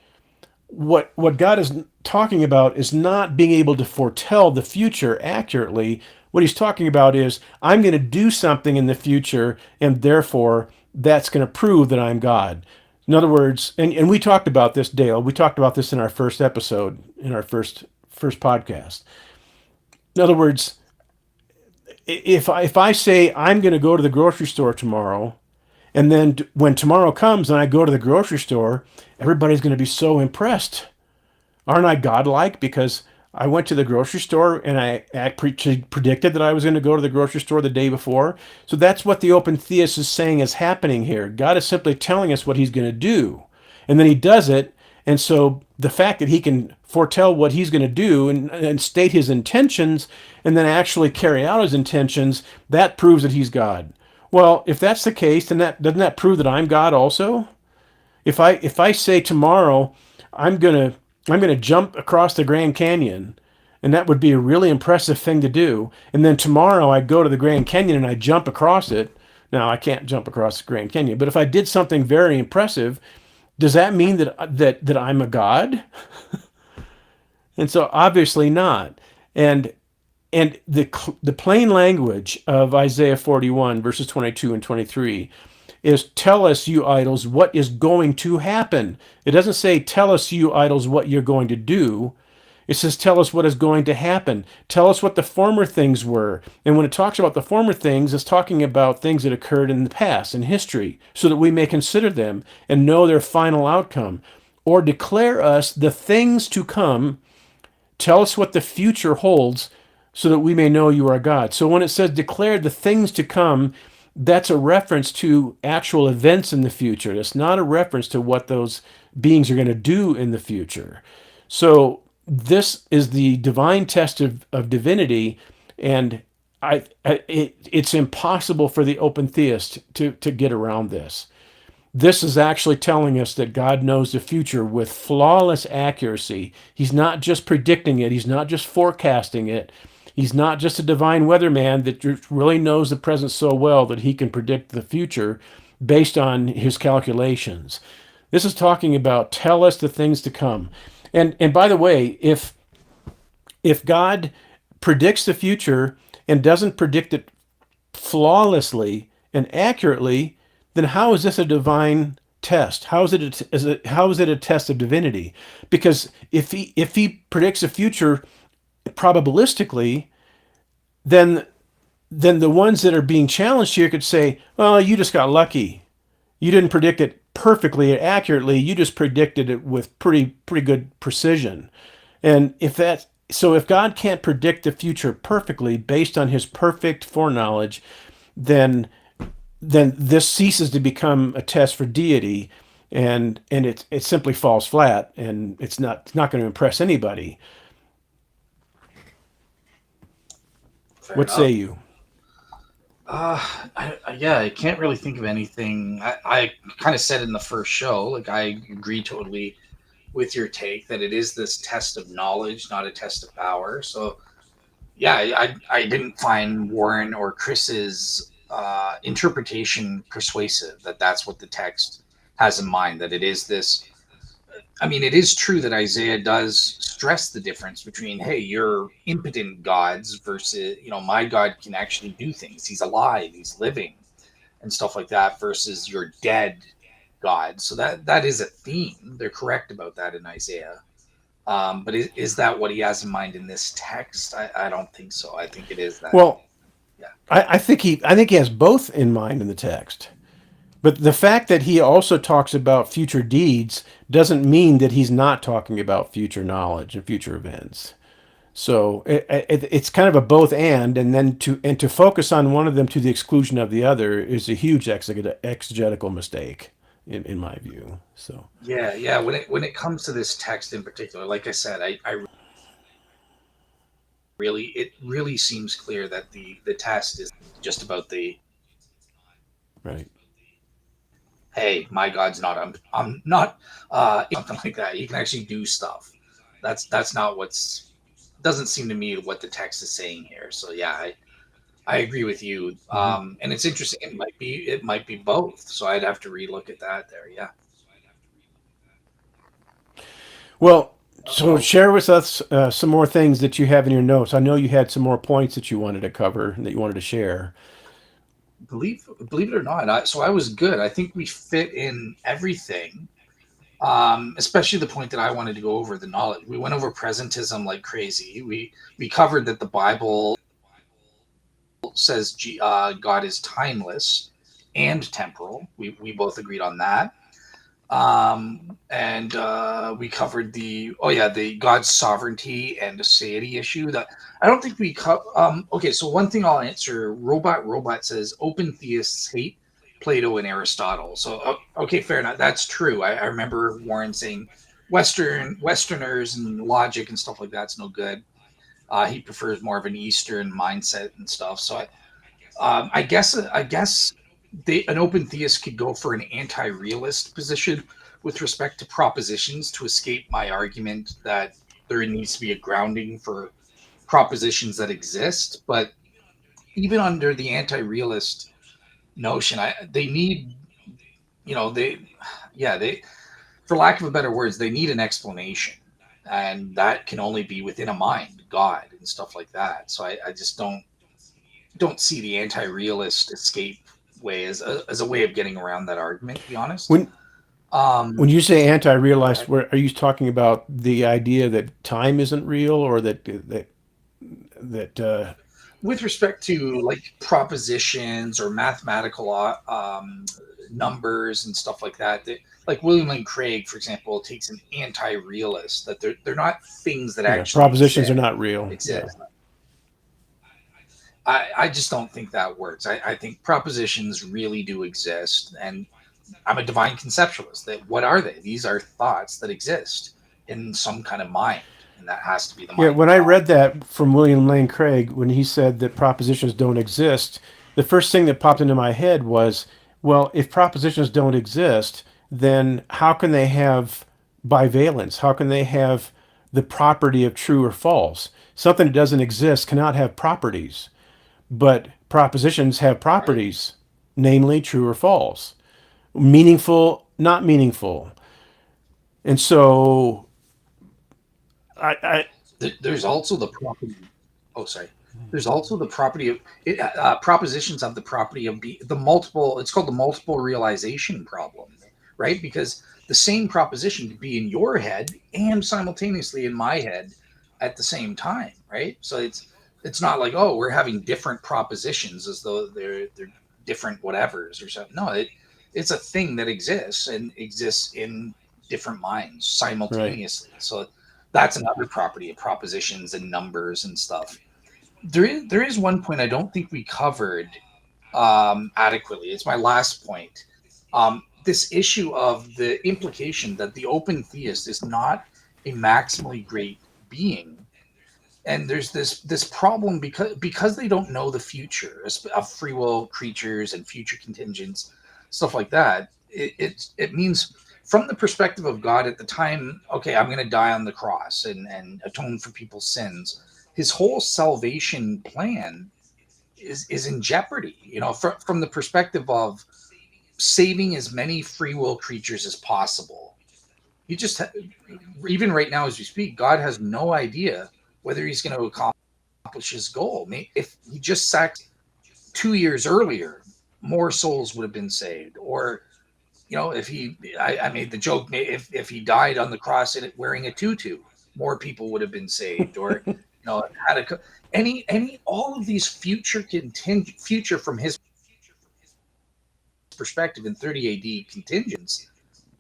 What God is talking about is not being able to foretell the future accurately. What he's talking about is, I'm going to do something in the future, and therefore that's going to prove that I'm God. In other words, and we talked about this, Dale. We talked about this in our first episode, in our first podcast. In other words, if I say I'm going to go to the grocery store tomorrow, and then when tomorrow comes and I go to the grocery store, everybody's going to be so impressed. Aren't I godlike because I went to the grocery store and I predicted that I was going to go to the grocery store the day before? So that's what the open theist is saying is happening here. God is simply telling us what he's going to do, and then he does it. And so the fact that he can foretell what he's going to do, and state his intentions, and then actually carry out his intentions, that proves that he's God. Well, if that's the case, then doesn't that prove that I'm God also? If I say tomorrow I'm gonna jump across the Grand Canyon, and that would be a really impressive thing to do, and then tomorrow I go to the Grand Canyon and I jump across it. Now I can't jump across the Grand Canyon, but if I did something very impressive, does that mean that I'm a god? And so obviously not. And the plain language of Isaiah 41 verses 22 and 23 is, tell us, you idols, what is going to happen. It doesn't say, tell us, you idols, what you're going to do. It says, tell us what is going to happen. Tell us what the former things were. And when it talks about the former things, it's talking about things that occurred in the past, in history, so that we may consider them and know their final outcome. Or declare us the things to come. Tell us what the future holds, so that we may know you are God. So when it says declare the things to come, that's a reference to actual events in the future. It's not a reference to what those beings are going to do in the future. So this is the divine test of divinity, And it's impossible for the open theist to get around this. This is actually telling us that God knows the future with flawless accuracy. He's not just predicting it, he's not just forecasting it. He's not just a divine weatherman that really knows the present so well that he can predict the future based on his calculations. This is talking about tell us the things to come. And by the way, if God predicts the future and doesn't predict it flawlessly and accurately, then how is this a divine test? How is it a test of divinity? Because if he predicts the future probabilistically, then the ones that are being challenged here could say, "Well, you just got lucky. You didn't predict it perfectly and accurately. You just predicted it with pretty good precision." And if God can't predict the future perfectly based on his perfect foreknowledge, then this ceases to become a test for deity, and it simply falls flat, and it's not going to impress anybody. Fair What say enough. you? Yeah, I can't really think of anything. I kind of said in the first show, like I agree totally with your take that it is this test of knowledge, not a test of power. So yeah, I didn't find Warren or Chris's interpretation persuasive. That's what the text has in mind. That it is this. I mean, it is true that Isaiah does stress the difference between, hey, you're impotent gods versus, my God can actually do things. He's alive, he's living, and stuff like that, versus your dead God. So that is a theme. They're correct about that in Isaiah. But is that what he has in mind in this text? I don't think so. I think it is that. Well, Yeah. I think he has both in mind in the text. But the fact that he also talks about future deeds doesn't mean that he's not talking about future knowledge and future events. So it's kind of a both and then to focus on one of them to the exclusion of the other is a huge exegetical mistake in my view. So Yeah, yeah. When it comes to this text in particular, like I said, I really it really seems clear that the test is just about the, right. hey, my God's not I'm not something like that. You can actually do stuff. That's not what's doesn't seem to me what the text is saying here. So yeah, I agree with you. Hmm. And it's interesting. It might be both. So I'd have to relook at that there. Yeah. Well, so Oh, share with us some more things that you have in your notes. I know you had some more points that you wanted to cover and that you wanted to share. believe it or not, so I was good. I think we fit in everything. Especially the point that I wanted to go over the knowledge. We went over presentism like crazy. We covered that the Bible says God is timeless and temporal. We both agreed on that. And we covered the God's sovereignty and aseity issue. That I don't think we cut. Okay, so one thing I'll answer. Robot says open theists hate Plato and Aristotle. So okay, fair enough. That's true. I remember Warren saying Westerners and logic and stuff like that's no good. He prefers more of an Eastern mindset and stuff. So I guess an open theist could go for an anti-realist position with respect to propositions to escape my argument that there needs to be a grounding for propositions that exist. But even under the anti-realist notion, they need, they, yeah, they, for lack of a better words, they need an explanation, and that can only be within a mind, God, and stuff like that. So I just don't see the anti-realist escape way as a way of getting around that argument, to be honest. When when Um, you say Go anti-realist, ahead. where are you talking about the idea that time isn't real, or that With respect to like propositions or mathematical numbers and stuff like that, like William Lane Craig, for example, takes an anti-realist that they're not things that yeah, actually propositions are not real? Yeah. exist. I just don't think that works. I think propositions really do exist, and I'm a divine conceptualist. That what are they? These are thoughts that exist in some kind of mind, and that has to be the Yeah, mind when of I God. read that from William Lane Craig, when he said that propositions don't exist, the first thing that popped into my head was, well, if propositions don't exist, then how can they have bivalence? How can they have the property of true or false? Something that doesn't exist cannot have properties, but propositions have Right. properties, namely true or false, meaningful, not meaningful. And so I There's also the property. Oh, sorry. There's also the property of it. Propositions have the property of the multiple. It's called the multiple realization problem, right? Because the same proposition could be in your head and simultaneously in my head at the same time, right? So it's not like, oh, we're having different propositions as though they're different whatevers or something. No, it's a thing that exists and exists in different minds right. simultaneously. So that's another property of propositions and numbers and stuff. There is one point I don't think we covered adequately. It's my last point. This issue of the implication that the open theist is not a maximally great being, and there's this problem because they don't know the future of free will creatures and future contingents, stuff like that. It means from the perspective of God at the time, okay, I'm going to die on the cross and atone for people's sins. His whole salvation plan is in jeopardy. From the perspective of saving as many free will creatures as possible. He just even right now as we speak, God has no idea whether he's going to accomplish his goal. If he just sacked 2 years earlier, more souls would have been saved. Or, if I made the joke, if he died on the cross wearing a tutu, more people would have been saved. Or, had any all of these future from his perspective in 30 AD contingents,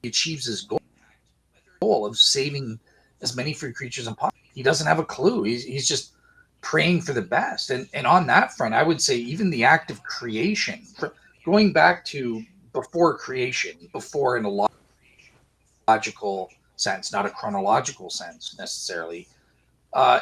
he achieves his goal of saving as many free creatures as possible. He doesn't have a clue. He's just praying for the best. And on that front, I would say even the act of creation, going back to before creation, before in a logical sense, not a chronological sense necessarily,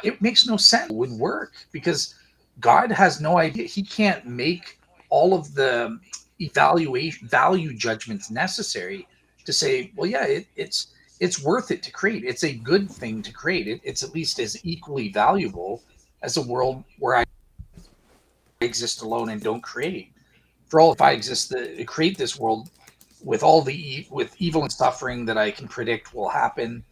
it makes no sense. It would work because God has no idea. He can't make all of the evaluation value judgments necessary to say, well, yeah, it's worth it to create. It's a good thing to create. It's at least as equally valuable as a world where I exist alone and don't create. For all, if I exist to create this world with all with evil and suffering that I can predict will happen,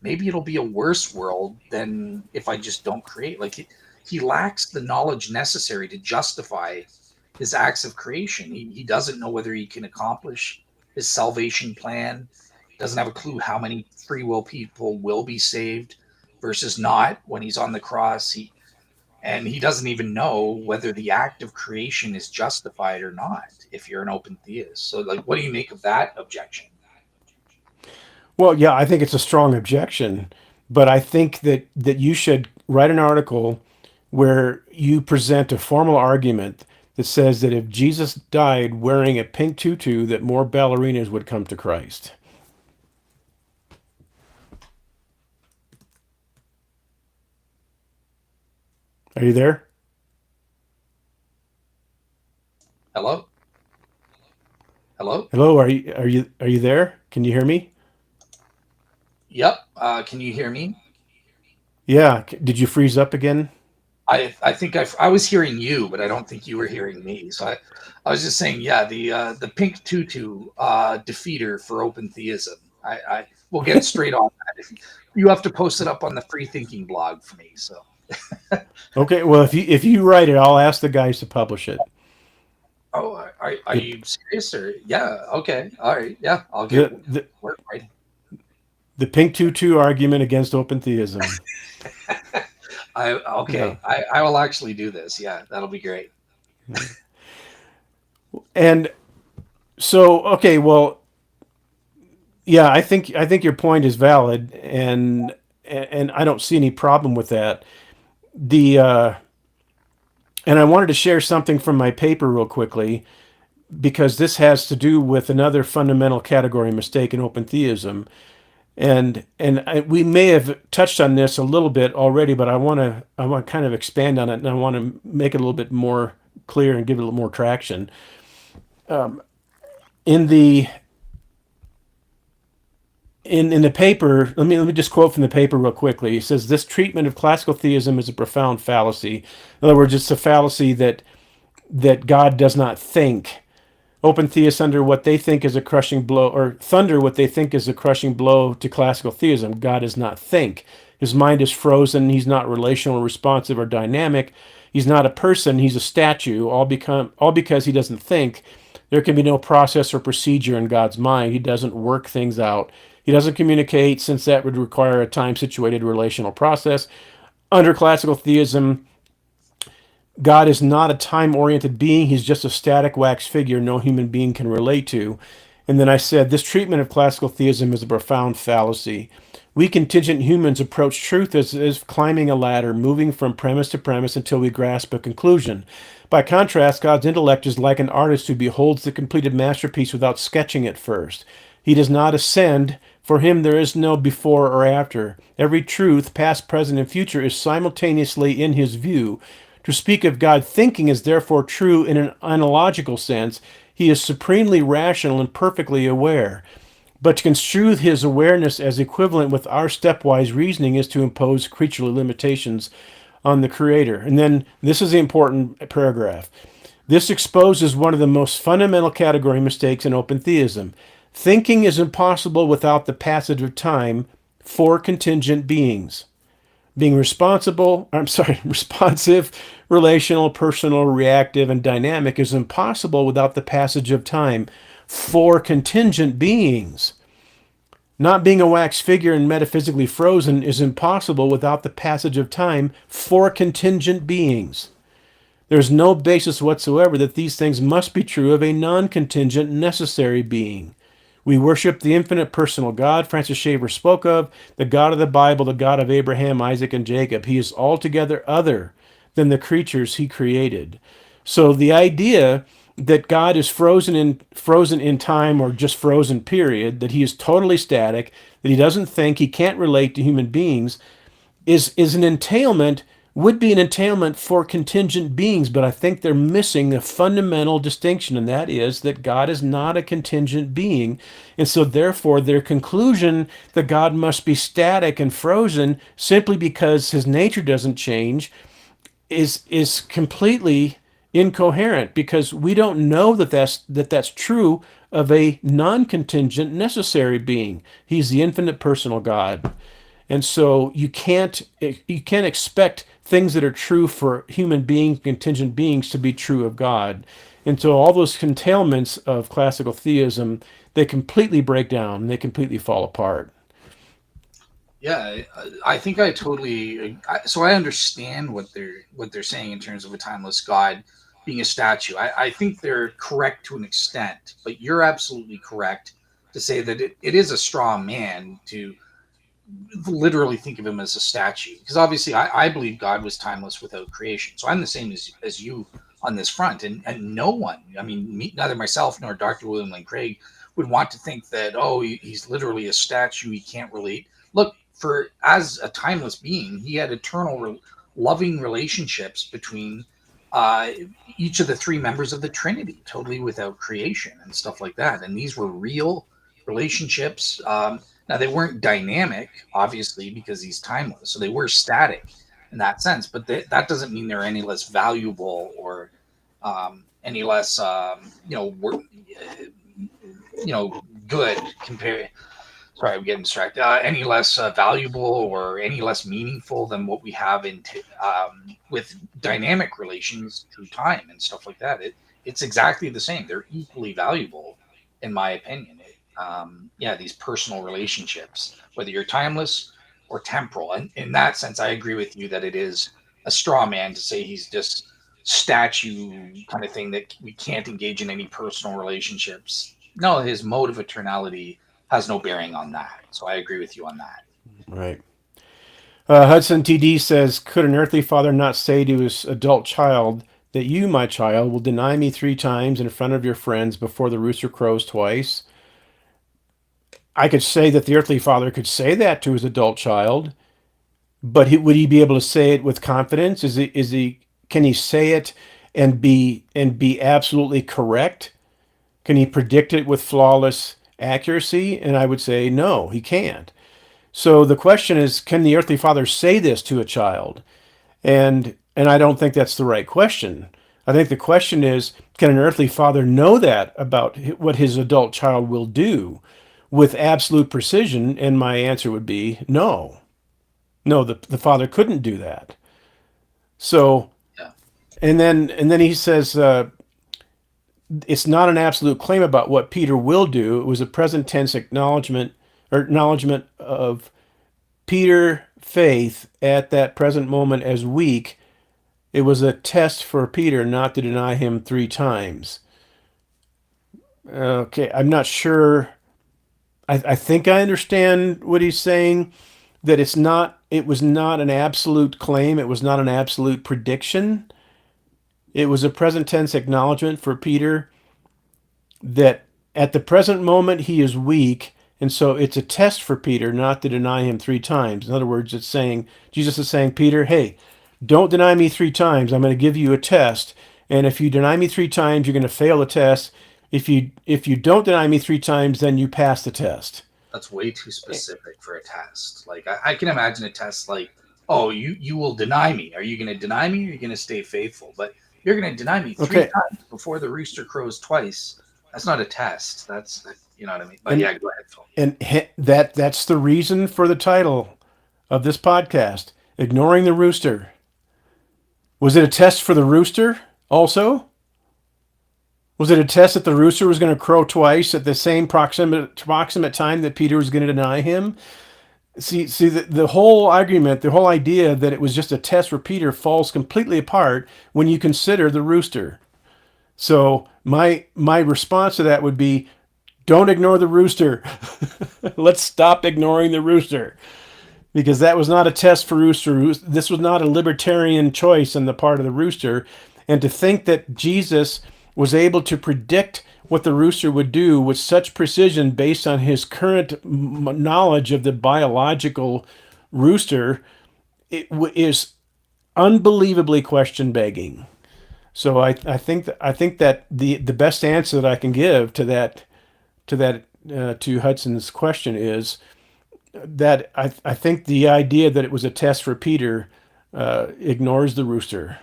maybe it'll be a worse world than if I just don't create. Like he lacks the knowledge necessary to justify his acts of creation. He doesn't know whether he can accomplish his salvation plan. He doesn't have a clue how many free will people will be saved versus not when he's on the cross. He doesn't even know whether the act of creation is justified or not if you're an open theist. So like, what do you make of that objection? Well, yeah, I think it's a strong objection, but I think that you should write an article where you present a formal argument that says that if Jesus died wearing a pink tutu, that more ballerinas would come to Christ. Are you there? Hello? Hello? Hello, are you there? Can you hear me? Yep. Can you hear me? Yeah. Did you freeze up again? I think I was hearing you, but I don't think you were hearing me. So I was just saying, yeah, the pink tutu defeater for open theism. I will get straight on that. You have to post it up on the free thinking blog for me. So Okay. Well, if you write it, I'll ask the guys to publish it. oh, are The you serious or yeah? Okay, all right, yeah, I'll get the the, work right. the pink tutu argument against open theism. I Yeah. okay, I will actually do this. Yeah, that'll be great. And so, okay, well, yeah, I think your point is valid, and I don't see any problem with that. The and I wanted to share something from my paper real quickly because this has to do with another fundamental category mistake in open theism. We may have touched on this a little bit already, but I want to kind of expand on it, and I want to make it a little bit more clear and give it a little more traction. In the in the paper, let me just quote from the paper real quickly. It says this treatment of classical theism is a profound fallacy. In other words, it's a fallacy that God does not think. Open theists under what they think is a crushing blow, or thunder what they think is a crushing blow to classical theism. God does not think. His mind is frozen. He's not relational, responsive, or dynamic. He's not a person. He's a statue. All because he doesn't think. There can be no process or procedure in God's mind. He doesn't work things out. He doesn't communicate, since that would require a time-situated relational process. Under classical theism, God is not a time oriented being. He's just a static wax figure no human being can relate to. And then I said, this treatment of classical theism is a profound fallacy. We contingent humans approach truth as climbing a ladder, moving from premise to premise until we grasp a conclusion. By contrast, God's intellect is like an artist who beholds the completed masterpiece without sketching it first. He does not ascend. For him, there is no before or after. Every truth, past, present, and future, is simultaneously in his view. To speak of God thinking is therefore true in an analogical sense. He is supremely rational and perfectly aware. But to construe his awareness as equivalent with our stepwise reasoning is to impose creaturely limitations on the Creator. And then this is the important paragraph. This exposes one of the most fundamental category mistakes in open theism. Thinking is impossible without the passage of time for contingent beings. Being responsive, relational, personal, reactive, and dynamic is impossible without the passage of time for contingent beings. Not being a wax figure and metaphysically frozen is impossible without the passage of time for contingent beings. There's no basis whatsoever that these things must be true of a non-contingent necessary being. We worship the infinite personal God Francis Schaeffer spoke of, the God of the Bible, the God of Abraham, Isaac, and Jacob. He is altogether other than the creatures he created. So the idea that God is frozen in time, or just frozen period, that he is totally static, that he doesn't think, he can't relate to human beings, is an entailment, would be an entailment for contingent beings, but I think they're missing a fundamental distinction, and that is that God is not a contingent being. And so therefore their conclusion that God must be static and frozen simply because his nature doesn't change is completely incoherent, because we don't know that's true of a non-contingent necessary being. He's the infinite personal God. And so you can't expect things that are true for human beings, contingent beings, to be true of God. And so all those entailments of classical theism, they completely break down, they completely fall apart. Yeah, I think I totally. So I understand what they're saying in terms of a timeless God being a statue. I think they're correct to an extent, but you're absolutely correct to say that it is a straw man to literally think of him as a statue, because obviously I believe God was timeless without creation. So I'm the same as you on this front, and no one, I mean, neither myself nor Dr. William Lane Craig would want to think that, oh, he's literally a statue, he can't relate. Look, for as a timeless being, he had eternal loving relationships between uh, each of the three members of the Trinity, totally without creation and stuff like that. And these were real relationships. Now, they weren't dynamic, obviously, because he's timeless. So they were static in that sense. But that doesn't mean they're any less valuable or any less, good compared. Sorry, I'm getting distracted. Any less valuable or any less meaningful than what we have with dynamic relations through time and stuff like that. It's exactly the same. They're equally valuable, in my opinion. Yeah, these personal relationships, whether you're timeless or temporal, and in that sense, I agree with you that it is a straw man to say he's just statue kind of thing, that we can't engage in any personal relationships. No, his mode of eternality has no bearing on that. So I agree with you on that. Right. Hudson TD says, could an earthly father not say to his adult child that you, my child, will deny me 3 times in front of your friends before the rooster crows twice? I could say that the earthly father could say that to his adult child, but would he be able to say it with confidence? Can he say it and be absolutely correct? Can he predict it with flawless accuracy? And I would say no, he can't. So the question is, can the earthly father say this to a child? And I don't think that's the right question. I think the question is, can an earthly father know that about what his adult child will do with absolute precision? And my answer would be no. No, the father couldn't do that. So, Yeah. and then he says it's not an absolute claim about what Peter will do. It was a present tense acknowledgement or acknowledgement of Peter faith at that present moment as weak. It was a test for Peter not to deny him 3 times. Okay, I'm not sure. I think I understand what he's saying. That it was not an absolute claim. It was not an absolute prediction. It was a present tense acknowledgement for Peter that at the present moment he is weak, and so it's a test for Peter not to deny him 3 times. In other words, it's saying Jesus is saying, Peter, hey, don't deny me 3 times. I'm going to give you a test, and if you deny me 3 times, you're going to fail the test. If you don't deny me 3 times, then you pass the test. That's way too specific for a test. Like I can imagine a test like, oh, you will deny me. Are you going to deny me or are you going to stay faithful? But you're going to deny me three Okay, times before the rooster crows twice. That's not a test. That's you know what I mean. But and yeah, go ahead, Phil. that's the reason for the title of this podcast, ignoring the rooster. Was it a test for the rooster also? Was it a test that the rooster was going to crow twice at the same proximate time that Peter was going to deny him? See the whole argument, the whole idea that it was just a test for Peter falls completely apart when you consider the rooster. So my response to that would be, don't ignore the rooster. Let's stop ignoring the rooster because that was not a test for Rooster. This was not a libertarian choice on the part of the Rooster. And to think that Jesus was able to predict what the Rooster would do with such precision based on his current knowledge of the biological Rooster is unbelievably question begging. So I think that the best answer that I can give to Hudson's question is that I think the idea that it was a test for Peter ignores the rooster.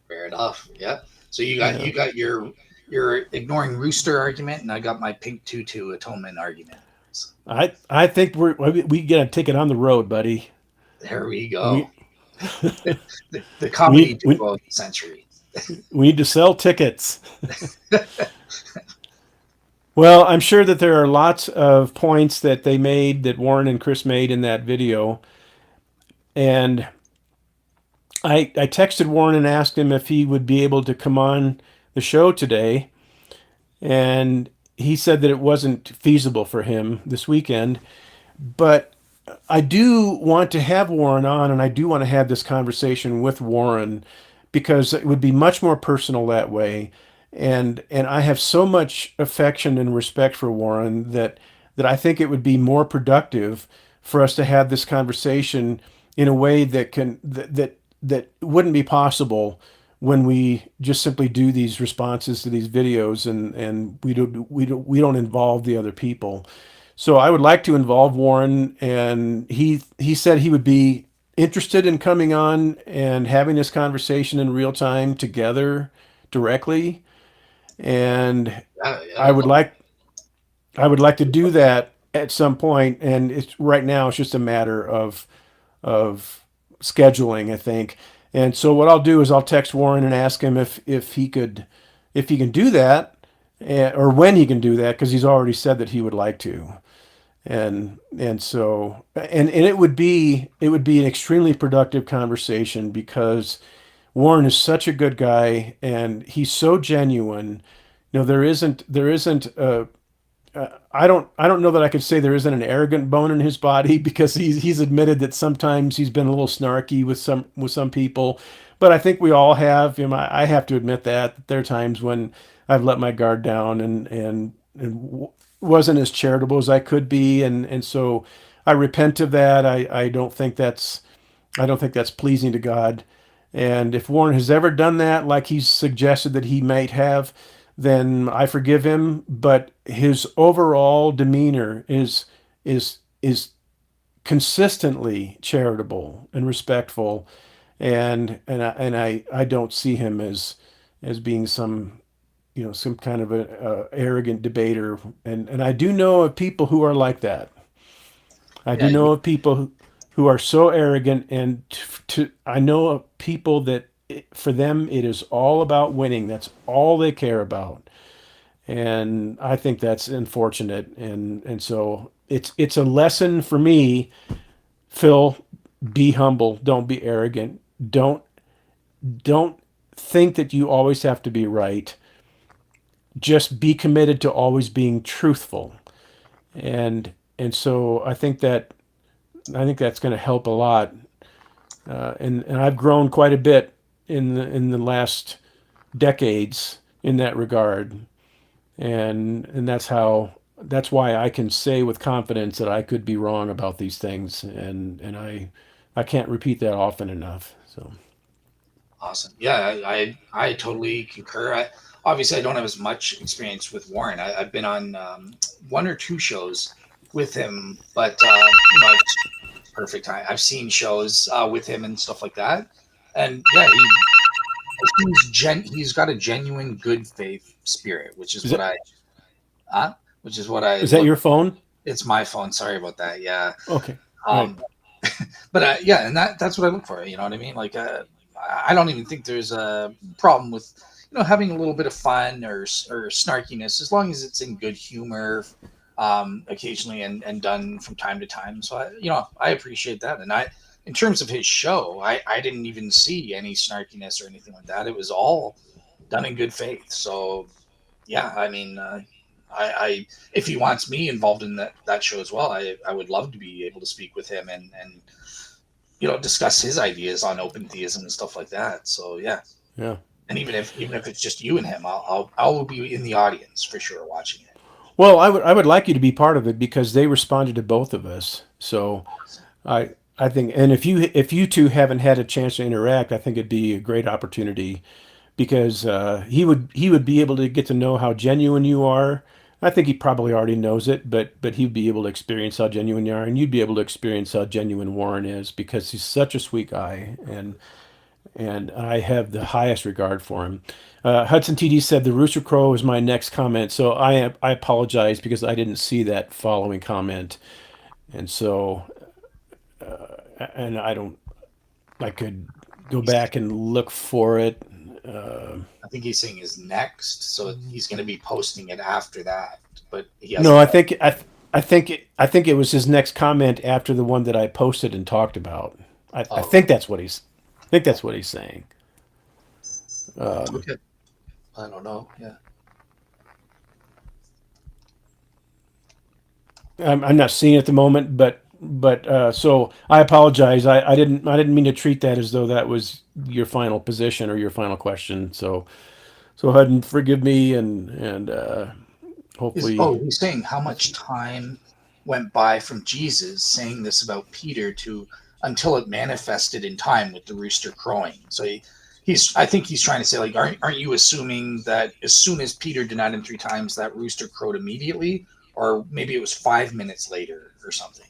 Fair enough. Yeah. So Yeah. you got your ignoring rooster argument, and I got my pink tutu atonement argument. So I think we got to take it on the road, buddy. there we go. We The we comedy need duo of the century. we need to sell tickets. Well, I'm sure that there are lots of points that they made that Warren and Chris made in that video, and I texted Warren and asked him if he would be able to come on the show today, and he said that it wasn't feasible for him this weekend. But I do want to have Warren on, and I do want to have this conversation with Warren because it would be much more personal that way. And I have so much affection and respect for Warren that I think it would be more productive for us to have this conversation in a way that wouldn't be possible when we just simply do these responses to these videos and we don't involve the other people. So I would like to involve Warren, and he said he would be interested in coming on and having this conversation in real time together directly. And Yeah, yeah, I I'd would love like I would like to do that at some point, and it's right now it's just a matter of scheduling, I think. And so what I'll do is I'll text Warren and ask him if he can do that, or when he can do that, because he's already said that he would like to. And so and it would be an extremely productive conversation because Warren is such a good guy and he's so genuine. There isn't I don't know that I could say there isn't an arrogant bone in his body because he's admitted that sometimes he's been a little snarky with some people, but I think we all have. I have to admit that there are times when I've let my guard down and wasn't as charitable as I could be, and so I repent of that. I don't think that's pleasing to God. And if Warren has ever done that, like he's suggested that he might have, then I forgive him. But his overall demeanor is consistently charitable and respectful, and I don't see him as being some kind of a arrogant debater. And I do know of people who are like that. I Yeah, do know of people who are so arrogant, and I know of people that for them it is all about winning. That's all they care about, and I think that's unfortunate. And so it's a lesson for me, Phil. Be humble. Don't be arrogant. Don't think that you always have to be right. Just be committed to always being truthful. And so I think that's going to help a lot. And I've grown quite a bit in the last decades in that regard. And that's why I can say with confidence that I could be wrong about these things, and I can't repeat that often enough. So awesome. Yeah, I totally concur. Obviously, I don't have as much experience with Warren. I've been on one or two shows with him, but perfect. I've seen shows with him and stuff like that, and yeah, he's got a genuine good faith spirit, which is is what that I is that look. your phone? It's my phone. Sorry about that. Yeah. Okay. All right. Um, but yeah, and that's what I look for. You know what I mean? Like, I don't even think there's a problem with having a little bit of fun or snarkiness as long as it's in good humor, occasionally and done from time to time. So I appreciate that. And in terms of his show, I didn't even see any snarkiness or anything like that. It was all done in good faith. So yeah, I mean, I if he wants me involved in that show as well, I would love to be able to speak with him and discuss his ideas on open theism and stuff like that. So yeah, Yeah. and even if it's just you and him, I'll be in the audience for sure watching it. Well, I would like you to be part of it because they responded to both of us. So I think, and if you two haven't had a chance to interact, I think it'd be a great opportunity because he would be able to get to know how genuine you are. I think he probably already knows it, but he'd be able to experience how genuine you are, and you'd be able to experience how genuine Warren is because he's such a sweet guy, and I have the highest regard for him. Hudson TD said the Rooster Crow is my next comment, so I apologize because I didn't see that following comment, and so and I don't I could go He's, back and look for it. I think he's saying is next, so he's going to be posting it after that, but he No, hasn't. I think it was his next comment after the one that I posted and talked about. I Oh, think that's what he's saying. okay. I don't know. Yeah. I'm not seeing it at the moment, but so I apologize. I didn't mean to treat that as though that was your final position or your final question. So ahead and forgive me, and hopefully, He's saying how much time went by from Jesus saying this about Peter to until it manifested in time with the rooster crowing. So I think he's trying to say, like, aren't you assuming that as soon as Peter denied him three times, that rooster crowed immediately, or maybe it was 5 minutes later or something?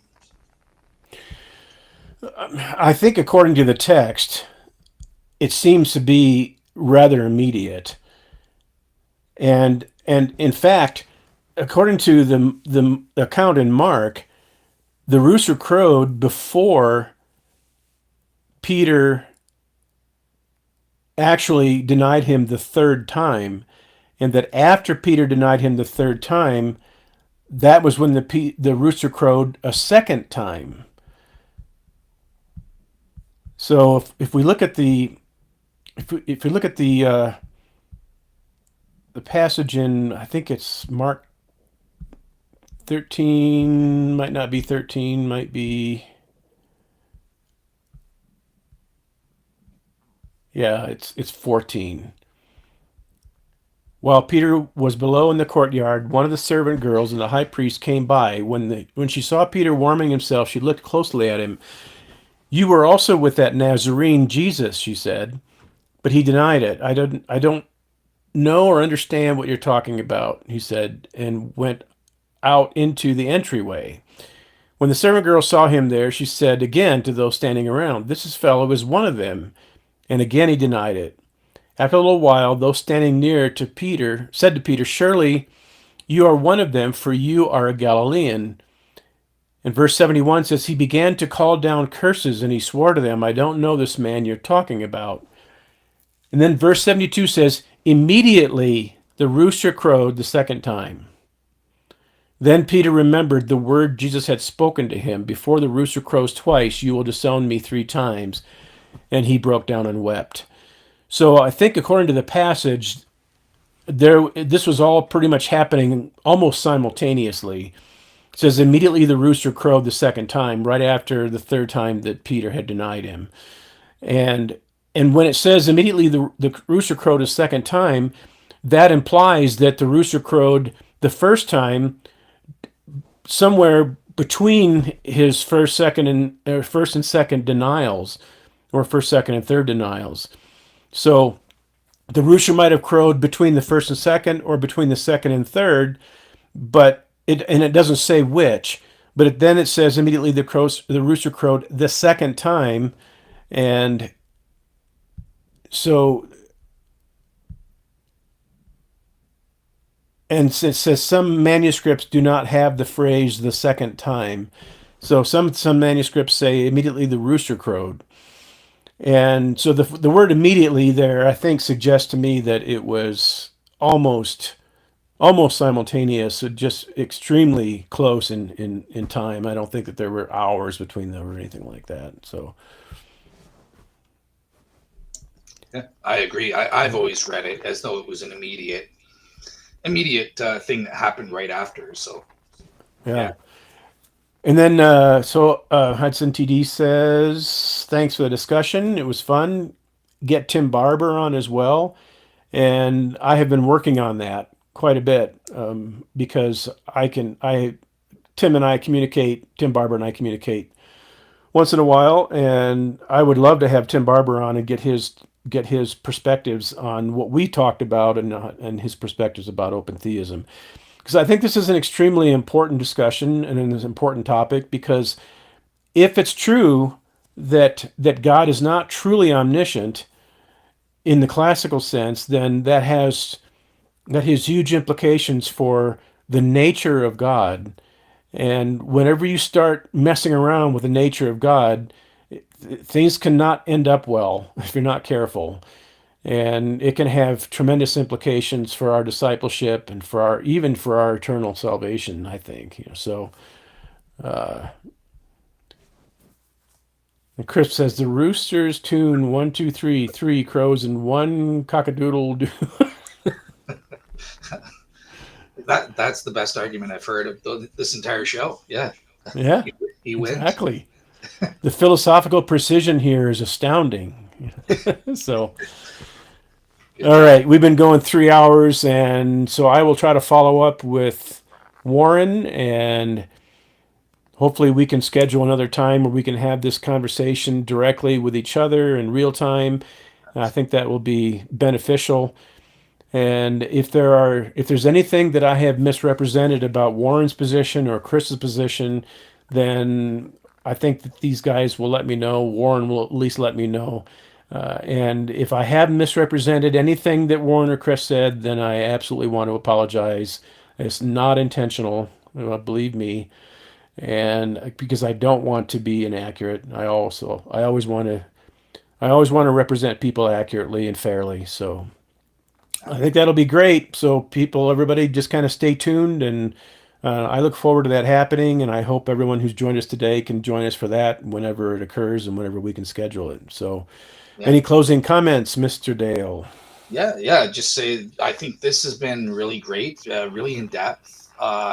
I think according to the text, it seems to be rather immediate, and in fact, according to the account in Mark, the rooster crowed before Peter actually denied him the third time, and that after Peter denied him the third time, that was when the rooster crowed a second time. So if we look at the if we look at the passage in, I think it's Mark 13, might not be 13, might be, yeah, it's 14. While Peter was below in the courtyard, one of the servant girls and the high priest came by. When she saw Peter warming himself, she looked closely at him. "You were also with that Nazarene Jesus," she said. But he denied it. I don't know or understand what you're talking about," he said, and went out into the entryway. When the servant girl saw him there, she said again to those standing around, "This fellow is one of them." And again he denied it. After a little while, those standing near to Peter said to Peter, "Surely you are one of them, for you are a Galilean." And verse 71 says, "He began to call down curses, and he swore to them, 'I don't know this man you're talking about.'" And then verse 72 says, "Immediately the rooster crowed the second time. Then Peter remembered the word Jesus had spoken to him, 'Before the rooster crows twice, you will disown me 3 times.' And he broke down and wept." So I think according to the passage, this was all pretty much happening almost simultaneously. It says immediately the rooster crowed the second time, right after the third time that Peter had denied him. And when it says immediately the rooster crowed a second time, that implies that the rooster crowed the first time somewhere between his first and second denials, or first, second, and third denials. So the rooster might have crowed between the first and second, or between the second and third, but it doesn't say which. But then it says immediately the rooster crowed the second time, and so and it says some manuscripts do not have the phrase the second time. So some manuscripts say immediately the rooster crowed. And so the word immediately there, I think, suggests to me that it was almost simultaneous, so just extremely close in time. I don't think that there were hours between them or anything like that. So Yeah, I agree. I've always read it as though it was an immediate thing that happened right after. So yeah. yeah. And then Hudson TD says, "Thanks for the discussion. It was fun. Get Tim Barber on as well." And I have been working on that quite a bit, because Tim Barber and I communicate once in a while, and I would love to have Tim Barber on and get his perspectives on what we talked about, and his perspectives about open theism, because I think this is an extremely important discussion and an important topic. Because if it's true that God is not truly omniscient in the classical sense, then that has huge implications for the nature of God. And whenever you start messing around with the nature of God, things cannot end up well if you're not careful. And it can have tremendous implications for our discipleship and even for our eternal salvation, I think. So, and Chris says the roosters tune 1, 2, 3, 3 crows and one cockadoodle doo. That's the best argument I've heard of this entire show. Yeah, Yeah, he wins. exactly. The philosophical precision here is astounding. So, Good all job. right, we've been going 3 hours, and so I will try to follow up with Warren, and hopefully we can schedule another time where we can have this conversation directly with each other in real time. I think that will be beneficial. And if there's anything that I have misrepresented about Warren's position or Chris's position, then I think that these guys will let me know. Warren will at least let me know. And if I have misrepresented anything that Warren or Chris said, then I absolutely want to apologize. It's not intentional, believe me, and because I don't want to be inaccurate. I always want to represent people accurately and fairly. So I think that'll be great. So everybody just kind of stay tuned, and I look forward to that happening, and I hope everyone who's joined us today can join us for that whenever it occurs and whenever we can schedule it. So Yeah. any closing comments, Mr. Dale? Yeah. Just say I think this has been really great, really in depth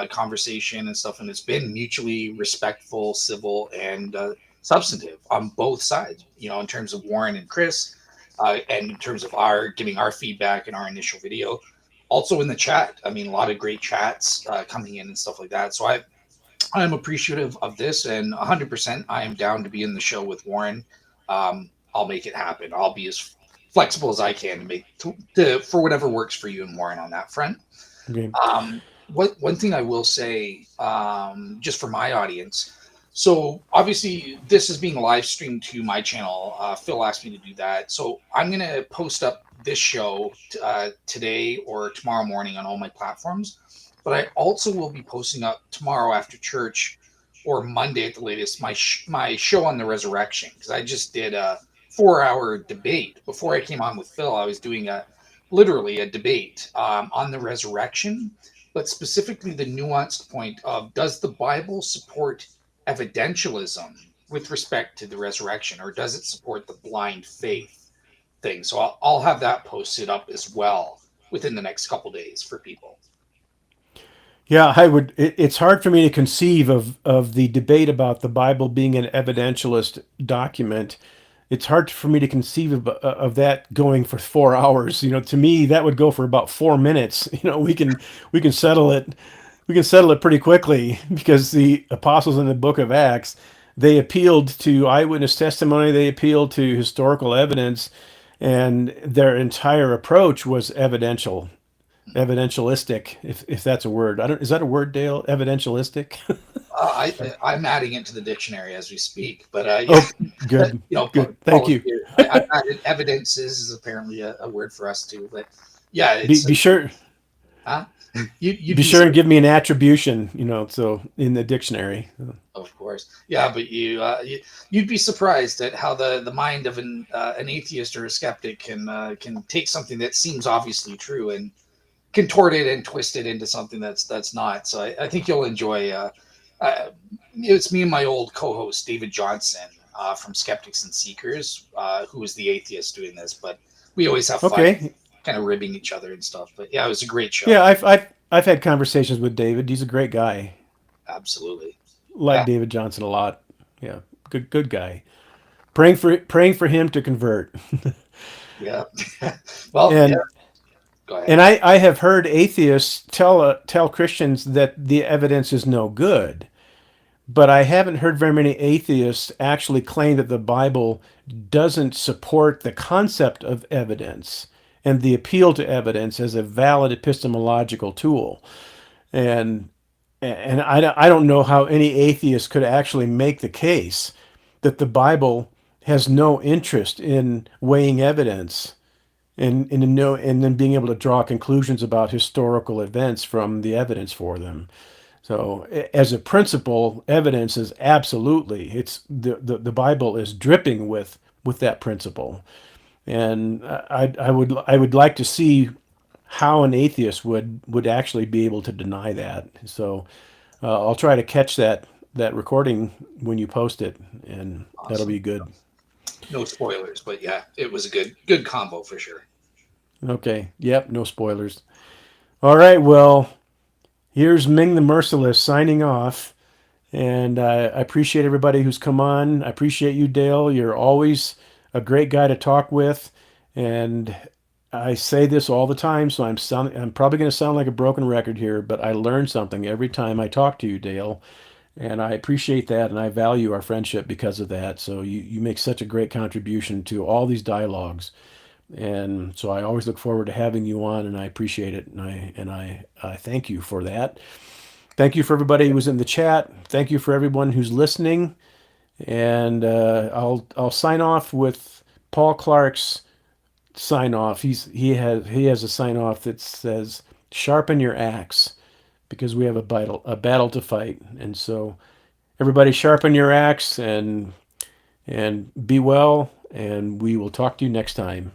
conversation and stuff, and it's been mutually respectful, civil, and substantive on both sides. In terms of Warren and Chris, and in terms of our giving our feedback in our initial video, also in the chat. I mean, a lot of great chats coming in and stuff like that. So I'm appreciative of this, and 100% I am down to be in the show with Warren. I'll make it happen. I'll be as flexible as I can to make for whatever works for you and Warren on that front. Okay. One thing I will say, just for my audience. So obviously, this is being live streamed to my channel. Phil asked me to do that, so I'm gonna post up this show today or tomorrow morning on all my platforms. But I also will be posting up tomorrow after church or Monday at the latest my show on the resurrection, because I just did a 4 hour debate before I came on with Phil. I was doing a literally a debate on the resurrection, but specifically the nuanced point of, does the Bible support evidentialism with respect to the resurrection, or does it support the blind faith thing? So I'll have that posted up as well within the next couple days for people. Yeah, it's hard for me to conceive of the debate about the Bible being an evidentialist document. It's hard for me to conceive of that going for 4 hours. To me, that would go for about 4 minutes. We can settle it. We can settle it pretty quickly because the apostles in the book of Acts, they appealed to eyewitness testimony. They appealed to historical evidence, and their entire approach was evidentialistic, if that's a word. I don't. Is that a word, Dale? Evidentialistic. I'm adding it to the dictionary as we speak, but Oh, good, good. Thank you. I've added evidence is apparently a word for us too, but yeah, Be, it's be sure. huh? You'd Be be sure and give me an attribution. So in the dictionary. of course, yeah, but you'd be surprised at how the mind of an atheist or a skeptic can take something that seems obviously true and contort it and twist it into something that's not. So I think you'll enjoy. It's me and my old co-host David Johnson from Skeptics and Seekers, who is the atheist doing this, but we always have fun, Okay. kind of ribbing each other and stuff. But yeah, it was a great show. Yeah, I've had conversations with David. He's a great guy. Absolutely. Like Yeah. David Johnson a lot. Yeah, good guy. Praying for him to convert. Yeah. Well, yeah. and Go ahead. and I have heard atheists tell Christians that the evidence is no good, but I haven't heard very many atheists actually claim that the Bible doesn't support the concept of evidence and the appeal to evidence as a valid epistemological tool. And I don't know how any atheist could actually make the case that the Bible has no interest in weighing evidence and then being able to draw conclusions about historical events from the evidence for them. So as a principle, evidence is absolutely, it's the Bible is dripping with that principle. And I would like to see how an atheist would actually be able to deny that. So I'll try to catch that recording when you post it, and that'll Awesome. be good. No spoilers, but yeah, it was a good combo for sure. Okay. Yep. No spoilers. All right. Well, here's Ming the Merciless signing off. And I appreciate everybody who's come on. I appreciate you, Dale. You're always a great guy to talk with. And I say this all the time, so I'm probably going to sound like a broken record here, but I learn something every time I talk to you, Dale. And I appreciate that, and I value our friendship because of that. So you make such a great contribution to all these dialogues. And so I always look forward to having you on, and I appreciate it, and I thank you for that. Thank you for everybody who was in the chat. Thank you for everyone who's listening. And I'll sign off with Paul Clark's sign off. He has a sign off that says, "Sharpen your axe," because we have a battle to fight. And so everybody sharpen your axe and be well, and we will talk to you next time.